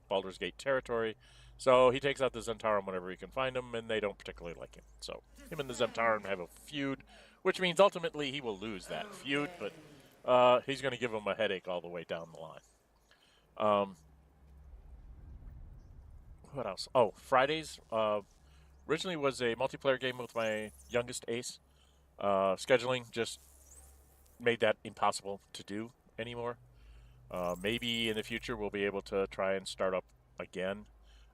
Baldur's Gate territory. So he takes out the Zentarum whenever he can find them, and they don't particularly like him. So him and the Zentarum have a feud, which means ultimately he will lose that feud, but he's going to give him a headache all the way down the line. What else? Oh, Fridays. Originally was a multiplayer game with my youngest ace. Scheduling just made that impossible to do anymore. Maybe in the future we'll be able to try and start up again.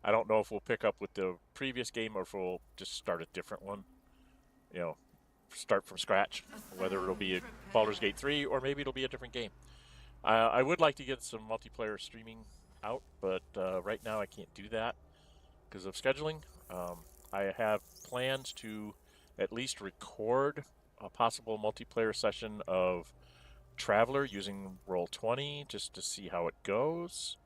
I don't know if we'll pick up with the previous game or if we'll just start a different one. You know, start from scratch. Whether it'll be a Baldur's Gate 3 or maybe it'll be a different game. I would like to get some multiplayer streaming out, but right now I can't do that because of scheduling. I have plans to at least record a possible multiplayer session of Traveler using Roll20 just to see how it goes.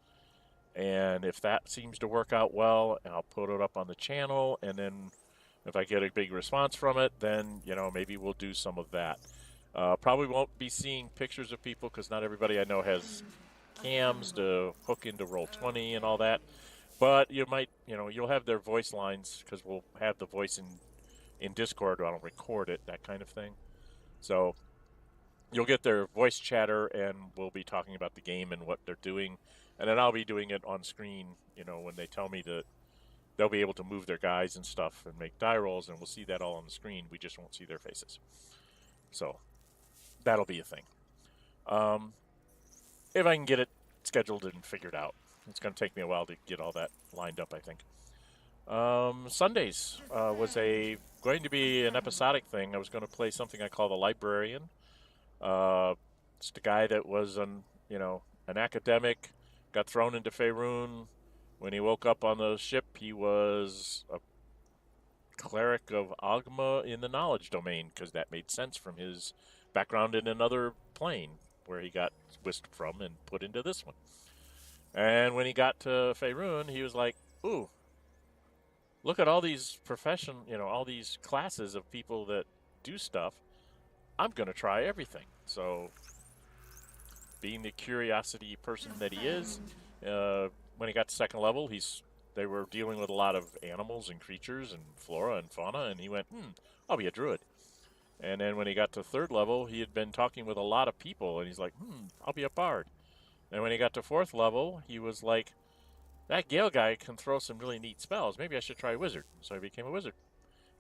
And if that seems to work out well, I'll put it up on the channel. And then if I get a big response from it, then, you know, maybe we'll do some of that. Probably won't be seeing pictures of people because not everybody I know has cams to hook into Roll20 and all that. But you might, you know, you'll have their voice lines because we'll have the voice in Discord. I'll record it, that kind of thing. So you'll get their voice chatter and we'll be talking about the game and what they're doing. And then I'll be doing it on screen, you know, when they tell me that they'll be able to move their guys and stuff and make die rolls, and we'll see that all on the screen. We just won't see their faces. So that'll be a thing. If I can get it scheduled and figured out. It's going to take me a while to get all that lined up, I think. Sundays was going to be an episodic thing. I was going to play something I call the Librarian. It's the guy that was an academic, got thrown into Faerun. When he woke up on the ship, he was a cleric of Agma in the knowledge domain, because that made sense from his background in another plane where he got whisked from and put into this one. And when he got to Faerun, he was like, ooh, look at all these all these classes of people that do stuff. I'm going to try everything. So being the curiosity person that he is, when he got to second level, they were dealing with a lot of animals and creatures and flora and fauna, and he went, I'll be a druid. And then when he got to third level, he had been talking with a lot of people, and he's like, I'll be a bard. And when he got to fourth level, he was like, that Gale guy can throw some really neat spells. Maybe I should try wizard. So he became a wizard.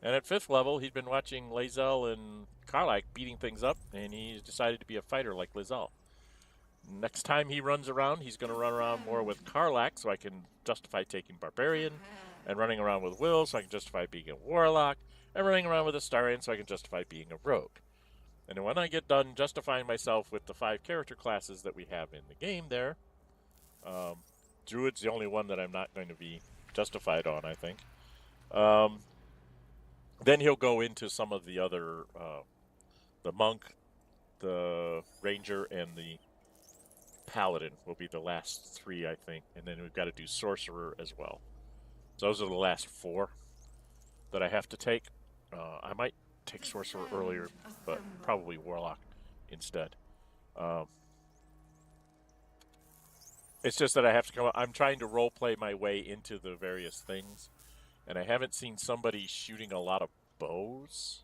And at fifth level, he'd been watching Lae'zel and Karlach beating things up, and he decided to be a fighter like Lae'zel. Next time he runs around, he's going to run around more with Karlach, so I can justify taking Barbarian, and running around with Will, so I can justify being a Warlock, and running around with Astarion, so I can justify being a Rogue. And when I get done justifying myself with the 5 character classes that we have in the game there, Druid's the only one that I'm not going to be justified on, I think. Then he'll go into some of the other, the Monk, the Ranger, and the Paladin will be the last 3, I think. And then we've got to do Sorcerer as well. So those are the last 4 that I have to take. I might take Sorcerer earlier, but probably Warlock instead. It's just that I have to come up. I'm trying to role play my way into the various things, and I haven't seen somebody shooting a lot of bows.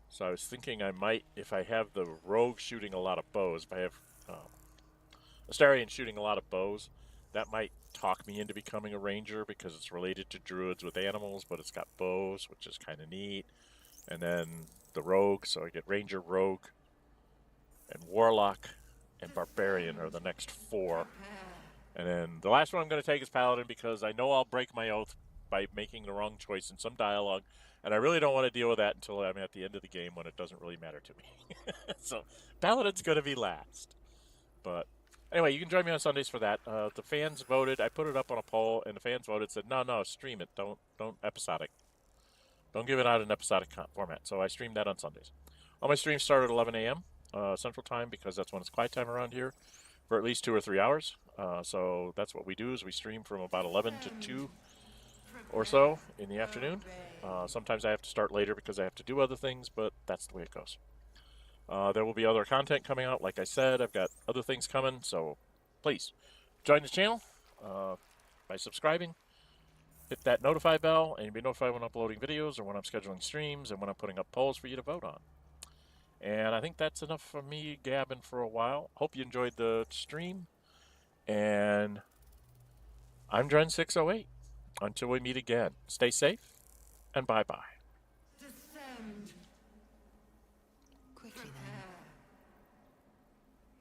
So I was thinking I might, if I have the Rogue shooting a lot of bows, if I have Astarion shooting a lot of bows, that might talk me into becoming a Ranger because it's related to Druids with animals, but it's got bows, which is kind of neat. And then the Rogue, so I get Ranger, Rogue, and Warlock, and Barbarian are the next 4. And then the last one I'm going to take is Paladin because I know I'll break my oath by making the wrong choice in some dialogue, and I really don't want to deal with that until I'm at the end of the game when it doesn't really matter to me. So Paladin's going to be last. But anyway, you can join me on Sundays for that. The fans voted. I put it up on a poll, and the fans voted, said, no, stream it. Don't episodic. Don't give it out in episodic format. So I stream that on Sundays. All my streams start at 11 a.m. Central Time because that's when it's quiet time around here for at least 2 or 3 hours. So that's what we do is we stream from about 11 to 2 or so in the afternoon. Sometimes I have to start later because I have to do other things, but that's the way it goes. There will be other content coming out. Like I said, I've got other things coming, so please join the channel by subscribing. Hit that notify bell, and you'll be notified when I'm uploading videos or when I'm scheduling streams and when I'm putting up polls for you to vote on. And I think that's enough for me gabbing for a while. Hope you enjoyed the stream. And I'm Dren608. Until we meet again, stay safe, and bye-bye. Descend. Quickly then.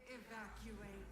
Evacuate.